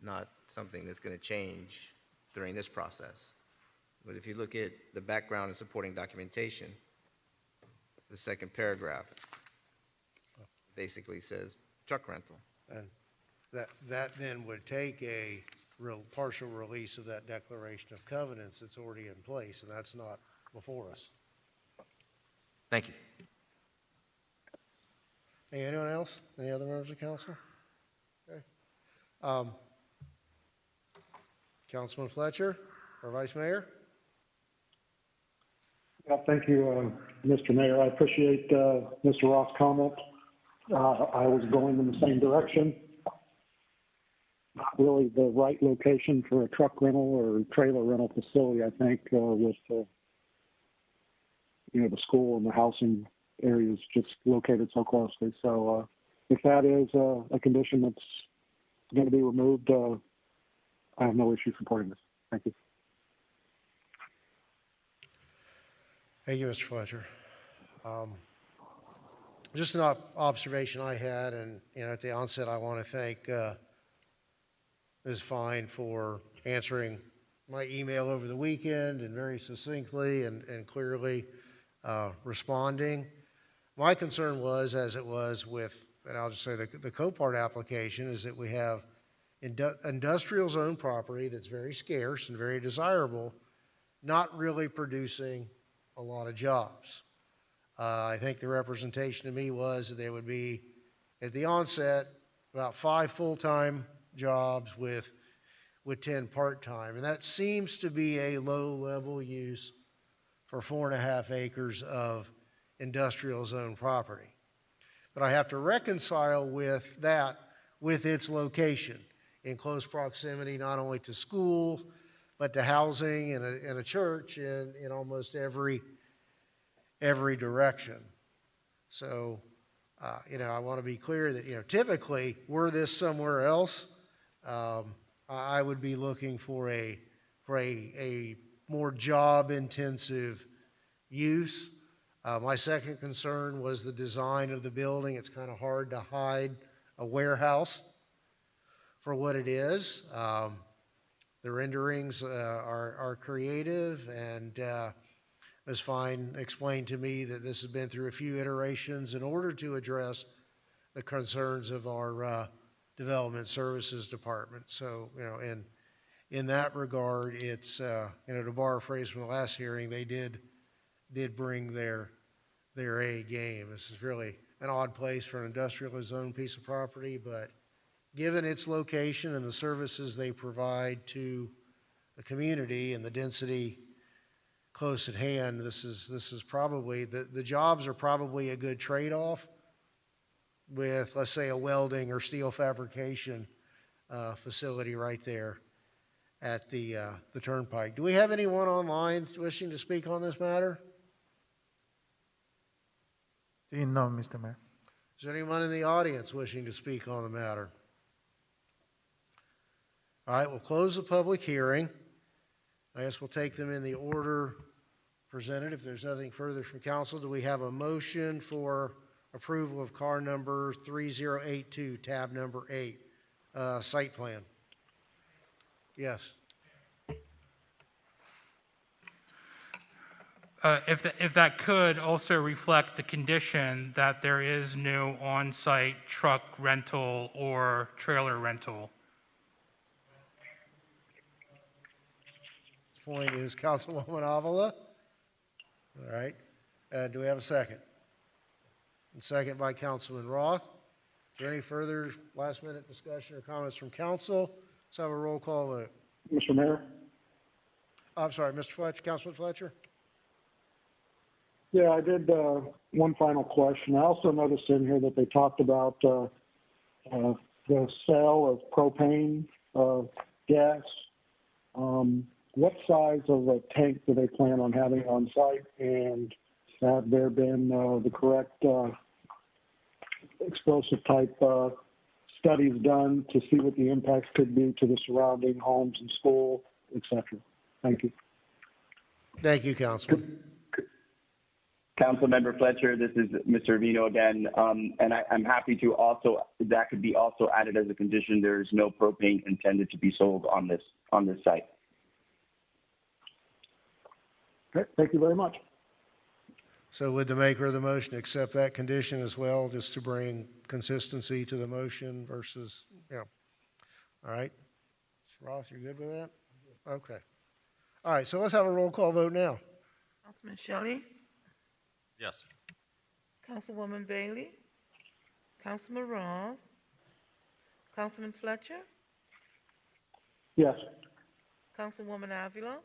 not something that's going to change during this process. But if you look at the background and supporting documentation, the second paragraph basically says truck rental. And that then would take a partial release of that declaration of covenants that's already in place, and that's not before us. Thank you. Hey, anyone else? Any other members of council? Okay. Councilman Fletcher, our Vice Mayor. Well, thank you, Mr. Mayor. I appreciate Mr. Ross' comment. I was going in the same direction. Not really the right location for a truck rental or trailer rental facility, I think, with the school and the housing areas just located so closely. So if that is a condition that's going to be removed, I have no issue supporting this. Thank you. Thank you, Mr. Fletcher. Just an observation I had, and at the onset, I want to thank Ms. Fine for answering my email over the weekend and very succinctly and clearly responding. My concern was, as it was with, and I'll just say the Copart application, is that we have industrial zone property that's very scarce and very desirable, not really producing a lot of jobs. I think the representation to me was that there would be, at the onset, about 5 full-time jobs with 10 part-time. And that seems to be a low-level use for 4.5 acres of industrial zone property. But I have to reconcile with that with its location in close proximity not only to schools, but to housing and a church in almost every direction. So, I want to be clear that, typically, were this somewhere else, I would be looking for a more job-intensive use. My second concern was the design of the building. It's kind of hard to hide a warehouse for what it is. The renderings are creative, and Ms. Fine explained to me that this has been through a few iterations in order to address the concerns of our Development Services Department. So, in that regard, it's, to borrow a phrase from the last hearing, they did bring their A game. This is really an odd place for an industrial zone piece of property, but given its location and the services they provide to the community and the density close at hand, this is probably, the jobs are probably a good trade-off with, let's say, a welding or steel fabrication facility right there at the Turnpike. Do we have anyone online wishing to speak on this matter? Seeing none, Mr. Mayor. Is there anyone in the audience wishing to speak on the matter? All right, we'll close the public hearing. I guess we'll take them in the order presented. If there's nothing further from council, do we have a motion for approval of car number 3082, tab number 8, site plan? Yes. If that could also reflect the condition that there is no on-site truck rental or trailer rental. Point is Councilwoman Avila. All right. Do we have a second? And second by Councilman Roth. Is there any further last-minute discussion or comments from council? Let's have a roll call vote. Mr. Mayor? I'm sorry, Mr. Fletcher, Councilman Fletcher? Yeah, I did one final question. I also noticed in here that they talked about the sale of propane gas. What size of a tank do they plan on having on site? And have there been the correct explosive type studies done to see what the impacts could be to the surrounding homes and school, et cetera? Thank you. Thank you, Councilman. Councilmember Fletcher, this is Mr. Vino again, and I'm happy to also, that could be also added as a condition. There is no propane intended to be sold on this site. Okay, thank you very much. So would the maker of the motion accept that condition as well, just to bring consistency to the motion versus, yeah. All right. Mr. Roth, you're good with that? Okay. All right, so let's have a roll call vote now. Councilman Shelley, Yes. Councilwoman Bailey, Councilman Roth, Councilman Fletcher, Yes. Councilwoman Avila,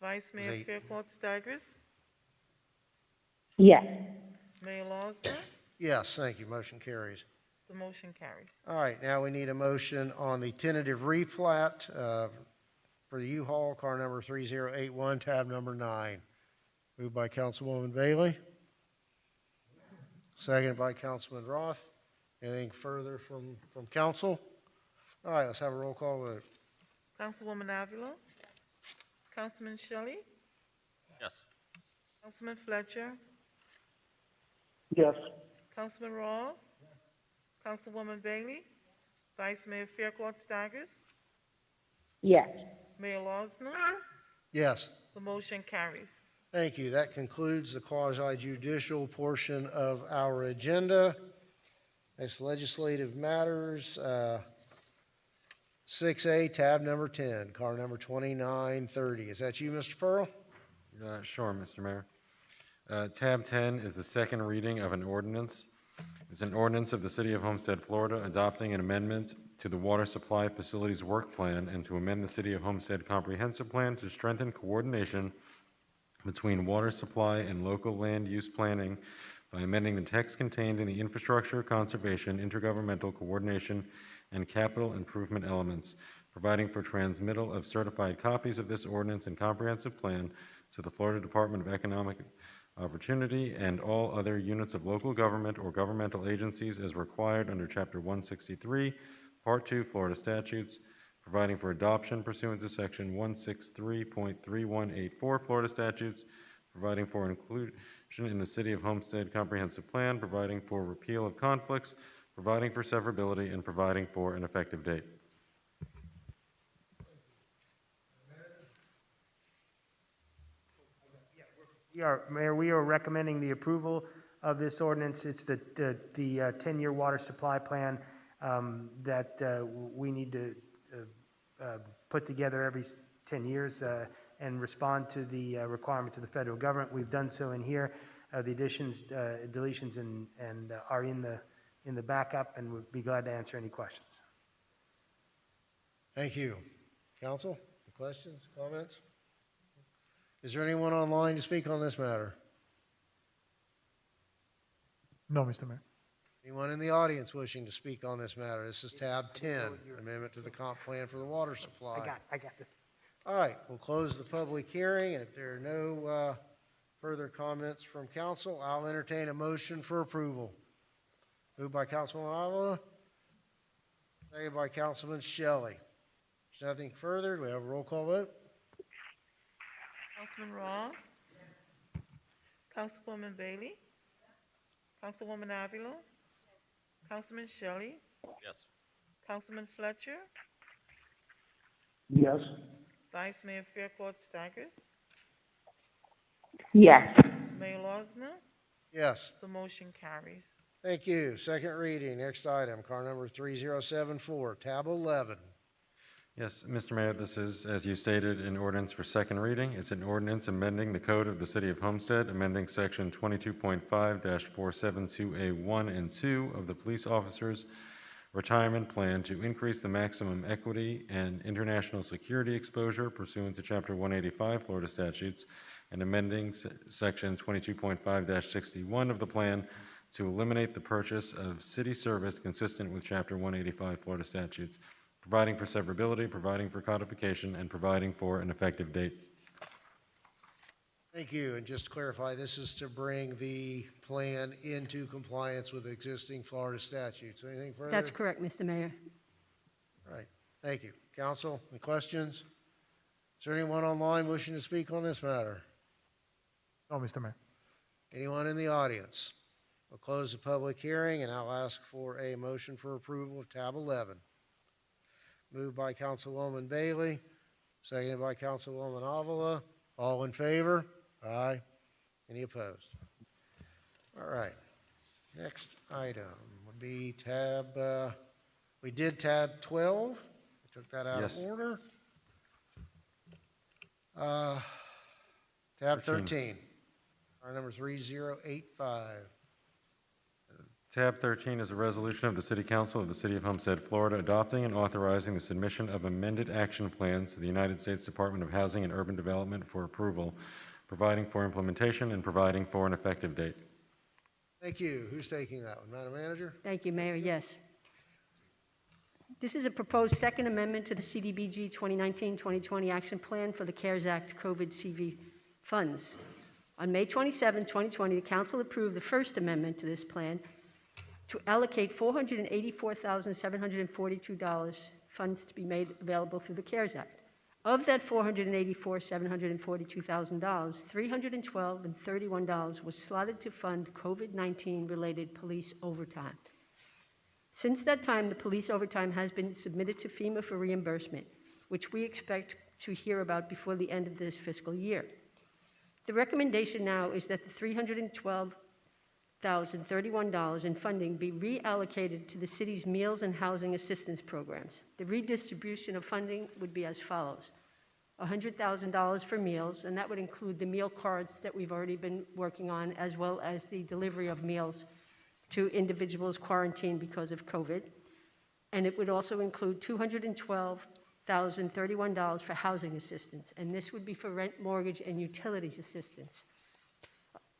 Vice Mayor Eight. Fairclough Staggers, Yes. Mayor Losner. Yes, thank you. Motion carries. The motion carries. All right, now we need a motion on the tentative replat for the U-Haul, car number 3081, tab number 9. Moved by Councilwoman Bailey. Seconded by Councilman Roth. Anything further from council? All right, let's have a roll call vote. Councilwoman Avila, Councilman Shelley, Yes. Councilman Fletcher, Yes. Councilman Roth, Councilwoman Bailey, Vice Mayor Fairclough Staggers, Yes. Mayor Losner. Yes. The motion carries. Thank you. That concludes the quasi-judicial portion of our agenda. Next, legislative matters. 6A, tab number 10, car number 2930. Is that you, Mr. Pearl? Sure, Mr. Mayor. Tab 10 is the second reading of an ordinance. It's an ordinance of the City of Homestead, Florida, adopting an amendment to the Water Supply Facilities Work Plan and to amend the City of Homestead Comprehensive Plan to strengthen coordination between water supply and local land use planning by amending the text contained in the infrastructure, conservation, intergovernmental coordination, and capital improvement elements, providing for transmittal of certified copies of this ordinance and comprehensive plan to the Florida Department of Economic Opportunity and all other units of local government or governmental agencies as required under Chapter 163, Part 2, Florida statutes, providing for adoption pursuant to Section 163.3184 Florida statutes, providing for inclusion in the City of Homestead Comprehensive Plan, providing for repeal of conflicts, providing for severability, and providing for an effective date. Mayor, we are recommending the approval of this ordinance. It's the 10-year water supply plan that we need to put together every 10 years and respond to the requirements of the federal government. We've done so in here. The additions, deletions, and are in in the backup and would be glad to answer any questions. Thank you. Council, questions, comments? Is there anyone online to speak on this matter? No, Mr. Mayor. Anyone in the audience wishing to speak on this matter? This is tab 10, amendment to the comp plan for the water supply. I got it. All right, we'll close the public hearing, and if there are no further comments from council, I'll entertain a motion for approval. Moved by Councilman Avila, seconded by Councilman Shelley. There's nothing further. Do we have a roll call vote? Councilman Roth? Councilwoman Bailey? Councilwoman Avila? Councilman Shelley? Yes. Councilman Fletcher? Yes. Vice Mayor Fairclough Staggers? Yes. Mayor Losner? Yes. The motion carries. Thank you. Second reading. Next item, car number 3074, tab 11. Yes, Mr. Mayor, this is, as you stated, an ordinance for second reading. It's an ordinance amending the Code of the City of Homestead, amending Section 22.5-472A1 and 2 of the Police Officers' Retirement Plan to increase the maximum equity and international security exposure pursuant to Chapter 185 Florida statutes, and amending Section 22.5-61 of the plan to eliminate the purchase of city service consistent with Chapter 185 Florida statutes, providing for severability, providing for codification, and providing for an effective date. Thank you. And just to clarify, this is to bring the plan into compliance with existing Florida statutes. Anything further? That's correct, Mr. Mayor. All right. Thank you. Council, any questions? Is there anyone online wishing to speak on this matter? No, Mr. Mayor. Anyone in the audience? We'll close the public hearing, and I'll ask for a motion for approval of tab 11. Moved by Councilwoman Bailey, seconded by Councilwoman Avila. All in favor? Aye. Any opposed? All right. Next item would be tab, we did tab 12. We took that out Yes. of order. Tab 13. Our number 3085. Tab 13 is a resolution of the City Council of the City of Homestead, Florida, adopting and authorizing the submission of amended action plans to the United States Department of Housing and Urban Development for approval, providing for implementation and providing for an effective date. Thank you. Who's taking that one? Madam Manager? Thank you, Mayor. Yes. This is a proposed second amendment to the CDBG 2019-2020 Action Plan for the CARES Act COVID CV funds. On May 27, 2020, the Council approved the first amendment to this plan to allocate $484,742 funds to be made available through the CARES Act. Of that $484,742,000, $312 and $31 was slotted to fund COVID-19 related police overtime. Since that time, the police overtime has been submitted to FEMA for reimbursement, which we expect to hear about before the end of this fiscal year. The recommendation now is that the $312,031 in funding be reallocated to the city's meals and housing assistance programs. The redistribution of funding would be as follows: $100,000 for meals, and that would include the meal cards that we've already been working on, as well as the delivery of meals to individuals quarantined because of COVID. And it would also include $212,031 for housing assistance, and this would be for rent, mortgage, and utilities assistance,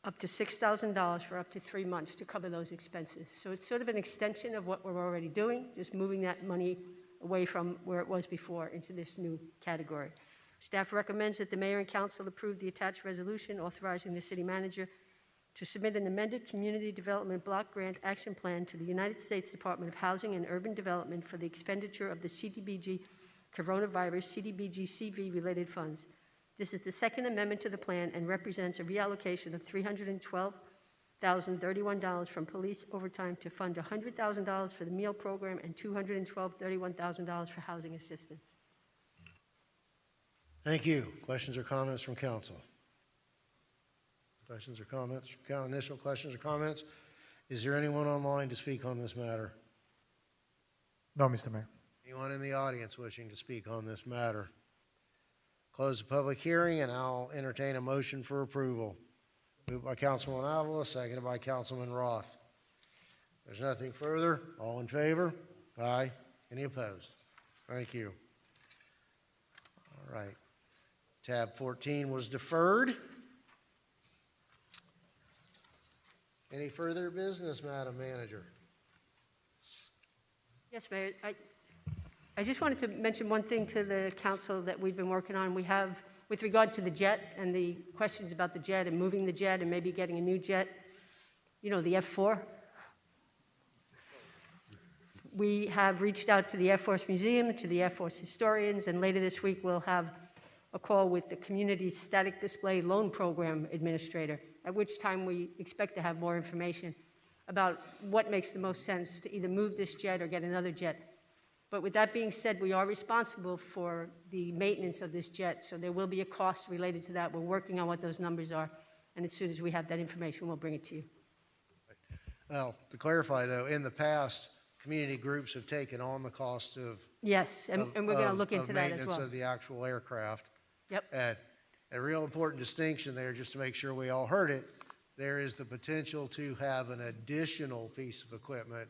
up to $6,000 for up to 3 months to cover those expenses. So it's sort of an extension of what we're already doing, just moving that money away from where it was before into this new category. Staff recommends that the mayor and council approve the attached resolution authorizing the city manager to submit an amended community development block grant action plan to the United States Department of Housing and Urban Development for the expenditure of the CDBG coronavirus CDBG CV related funds. This is the second amendment to the plan and represents a reallocation of $312,031 from police overtime to fund $100,000 for the meal program and $231,000 for housing assistance. Thank you. Questions or comments from council? Questions or comments? Initial questions or comments? Is there anyone online to speak on this matter? No, Mr. Mayor. Anyone in the audience wishing to speak on this matter? Close the public hearing, and I'll entertain a motion for approval. Moved by Councilman Avila, seconded by Councilman Roth. There's nothing further. All in favor? Aye. Any opposed? Thank you. All right. Tab 14 was deferred. Any further business, Madam Manager? Yes, Mayor. I just wanted to mention one thing to the council that we've been working on. We have, with regard to the jet and the questions about the jet and moving the jet and maybe getting a new jet, you know, the F-4. We have reached out to the Air Force Museum, to the Air Force historians, and later this week we'll have a call with the Community Static Display Loan Program Administrator, at which time we expect to have more information about what makes the most sense to either move this jet or get another jet. But with that being said, we are responsible for the maintenance of this jet, so there will be a cost related to that. We're working on what those numbers are, and as soon as we have that information, we'll bring it to you. Well, to clarify though, in the past, community groups have taken on the cost of Yes, and we're going to look into that as maintenance well. of the actual aircraft. Yep. And a real important distinction there, just to make sure we all heard it, there is the potential to have an additional piece of equipment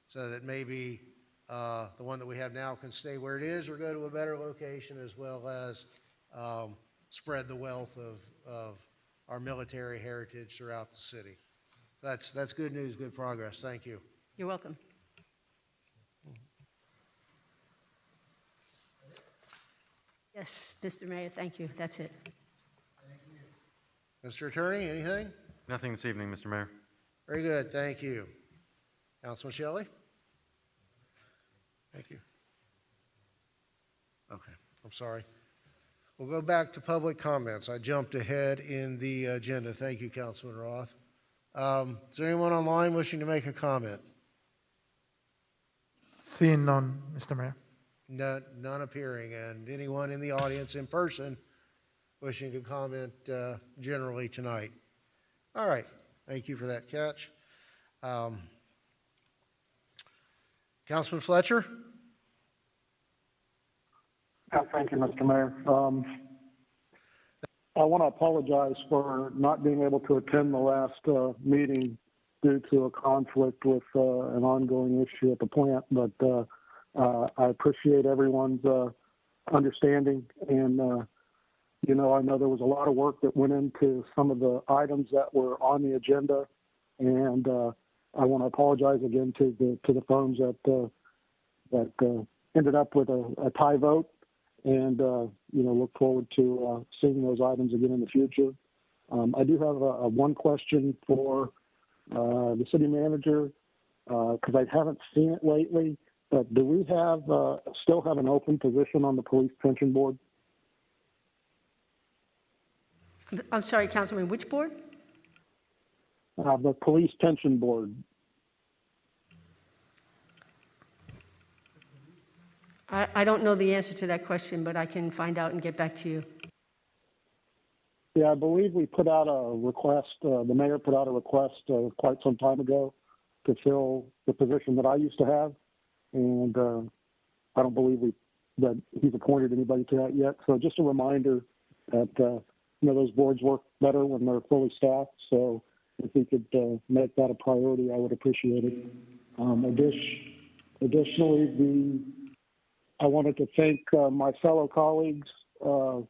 so that maybe the one that we have now can stay where it is or go to a better location, as well as spread the wealth of our military heritage throughout the city. That's good news, good progress. Thank you. You're welcome. Yes, Mr. Mayor, thank you. That's it. Mr. Attorney, anything? Nothing this evening, Mr. Mayor. Very good, thank you. Councilman Shelley? Thank you. Okay, I'm sorry. We'll go back to public comments. I jumped ahead in the agenda. Thank you, Councilman Roth. Is there anyone online wishing to make a comment? Seeing none, Mr. Mayor. None appearing, and anyone in the audience in person wishing to comment generally tonight? All right, thank you for that catch. Councilman Fletcher? Thank you, Mr. Mayor. I want to apologize for not being able to attend the last meeting due to a conflict with an ongoing issue at the plant, but I appreciate everyone's understanding, and you know, I know there was a lot of work that went into some of the items that were on the agenda, and I want to apologize again to the firms that ended up with a tie vote, and you know, look forward to seeing those items again in the future. I do have a one question for the city manager, because I haven't seen it lately. But do we have still have an open position on the police pension board? I'm sorry, Councilman, which board? The police pension board. I don't know the answer to that question, but I can find out and get back to you. Yeah, I believe we put out a request, the mayor put out a request quite some time ago to fill the position that I used to have. And I don't believe that he's appointed anybody to that yet. So just a reminder that, you know, those boards work better when they're fully staffed. So if we could make that a priority, I would appreciate it. Additionally, I wanted to thank my fellow colleagues for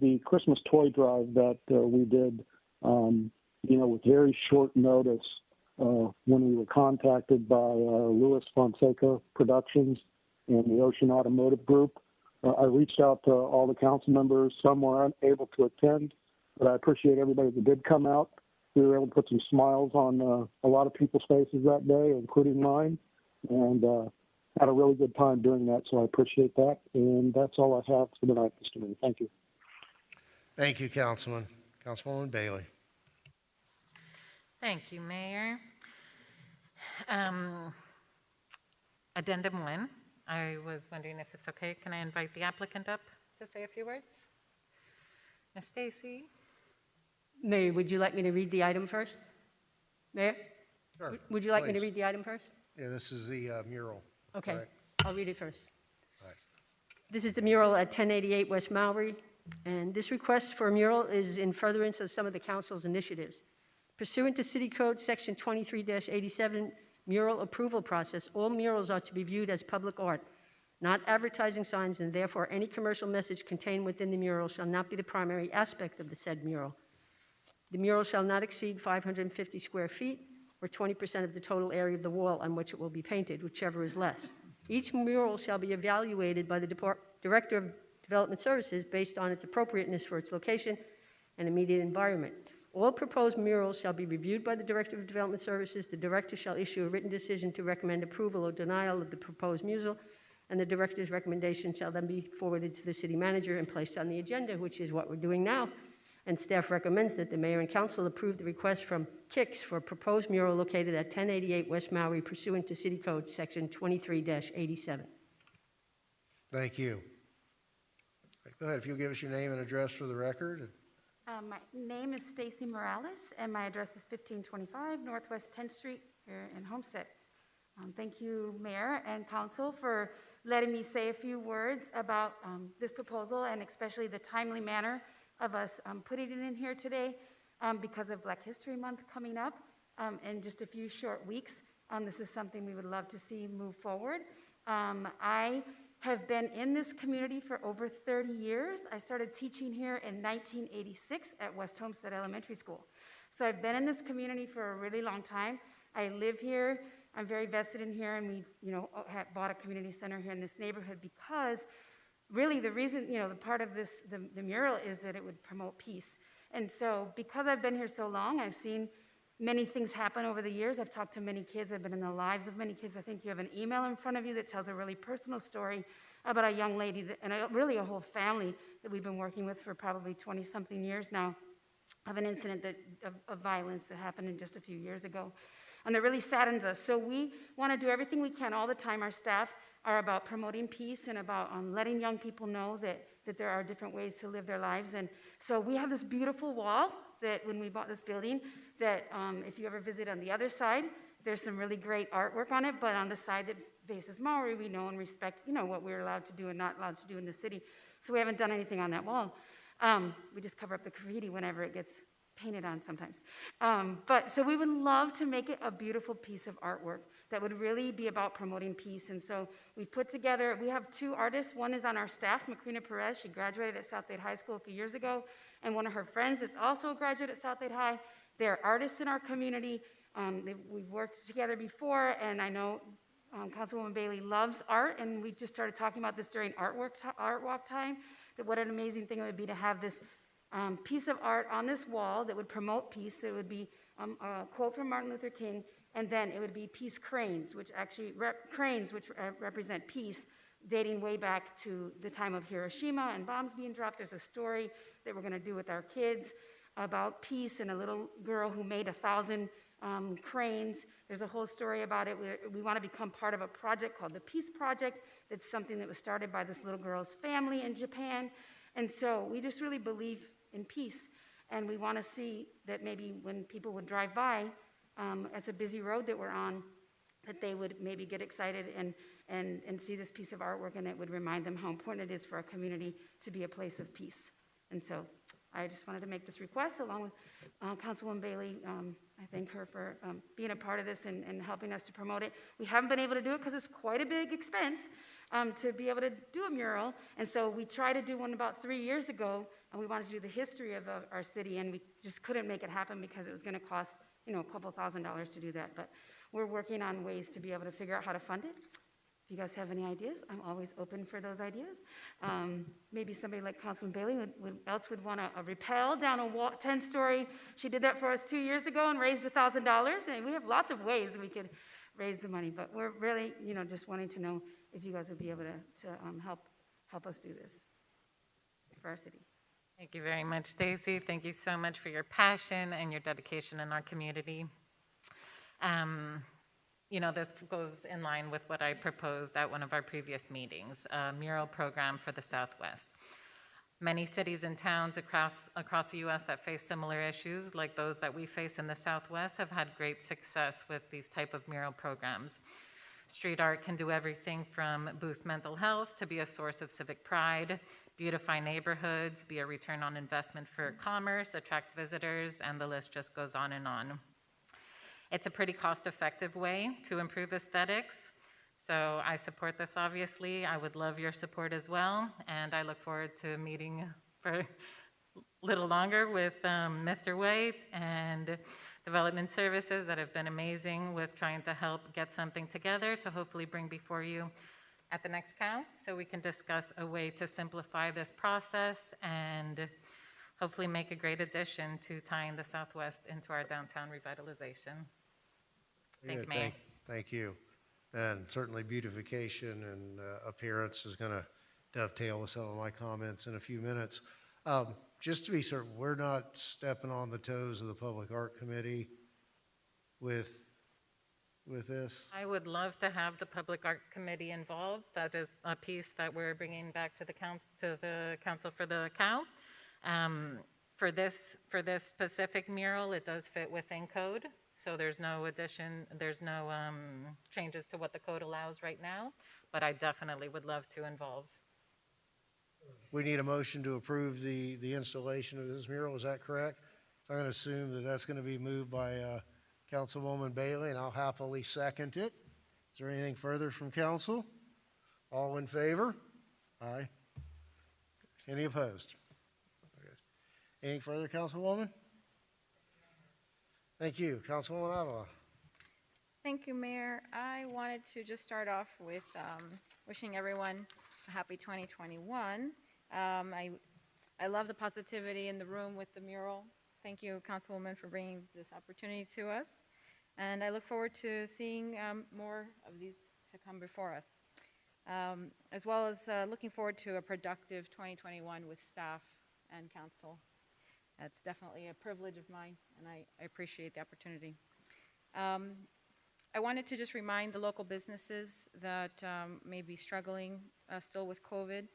the Christmas toy drive that we did, you know, with very short notice. When we were contacted by Louis Fonseca Productions and the Ocean Automotive Group. I reached out to all the council members. Some were unable to attend, but I appreciate everybody that did come out. We were able to put some smiles on a lot of people's faces that day, including mine, and had a really good time doing that, so I appreciate that. And that's all I have for tonight, Mr. Mayor. Thank you. Thank you, Councilman. Councilwoman Bailey. Thank you, Mayor. Addendum 1, I was wondering if it's okay. Can I invite the applicant up to say a few words? Ms. Stacy? Mayor, would you like me to read the item first? Mayor? Sure. Would you like me to Please. read the item first? Yeah, this is the mural. Okay, Correct. I'll read it first. All right. This is the mural at 1088 West MOWRY, and this request for a mural is in furtherance of some of the council's initiatives. Pursuant to City Code Section 23-87 mural approval process, all murals are to be viewed as public art, not advertising signs, and therefore any commercial message contained within the mural shall not be the primary aspect of the said mural. The mural shall not exceed 550 square feet or 20% of the total area of the wall on which it will be painted, whichever is less. Each mural shall be evaluated by the Director of Development Services based on its appropriateness for its location and immediate environment. All proposed murals shall be reviewed by the Director of Development Services. The Director shall issue a written decision to recommend approval or denial of the proposed mural, and the Director's recommendation shall then be forwarded to the City Manager and placed on the agenda, which is what we're doing now. And staff recommends that the Mayor and Council approve the request from Kicks for a proposed mural located at 1088 West Mowry pursuant to City Code Section 23-87. Thank you. Go ahead, if you'll give us your name and address for the record. My name is Stacy Morales, and my address is 1525 Northwest 10th Street here in Homestead. Thank you, Mayor and Council, for letting me say a few words about this proposal, and especially the timely manner of us putting it in here today because of Black History Month coming up in just a few short weeks. This is something we would love to see move forward. I have been in this community for over 30 years. I started teaching here in 1986 at West Homestead Elementary School. So I've been in this community for a really long time. I live here. I'm very vested in here, and we, have bought a community center here in this neighborhood because really the reason, the part of this, the mural is that it would promote peace. And so because I've been here so long, I've seen many things happen over the years. I've talked to many kids. I've been in the lives of many kids. I think you have an email in front of you that tells a really personal story about a young lady and really a whole family that we've been working with for probably 20-something years now of an incident of violence that happened in just a few years ago. And that really saddens us. So we want to do everything we can all the time. Our staff are about promoting peace and about letting young people know that there are different ways to live their lives. And so we have this beautiful wall that when we bought this building, that if you ever visit on the other side, there's some really great artwork on it, but on the side that faces Mowry, we know and respect, what we're allowed to do and not allowed to do in the city. So we haven't done anything on that wall. We just cover up the graffiti whenever it gets painted on sometimes. But so we would love to make it a beautiful piece of artwork that would really be about promoting peace. And so we put together, we have two artists. One is on our staff, Macrina Perez. She graduated at South Dade High School a few years ago. And one of her friends is also a graduate at South Dade High. They're artists in our community. We've worked together before, and I know Councilwoman Bailey loves art, and we just started talking about this during art walk time, that what an amazing thing it would be to have this piece of art on this wall that would promote peace. That would be a quote from Martin Luther King, and then it would be peace cranes, which actually represent peace, dating way back to the time of Hiroshima and bombs being dropped. There's a story that we're going to do with our kids about peace and a little girl who made 1,000 cranes. There's a whole story about it. We want to become part of a project called the Peace Project. That's something that was started by this little girl's family in Japan. And so we just really believe in peace. And we want to see that maybe when people would drive by, it's a busy road that we're on, that they would maybe get excited and see this piece of artwork, and it would remind them how important it is for our community to be a place of peace. And so I just wanted to make this request along with Councilwoman Bailey. I thank her for being a part of this and helping us to promote it. We haven't been able to do it because it's quite a big expense to be able to do a mural. And so we tried to do one about 3 years ago, and we wanted to do the history of our city, and we just couldn't make it happen because it was going to cost, a couple $1,000s to do that. But we're working on ways to be able to figure out how to fund it. If you guys have any ideas, I'm always open for those ideas. Maybe somebody like Councilman Bailey would want a REPEAL down a 10-story. She did that for us 2 years ago and raised $1,000. And we have lots of ways we could raise the money, but we're really, just wanting to know if you guys would be able to help us do this for our city. Thank you very much, Stacy. Thank you so much for your passion and your dedication in our community. This goes in line with what I proposed at one of our previous meetings, a mural program for the Southwest. Many cities and towns across the U.S. that face similar issues, like those that we face in the Southwest, have had great success with these type of mural programs. Street art can do everything from boost mental health to be a source of civic pride, beautify neighborhoods, be a return on investment for commerce, attract visitors, and the list just goes on and on. It's a pretty cost-effective way to improve aesthetics, so I support this, obviously. I would love your support as well, and I look forward to meeting for a little longer with Mr. White and Development Services that have been amazing with trying to help get something together to hopefully bring before you at the next count, so we can discuss a way to simplify this process and hopefully make a great addition to tying the Southwest into our downtown revitalization. Thank you, Mayor. Thank you. And certainly beautification and appearance is going to dovetail with some of my comments in a few minutes. Just to be certain, we're not stepping on the toes of the Public Art Committee with this? I would love to have the Public Art Committee involved. That is a piece that we're bringing back to the council for the count. For this specific mural, it does fit within code, so there's no addition, there's no changes to what the code allows right now, but I definitely would love to involve. We need a motion to approve the installation of this mural, is that correct? I'm going to assume that that's going to be moved by Councilwoman Bailey, and I'll happily second it. Is there anything further from council? All in favor? Aye. Any opposed? Anything further, Councilwoman? Thank you. Councilwoman Avila. Thank you, Mayor. I wanted to just start off with wishing everyone a happy 2021. I love the positivity in the room with the mural. Thank you, Councilwoman, for bringing this opportunity to us. And I look forward to seeing more of these to come before us, as well as looking forward to a productive 2021 with staff and council. That's definitely a privilege of mine, and I appreciate the opportunity. I wanted to just remind the local businesses that may be struggling still with COVID,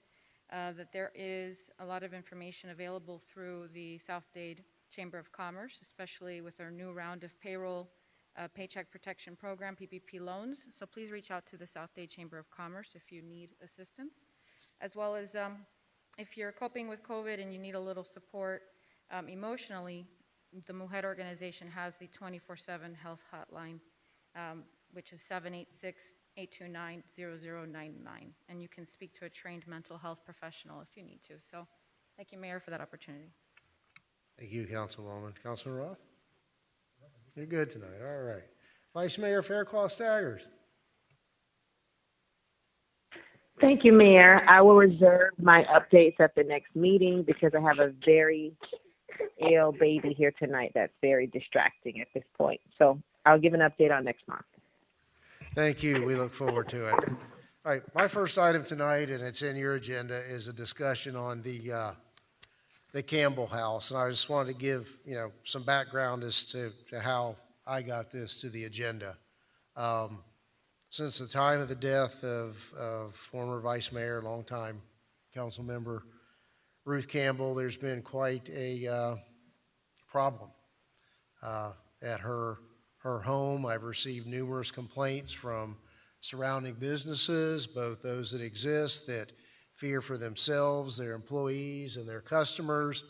that there is a lot of information available through the South Dade Chamber of Commerce, especially with our new round of payroll paycheck protection program, PPP loans. So please reach out to the South Dade Chamber of Commerce if you need assistance, as well as if you're coping with COVID and you need a little support emotionally, the Mujer organization has the 24/7 health hotline, which is 786-829-0099, and you can speak to a trained mental health professional if you need to. So thank you, Mayor, for that opportunity. Thank you, Councilwoman. Councilman Roth? You're good tonight. All right. Vice Mayor Fairclough Staggers. Thank you, Mayor. I will reserve my updates at the next meeting because I have a very ill baby here tonight that's very distracting at this point. So I'll give an update on next month. Thank you. We look forward to it. All right. My first item tonight, and it's in your agenda, is a discussion on the Campbell House. And I just wanted to give, some background as to how I got this to the agenda. Since the time of the death of former Vice Mayor, longtime council member Ruth Campbell, there's been quite a problem at her home. I've received numerous complaints from surrounding businesses, both those that exist that fear for themselves, their employees, and their customers,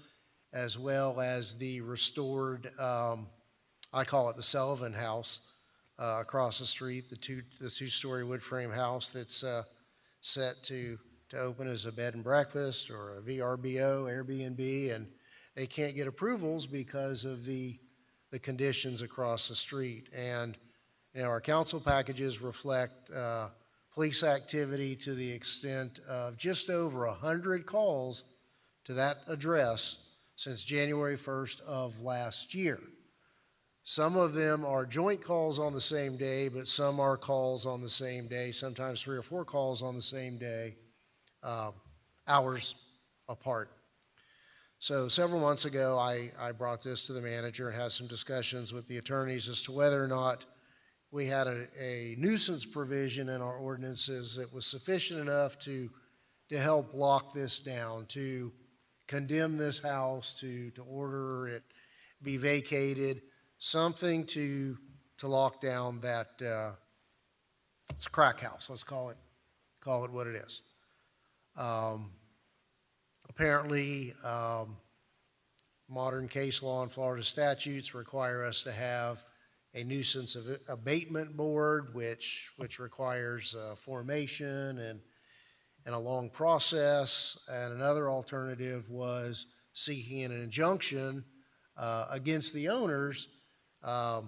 as well as the restored, I call it the Sullivan House, across the street, the two-story wood frame house that's set to open as a bed and breakfast or a VRBO, Airbnb, and they can't get approvals because of the conditions across the street. And our council packages reflect police activity to the extent of just over 100 calls to that address since January 1st of last year. Some of them are joint calls on the same day, but some are calls on the same day, sometimes 3 or 4 calls on the same day, hours apart. So several months ago, I brought this to the manager and had some discussions with the attorneys as to whether or not we had a nuisance provision in our ordinances that was sufficient enough to help lock this down, to condemn this house, to order it be vacated, something to lock down that it's a crack house, let's call it what it is. Apparently, modern case law and Florida statutes require us to have a nuisance abatement board, which requires formation and a long process. And another alternative was seeking an injunction against the owners to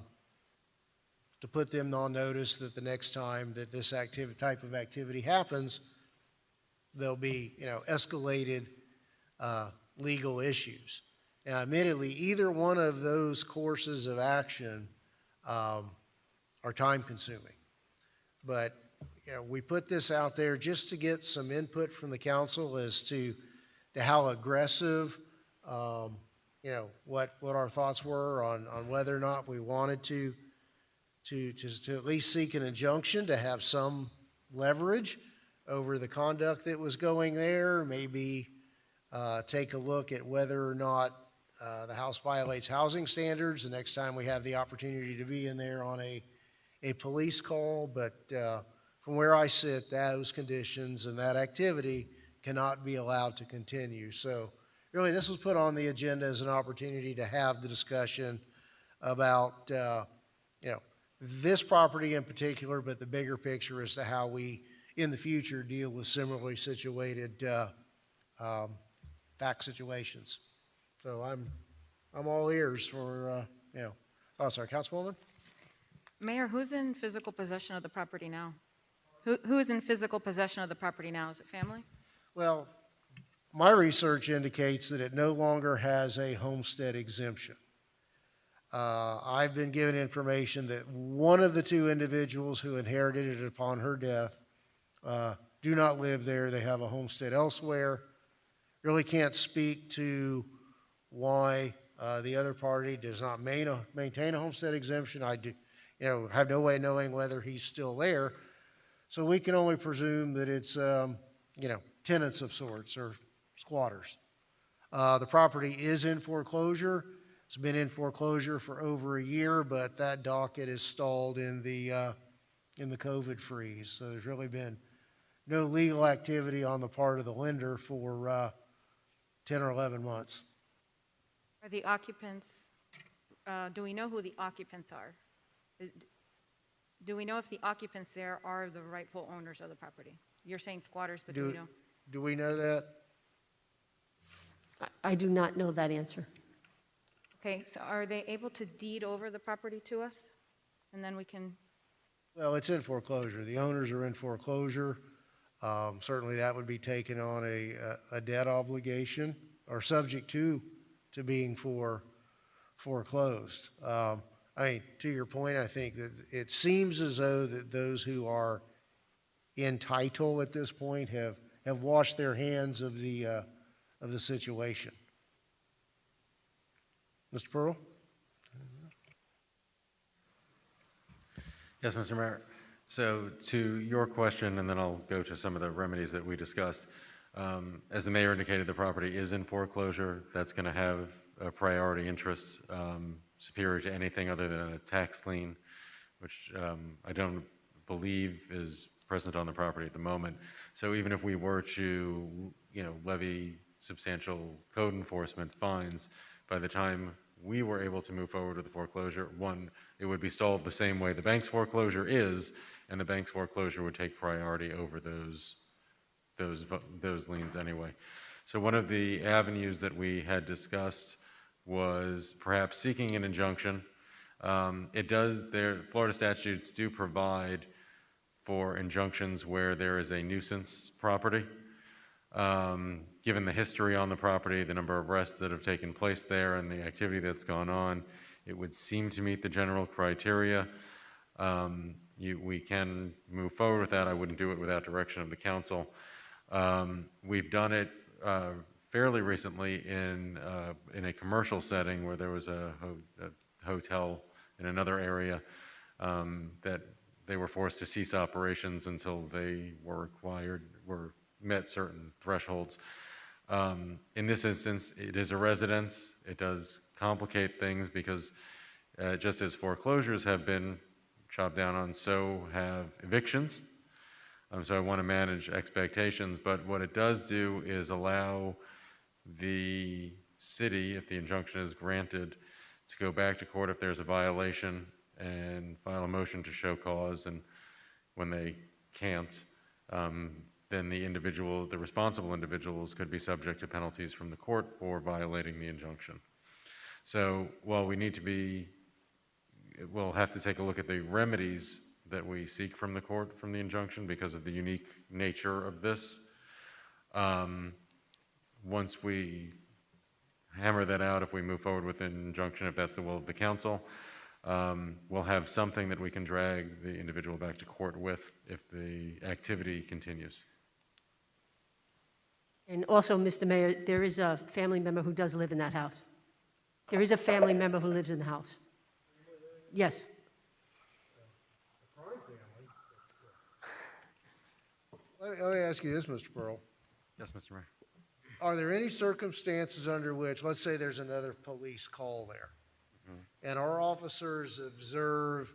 put them on notice that the next time that this type of activity happens, there'll be, escalated legal issues. Now, admittedly, either one of those courses of action are time-consuming. But, we put this out there just to get some input from the council as to how aggressive, what our thoughts were on whether or not we wanted to at least seek an injunction to have some leverage over the conduct that was going there, maybe take a look at whether or not the house violates housing standards the next time we have the opportunity to be in there on a police call. But from where I sit, those conditions and that activity cannot be allowed to continue. So really, this was put on the agenda as an opportunity to have the discussion about, this property in particular, but the bigger picture as to how we, in the future, deal with similarly situated fact situations. So I'm all ears for, thoughts. Sorry, Councilwoman? Mayor, who's in physical possession of the property now? Who is in physical possession of the property now? Is it family? Well, my research indicates that it no longer has a homestead exemption. I've been given information that one of the two individuals who inherited it upon her death do not live there. They have a homestead elsewhere. Really can't speak to why the other party does not maintain a homestead exemption. I do, have no way of knowing whether he's still there. So we can only presume that it's, tenants of sorts or squatters. The property is in foreclosure. It's been in foreclosure for over a year, but that docket is stalled in the COVID freeze. So there's really been no legal activity on the part of the lender for 10 or 11 months. Are the occupants, do we know who the occupants are? Do we know if the occupants there are the rightful owners of the property? You're saying squatters, but do we know? Do we know that? I do not know that answer. Okay, so are they able to deed over the property to us? And then we can... Well, it's in foreclosure. The owners are in foreclosure. Certainly that would be taken on a debt obligation or subject to being foreclosed. To your point, I think that it seems as though that those who are in title at this point have washed their hands of the situation. Mr. Pearl? Yes, Mr. Mayor. So to your question, and then I'll go to some of the remedies that we discussed. As the mayor indicated, the property is in foreclosure. That's going to have a priority interest superior to anything other than a tax lien, which I don't believe is present on the property at the moment. So even if we were to, levy substantial code enforcement fines, by the time we were able to move forward with the foreclosure, one, it would be stalled the same way the bank's foreclosure is, and the bank's foreclosure would take priority over those liens anyway. So one of the avenues that we had discussed was perhaps seeking an injunction. Florida statutes do provide for injunctions where there is a nuisance property. Given the history on the property, the number of arrests that have taken place there, and the activity that's gone on, it would seem to meet the general criteria. We can move forward with that. I wouldn't do it without direction of the council. We've done it fairly recently in a commercial setting where there was a hotel in another area that they were forced to cease operations until they met certain thresholds. In this instance, it is a residence. It does complicate things because just as foreclosures have been chop down on, so have evictions. So I want to manage expectations, but what it does do is allow the city, if the injunction is granted, to go back to court if there's a violation and file a motion to show cause, and when they can't, then the responsible individuals could be subject to penalties from the court for violating the injunction. So while we'll have to take a look at the remedies that we seek from the court from the injunction because of the unique nature of this. Once we hammer that out, if we move forward with an injunction, if that's the will of the council, we'll have something that we can drag the individual back to court with if the activity continues. And also, Mr. Mayor, there is a family member who does live in that house. There is a family member who lives in the house. Yes. Let me ask you this, Mr. Pearl. Yes, Mr. Mayor. Are there any circumstances under which, let's say there's another police call there, and our officers observe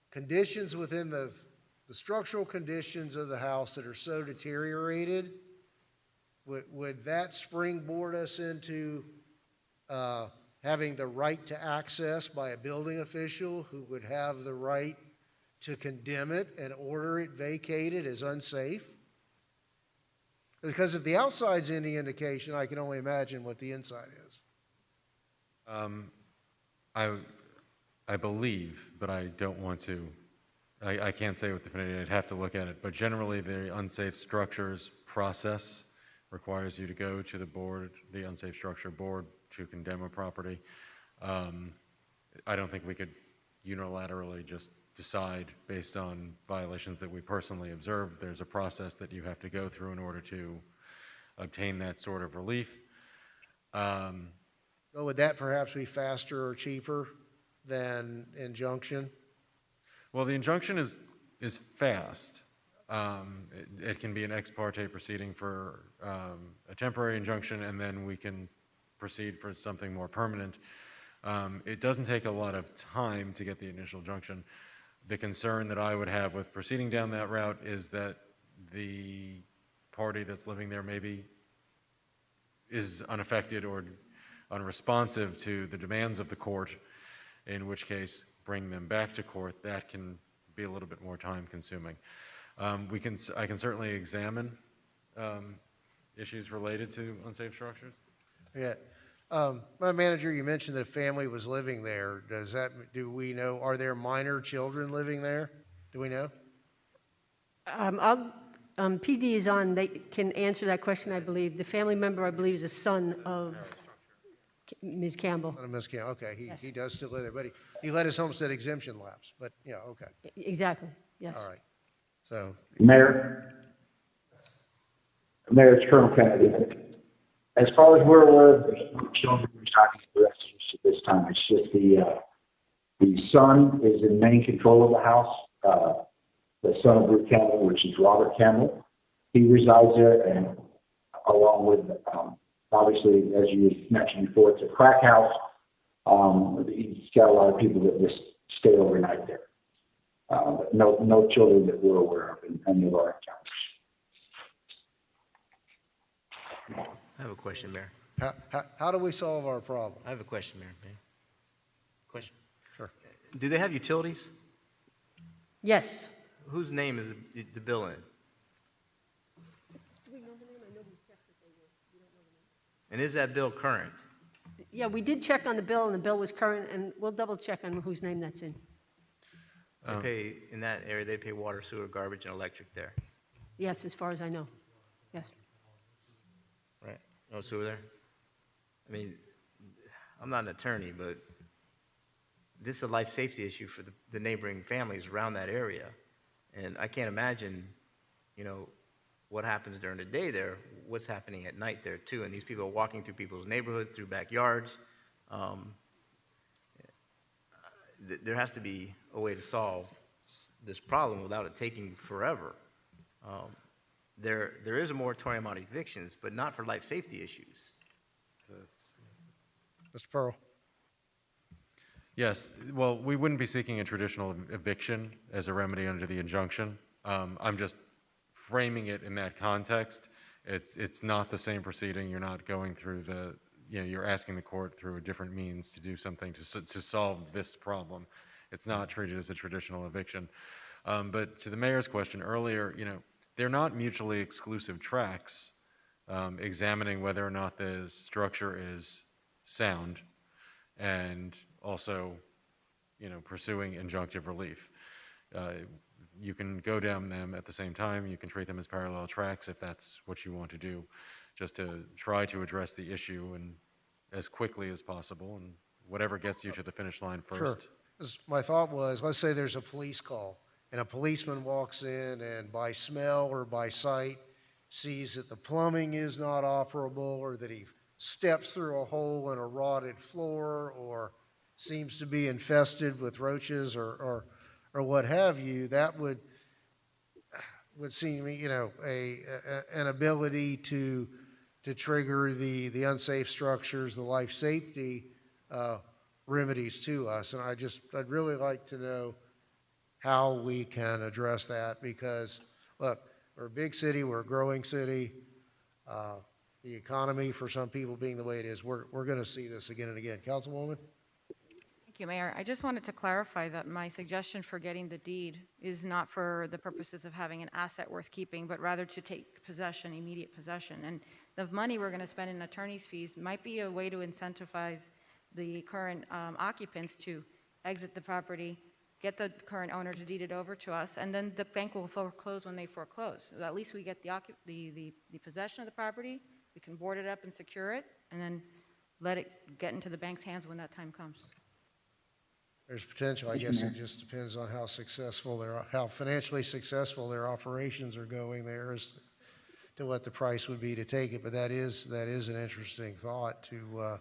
conditions within the structural conditions of the house that are so deteriorated, would that springboard us into having the right to access by a building official who would have the right to condemn it and order it vacated as unsafe? Because if the outside's any indication, I can only imagine what the inside is. I believe, but I don't want to, I can't say with definitivity, I'd have to look at it, but generally the unsafe structures process requires you to go to the board, the unsafe structure board, to condemn a property. I don't think we could unilaterally just decide based on violations that we personally observe. There's a process that you have to go through in order to obtain that sort of relief. Well, would that perhaps be faster or cheaper than injunction? Well, the injunction is fast. It can be an ex parte proceeding for a temporary injunction, and then we can proceed for something more permanent. It doesn't take a lot of time to get the initial injunction. The concern that I would have with proceeding down that route is that the party that's living there maybe is unaffected or unresponsive to the demands of the court, in which case bring them back to court. That can be a little bit more time consuming. I can certainly examine issues related to unsafe structures. Yeah. My manager, you mentioned that a family was living there. Do we know, are there minor children living there? Do we know? PD is on, they can answer that question, I believe. The family member, I believe, is a son of Ms. Campbell. Ms. Campbell, okay, Yes. he does still live there, but he let his homestead exemption lapse, but, yeah, okay. Exactly, yes. All right, so. Mayor, it's Colonel Kennedy. As far as we're aware, there's no children residing in the residence at this time. It's just the son is in main control of the house. The son of Ruth Campbell, which is Robert Campbell, he resides there, and along with, obviously, as you mentioned before, it's a crack house. He's got a lot of people that just stay overnight there. But no children that we're aware of in any of our encounters. I have a question, Mayor. How do we solve our problem? I have a question, Mayor. Question. Sure. Do they have utilities? Yes. Whose name is the bill in? And is that bill current? Yeah, we did check on the bill, and the bill was current, and we'll double check on whose name that's in. They pay, in that area, they pay water, sewer, garbage, and electric there. Yes, as far as I know. Yes. Right. No sewer there? I mean, I'm not an attorney, but this is a life safety issue for the neighboring families around that area. And I can't imagine, what happens during the day there, what's happening at night there too. And these people are walking through people's neighborhoods, through backyards. There has to be a way to solve this problem without it taking forever. There is a moratorium on evictions, but not for life safety issues. Mr. Pearl. Yes, well, we wouldn't be seeking a traditional eviction as a remedy under the injunction. I'm just framing it in that context. It's not the same proceeding. You're not going through the, you're asking the court through a different means to do something to solve this problem. It's not treated as a traditional eviction. But to the mayor's question earlier, they're not mutually exclusive tracks, examining whether or not the structure is sound and also, pursuing injunctive relief. You can go down them at the same time. You can treat them as parallel tracks if that's what you want to do, just to try to address the issue and as quickly as possible, and whatever gets you to the finish line first. Sure. 'Cause my thought was, let's say there's a police call, and a policeman walks in and by smell or by sight sees that the plumbing is not operable, or that he steps through a hole in a rotted floor, or seems to be infested with roaches or what have you. That would seem to me, an ability to trigger the unsafe structures, the life safety remedies to us. And I'd really like to know how we can address that, because, look, we're a big city, we're a growing city. The economy, for some people being the way it is, we're going to see this again and again. Councilwoman? Thank you, Mayor. I just wanted to clarify that my suggestion for getting the deed is not for the purposes of having an asset worth keeping, but rather to take possession, immediate possession. And the money we're going to spend in attorney's fees might be a way to incentivize the current occupants to exit the property, get the current owner to deed it over to us, and then the bank will foreclose when they foreclose. So at least we get the possession of the property, we can board it up and secure it, and then let it get into the bank's hands when that time comes. There's potential. I guess it just depends on how financially successful their operations are going there as to what the price would be to take it. But that is an interesting thought to.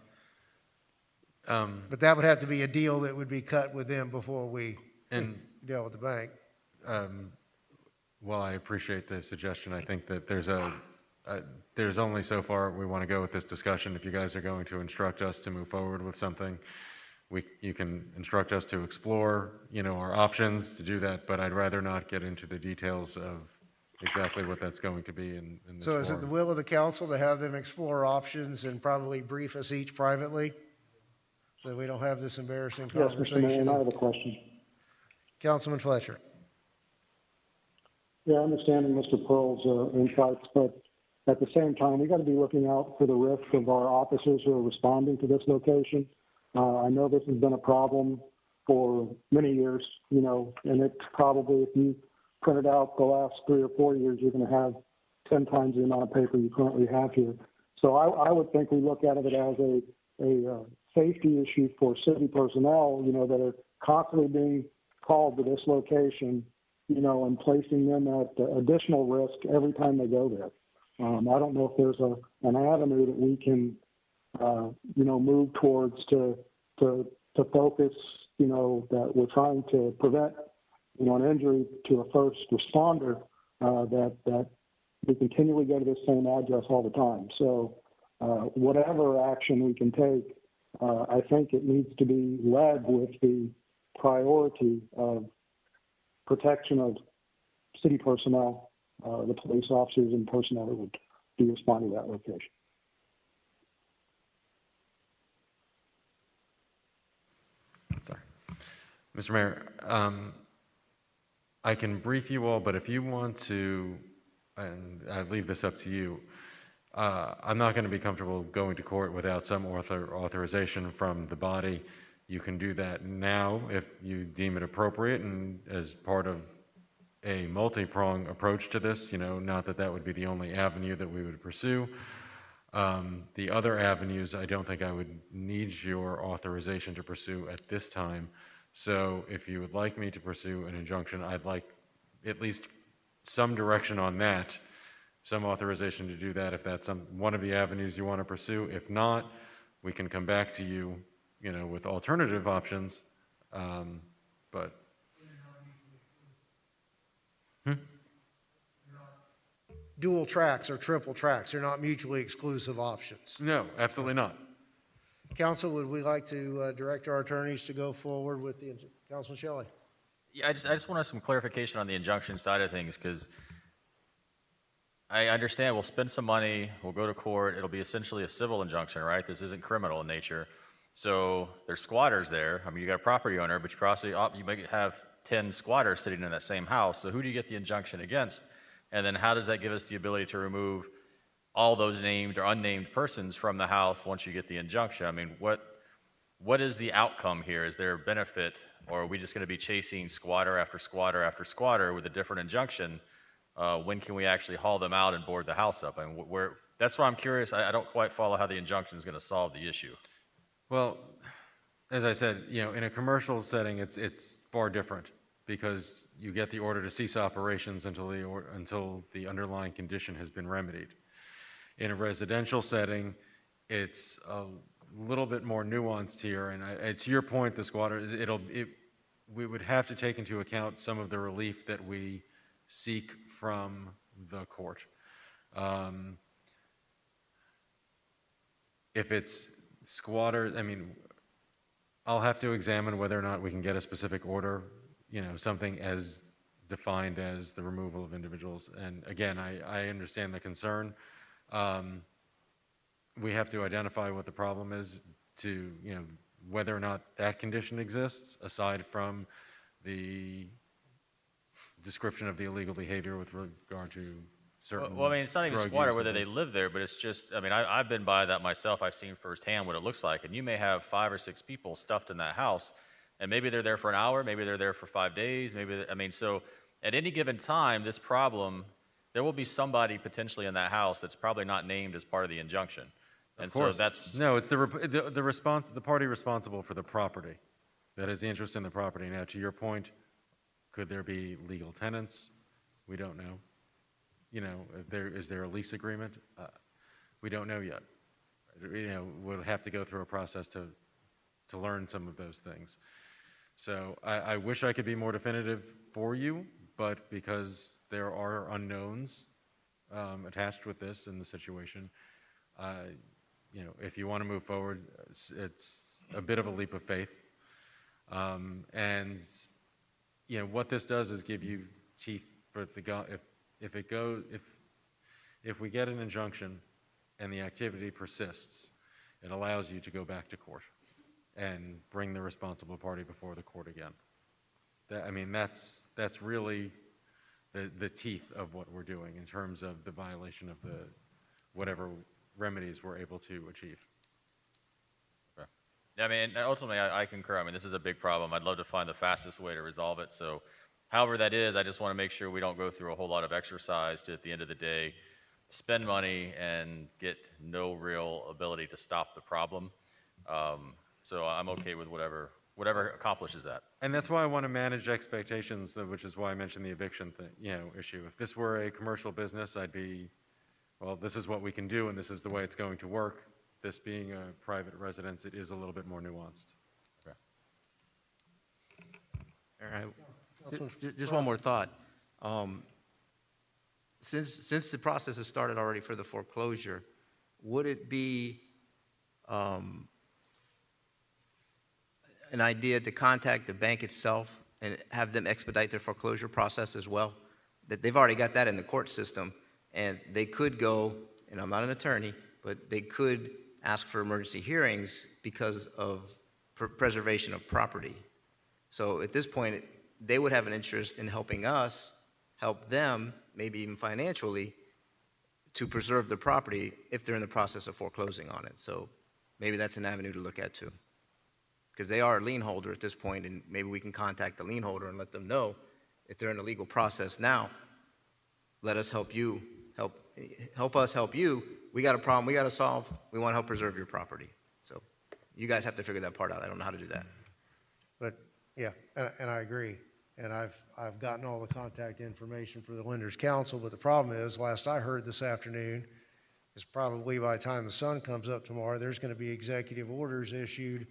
But that would have to be a deal that would be cut with them before we deal with the bank. Well, I appreciate the suggestion. I think that there's only so far we want to go with this discussion. If you guys are going to instruct us to move forward with something, you can instruct us to explore, our options to do that, but I'd rather not get into the details of exactly what that's going to be in this So is it the will of the council to have them explore options and probably brief us each privately, so that we don't have this embarrassing Yes, conversation? Mr. Mayor, and I have a question. Councilman Fletcher. Yeah, I understand Mr. Pearl's insights, but at the same time, we got to be looking out for the risk of our officers who are responding to this location. I know this has been a problem for many years, and it's probably, if you printed out the last 3 or 4 years, you're going to have 10 times the amount of paper you currently have here. So I would think we look at it as a safety issue for city personnel, that are constantly being called to this location, and placing them at additional risk every time they go there. I don't know if there's an avenue that we can, move towards to focus, that we're trying to prevent, an injury to a first responder, that we continually go to the same address all the time. So whatever action we can take, I think it needs to be led with the priority of protection of city personnel, the police officers and personnel that would be responding to that location. Sorry. Mr. Mayor, I can brief you all, but if you want to, and I leave this up to you, I'm not going to be comfortable going to court without some authorization from the body. You can do that now if you deem it appropriate, and as part of a multi-pronged approach to this, not that would be the only avenue that we would pursue. The other avenues, I don't think I would need your authorization to pursue at this time. So if you would like me to pursue an injunction, I'd like at least some direction on that, some authorization to do that if that's one of the avenues you want to pursue. If not, we can come back to you, with alternative options. But Dual tracks or triple tracks, they're not mutually exclusive options. No, absolutely not. Council, would we like to direct our attorneys to go forward with the, Councilman Shelley? Yeah, I just wanted some clarification on the injunction side of things, because I understand we'll spend some money, we'll go to court, it'll be essentially a civil injunction, right? This isn't criminal in nature. So there's squatters there. I mean, you got a property owner, but you might have 10 squatters sitting in that same house. So who do you get the injunction against? And then how does that give us the ability to remove all those named or unnamed persons from the house once you get the injunction? I mean, what is the outcome here? Is there a benefit, or are we just going to be chasing squatter after squatter after squatter with a different injunction? When can we actually haul them out and board the house up? I mean, that's why I'm curious. I don't quite follow how the injunction is going to solve the issue. Well, as I said, in a commercial setting, it's far different because you get the order to cease operations until the underlying condition has been remedied. In a residential setting, it's a little bit more nuanced here, and to your point, the squatter, we would have to take into account some of the relief that we seek from the court. If it's squatters, I mean, I'll have to examine whether or not we can get a specific order, something as defined as the removal of individuals. And again, I understand the concern. We have to identify what the problem is to, whether or not that condition exists, aside from the description of the illegal behavior with regard to certain Well, I mean, it's not even drug squatter use whether of they this. live there, but it's just, I mean, I've been by that myself. I've seen firsthand what it looks like. And you may have 5 or 6 people stuffed in that house, and maybe they're there for an hour, maybe they're there for 5 days, so at any given time, this problem, there will be somebody potentially in that house that's probably not named as part of the injunction. And Of course. so that's, No, it's the party responsible for the property. That is the interest in the property. Now, to your point, could there be legal tenants? We don't know. Is there a lease agreement? We don't know yet. We'll have to go through a process to learn some of those things. So I wish I could be more definitive for you, but because there are unknowns attached with this in the situation, if you want to move forward, it's a bit of a leap of faith. And what this does is give you teeth for if we get an injunction and the activity persists, it allows you to go back to court and bring the responsible party before the court again. That's really the teeth of what we're doing in terms of the violation of the whatever remedies we're able to achieve. okay. I mean, ultimately, I concur. I mean, this is a big problem. I'd love to find the fastest way to resolve it. So however that is, I just want to make sure we don't go through a whole lot of exercise to, at the end of the day, spend money and get no real ability to stop the problem. So I'm okay with whatever accomplishes that. And that's why I want to manage expectations, which is why I mentioned the eviction issue. If this were a commercial business, I'd be, well, this is what we can do and this is the way it's going to work. This being a private residence, it is a little bit more nuanced. Okay. All right. Just one more thought. Since the process has started already for the foreclosure, would it be an idea to contact the bank itself and have them expedite their foreclosure process as well? That they've already got that in the court system, and they could go, and I'm not an attorney, but they could ask for emergency hearings because of preservation of property. So at this point, they would have an interest in helping us help them, maybe even financially, to preserve the property if they're in the process of foreclosing on it. So maybe that's an avenue to look at too. Because they are a lien holder at this point, and maybe we can contact the lien holder and let them know if they're in a legal process now, let us help you, help us help you. We got a problem we got to solve. We want to help preserve your property. So you guys have to figure that part out. I don't know how to do that. But, yeah, and I agree. And I've gotten all the contact information for the Lenders Council, but the problem is, last I heard this afternoon, is probably by the time the sun comes up tomorrow, there's going to be executive orders issued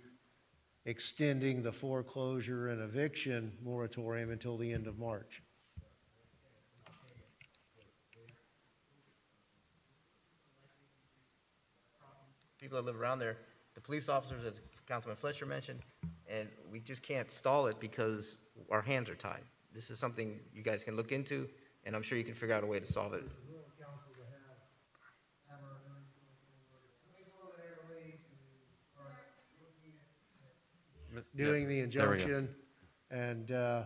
extending the foreclosure and eviction moratorium until the end of March. People that live around there the police officers, as Councilman Fletcher mentioned, and we just can't stall it because our hands are tied. This is something you guys can look into, and I'm sure you can figure out a way to solve it. Doing the There we go. injunction and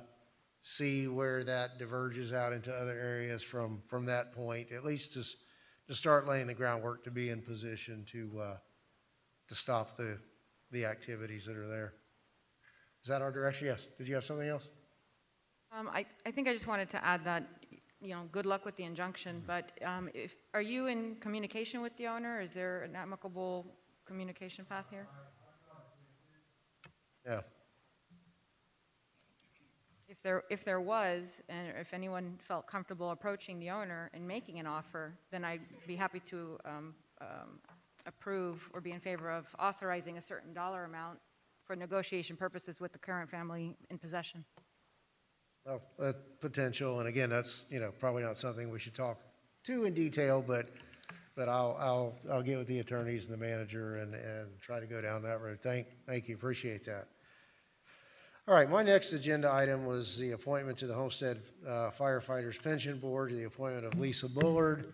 see where that diverges out into other areas from that point, at least to start laying the groundwork to be in position to stop the activities that are there. Is that our direction? Yes. Did you have something else? I think I just wanted to add that, good luck with the injunction, but are you in communication with the owner? Is there an amicable communication path here? Yeah. If there was, and if anyone felt comfortable approaching the owner and making an offer, then I'd be happy to approve or be in favor of authorizing a certain dollar amount for negotiation purposes with the current family in possession. Well, potential, and again, that's, probably not something we should talk too in detail, but I'll get with the attorneys and the manager and try to go down that road. Thank you, appreciate that. All right, my next agenda item was the appointment to the Homestead Firefighters Pension Board, the appointment of Lisa Bullard.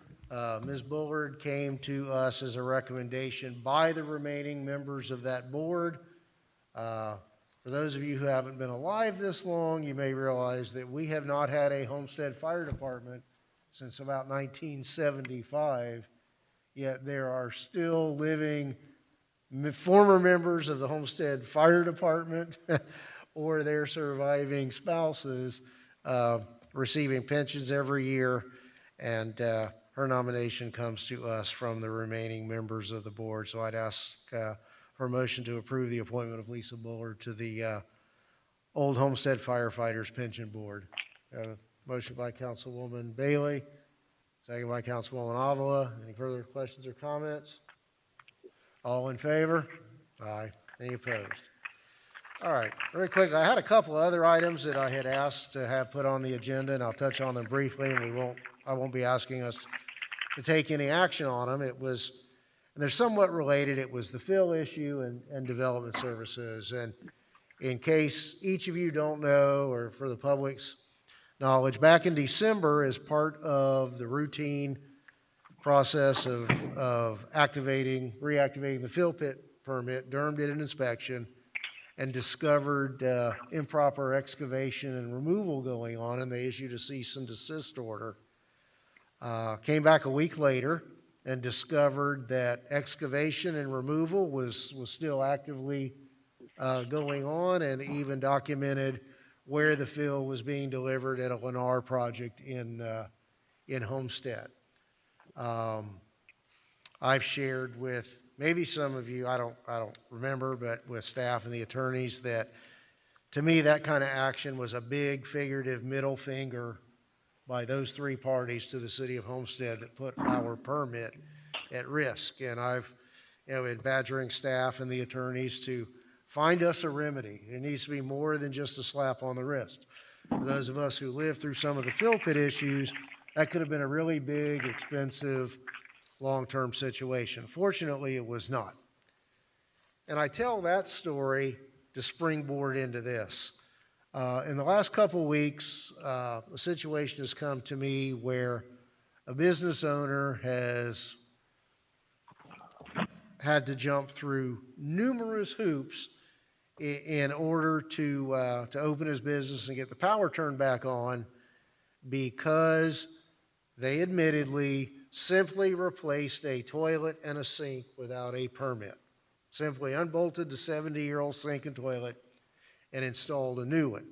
Ms. Bullard came to us as a recommendation by the remaining members of that board. For those of you who haven't been alive this long, you may realize that we have not had a Homestead Fire Department since about 1975, yet there are still living former members of the Homestead Fire Department or their surviving spouses receiving pensions every year, and her nomination comes to us from the remaining members of the board. So I'd ask for a motion to approve the appointment of Lisa Bullard to the Old Homestead Firefighters Pension Board. Motion by Councilwoman Bailey, second by Councilwoman Avila. Any further questions or comments? All in favor? Aye. Any opposed? All right, very quickly, I had a couple of other items that I had asked to have put on the agenda, and I'll touch on them briefly, and I won't be asking us to take any action on them. And they're somewhat related. It was the fill issue and development services. And in case each of you don't know, or for the public's knowledge, back in December, as part of the routine process of reactivating the fill pit permit, Durham did an inspection and discovered improper excavation and removal going on, and they issued a cease and desist order. Came back a week later and discovered that excavation and removal was still actively going on, and even documented where the fill was being delivered at a Lennar project in Homestead. I've shared with maybe some of you, I don't remember, but with staff and the attorneys, that to me that kind of action was a big figurative middle finger by those three parties to the city of Homestead that put our permit at risk. And I've been badgering staff and the attorneys to find us a remedy. It needs to be more than just a slap on the wrist. For those of us who lived through some of the fill pit issues, that could have been a really big, expensive, long-term situation. Fortunately, it was not. And I tell that story to springboard into this. In the last couple weeks, a situation has come to me where a business owner has had to jump through numerous hoops in order to open his business and get the power turned back on, because they admittedly simply replaced a toilet and a sink without a permit. Simply unbolted the 70-year-old sink and toilet and installed a new one.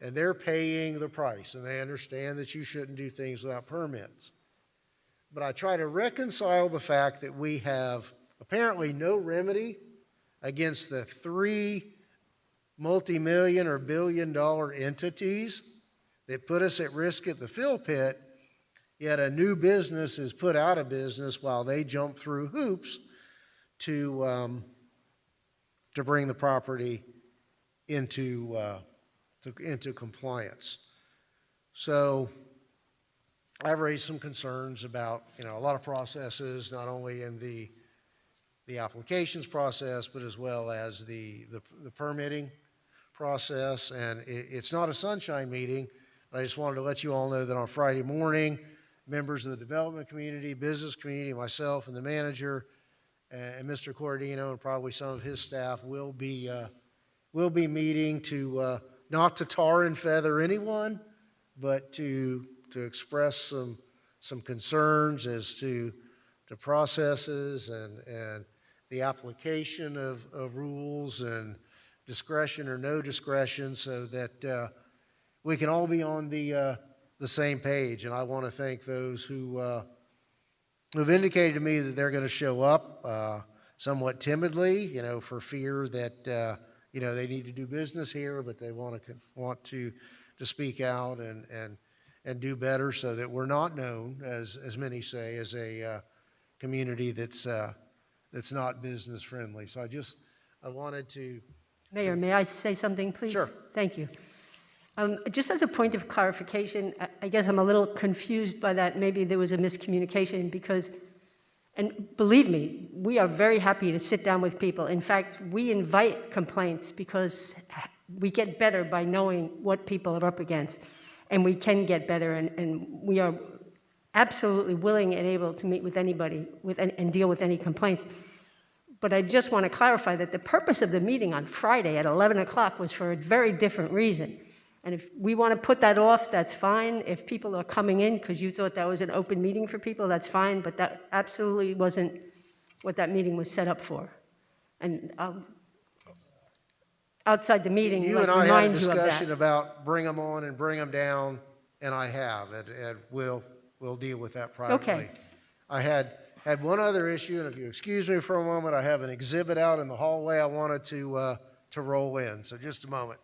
And they're paying the price, and they understand that you shouldn't do things without permits. But I try to reconcile the fact that we have apparently no remedy against the three multi-million or billion-dollar entities that put us at risk at the fill pit, yet a new business is put out of business while they jump through hoops to bring the property into compliance. So I've raised some concerns about a lot of processes, not only in the the applications process, but as well as the permitting process. And it's not a sunshine meeting. I just wanted to let you all know that on Friday morning, members of the development community, business community, myself and the manager, and Mr. Cordino and probably some of his staff will be meeting to not to tar and feather anyone, but to express some concerns as to the processes and the application of rules and discretion or no discretion, so that we can all be on the same page. And I want to thank those who have indicated to me that they're going to show up somewhat timidly, for fear that they need to do business here, but they want to speak out and do better, so that we're not known, as many say, as a community that's not business friendly. So I wanted to. Mayor, may I say something, please? Sure. Thank you. Just as a point of clarification, I guess I'm a little confused by that. Maybe there was a miscommunication because, and believe me, we are very happy to sit down with people. In fact, we invite complaints because we get better by knowing what people are up against, and we can get better, and we are absolutely willing and able to meet with anybody and deal with any complaints. But I just want to clarify that the purpose of the meeting on Friday at 11 o'clock was for a very different reason. And if we want to put that off, that's fine. If people are coming in because you thought that was an open meeting for people, that's fine. But that absolutely wasn't what that meeting was set up for. And outside the meeting, you and I had a remind you of discussion that. about bring them on and bring them down, and I have, and we'll deal with that privately. Okay. I had one other issue, and if you excuse me for a moment, I have an exhibit out in the hallway I wanted to roll in. So just a moment.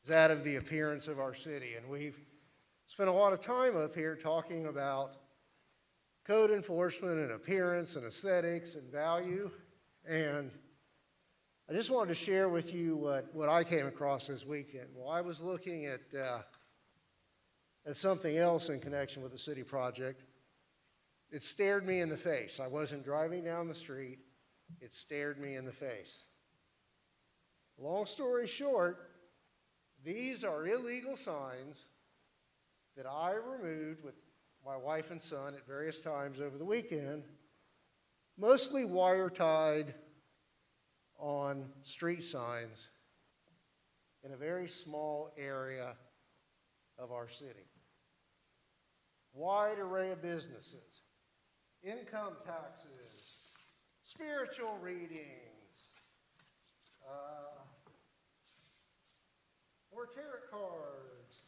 That of the appearance of our city. And we've spent a lot of time up here talking about code enforcement and appearance and aesthetics and value. And I just wanted to share with you what I came across this weekend. Well, I was looking at something else in connection with the city project. It stared me in the face. I wasn't driving down the street. It stared me in the face. Long story short, these are illegal signs that I removed with my wife and son at various times over the weekend, mostly wire-tied on street signs in a very small area of our city. Wide array of businesses, income taxes, spiritual readings, or tarot cards,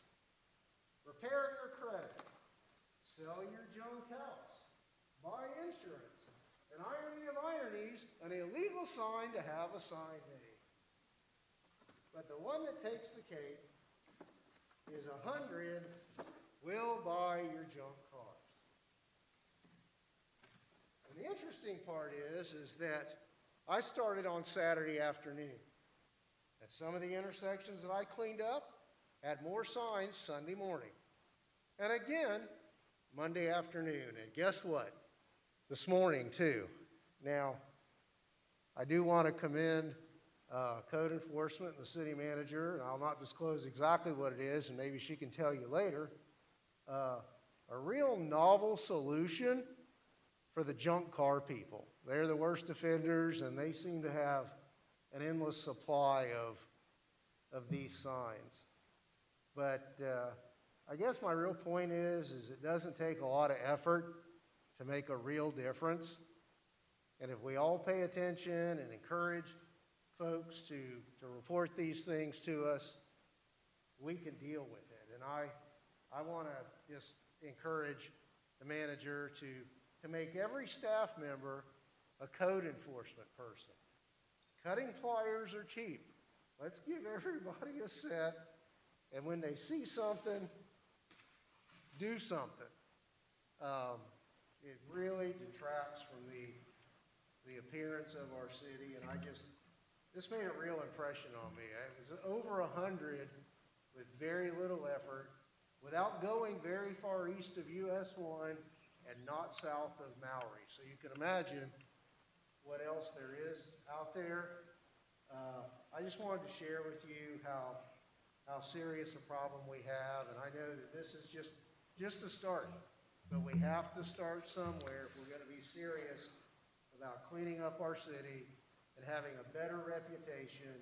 repair your credit, sell your junk house, buy insurance, an irony of ironies, an illegal sign to have a sign made. But the one that takes the cake is 100 will buy your junk cars. And the interesting part is that I started on Saturday afternoon. At some of the intersections that I cleaned up, had more signs Sunday morning. And again, Monday afternoon. And guess what? This morning, too. Now, I do want to commend code enforcement and the city manager, and I'll not disclose exactly what it is, and maybe she can tell you later, a real novel solution for the junk car people. They're the worst offenders, and they seem to have an endless supply of these signs. But I guess my real point is it doesn't take a lot of effort to make a real difference. And if we all pay attention and encourage folks to report these things to us, we can deal with it. And I want to just encourage the manager to make every staff member a code enforcement person. Cutting pliers are cheap. Let's give everybody a set, and when they see something, do something. It really detracts from the appearance of our city, and this made a real impression on me. It was over 100 with very little effort, without going very far east of US 1 and not south of MOWRY. So you can imagine what else there is out there. I just wanted to share with you how serious a problem we have, and I know that this is just a start, but we have to start somewhere if we're going to be serious about cleaning up our city and having a better reputation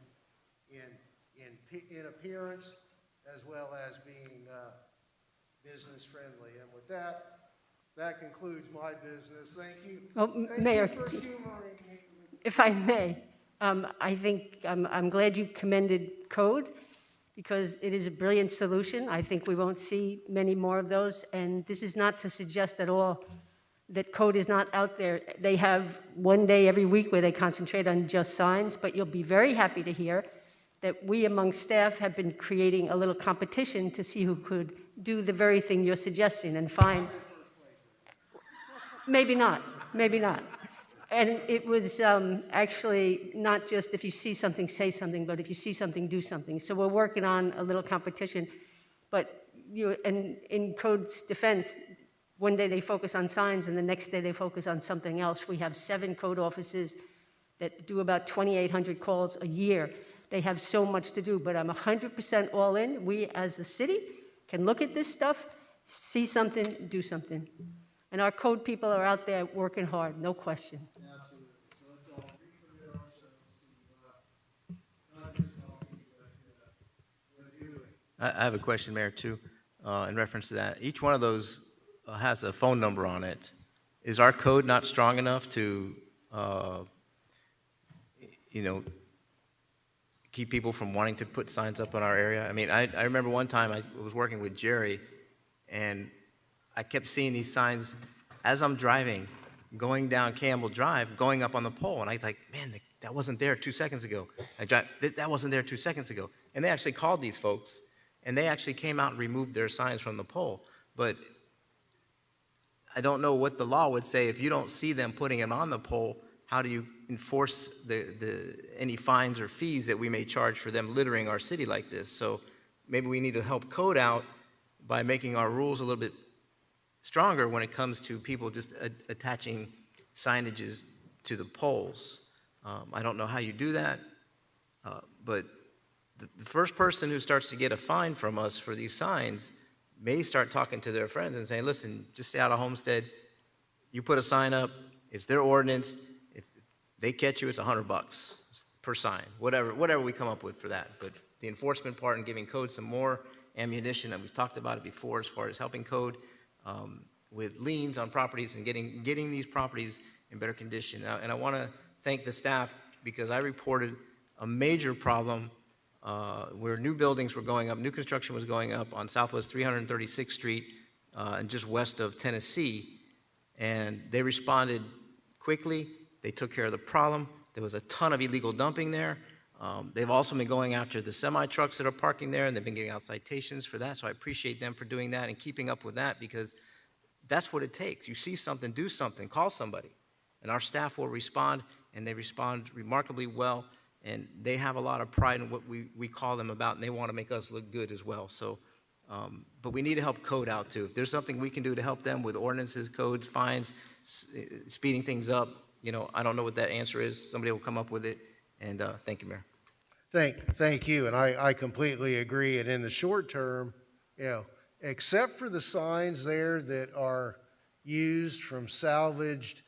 in appearance as well as being business friendly. And with that concludes my business. Thank you. Well, Thank Mayor, you for humoring me. if I may, I think I'm glad you commended code because it is a brilliant solution. I think we won't see many more of those. And this is not to suggest at all that code is not out there. They have one day every week where they concentrate on just signs, but you'll be very happy to hear that we among staff have been creating a little competition to see who could do the very thing you're suggesting and find. Maybe not, maybe not. And it was actually not just if you see something, say something, but if you see something, do something. So we're working on a little competition. But and in code's defense, one day they focus on signs and the next day they focus on something else. We have 7 code offices that do about 2,800 calls a year. They have so much to do, but I'm 100% all in. We as a city can look at this stuff, see something, do something. And our code people are out there working hard, no question. Absolutely. So let's all recommit ourselves to not just talking, but doing. I have a question, Mayor, too, in reference to that. Each one of those has a phone number on it. Is our code not strong enough to, keep people from wanting to put signs up in our area? I mean, I remember one time I was working with Jerry, and I kept seeing these signs as I'm driving, going down Campbell Drive, going up on the pole, and I was like, man, that wasn't there 2 seconds ago. That wasn't there 2 seconds ago. And they actually called these folks, and they actually came out and removed their signs from the pole. But I don't know what the law would say if you don't see them putting it on the pole. How do you enforce any fines or fees that we may charge for them littering our city like this? So maybe we need to help code out by making our rules a little bit stronger when it comes to people just attaching signages to the poles. I don't know how you do that, but the first person who starts to get a fine from us for these signs may start talking to their friends and saying, listen, just stay out of Homestead. You put a sign up, it's their ordinance. If they catch you, it's $100 per sign, whatever we come up with for that. But the enforcement part and giving code some more ammunition, and we've talked about it before as far as helping code with liens on properties and getting these properties in better condition. And I want to thank the staff because I reported a major problem where new buildings were going up, new construction was going up on Southwest 336th Street and just west of Tennessee. And they responded quickly. They took care of the problem. There was a ton of illegal dumping there. They've also been going after the semi-trucks that are parking there, and they've been giving out citations for that. So I appreciate them for doing that and keeping up with that because that's what it takes. You see something, do something, call somebody. And our staff will respond, and they respond remarkably well. And they have a lot of pride in what we call them about, and they want to make us look good as well. So, but we need to help code out, too. If there's something we can do to help them with ordinances, codes, fines, speeding things up, I don't know what that answer is. Somebody will come up with it. And thank you, Mayor. Thank you, and I completely agree. And in the short term, except for the signs there that are used from salvaged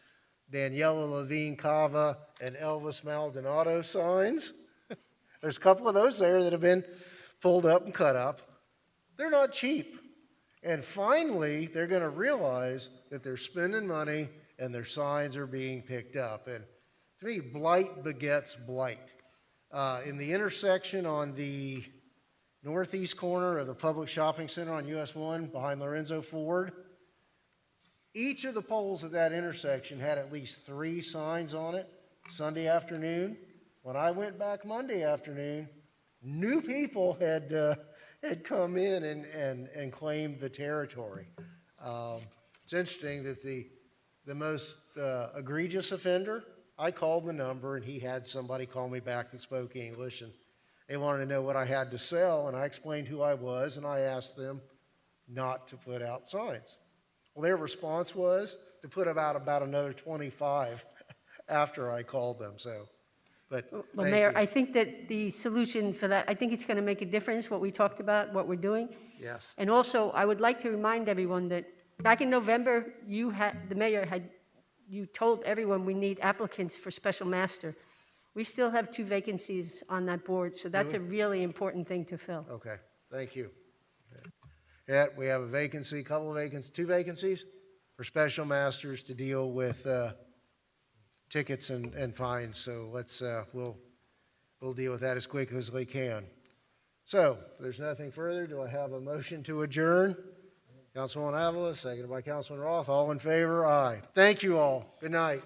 Daniela Levine Cava and Elvis Maldonado signs, there's a couple of those there that have been pulled up and cut up. They're not cheap. And finally, they're going to realize that they're spending money and their signs are being picked up. And to me, blight begets blight. In the intersection on the northeast corner of the public shopping center on US 1 behind Lorenzo Ford, each of the poles at that intersection had at least 3 signs on it Sunday afternoon. When I went back Monday afternoon, new people had come in and claimed the territory. It's interesting that the most egregious offender, I called the number and he had somebody call me back that spoke English, and they wanted to know what I had to sell, and I explained who I was, and I asked them not to put out signs. Well, their response was to put about another 25 after I called them. So, but Well, Mayor, I think that the solution for that, I think it's going to make a difference, what we talked about, what we're doing. Yes. And also, I would like to remind everyone that back in November, the mayor you told everyone we need applicants for special master. We still have 2 vacancies on that board, so that's a really important thing to fill. Okay, thank you. Yeah, we have a vacancy, 2 vacancies for special masters to deal with tickets and fines. So we'll deal with that as quick as we can. So if there's nothing further, do I have a motion to adjourn? Councilwoman Avila, seconded by Councilman Roth. All in favor? Aye. Thank you all. Good night.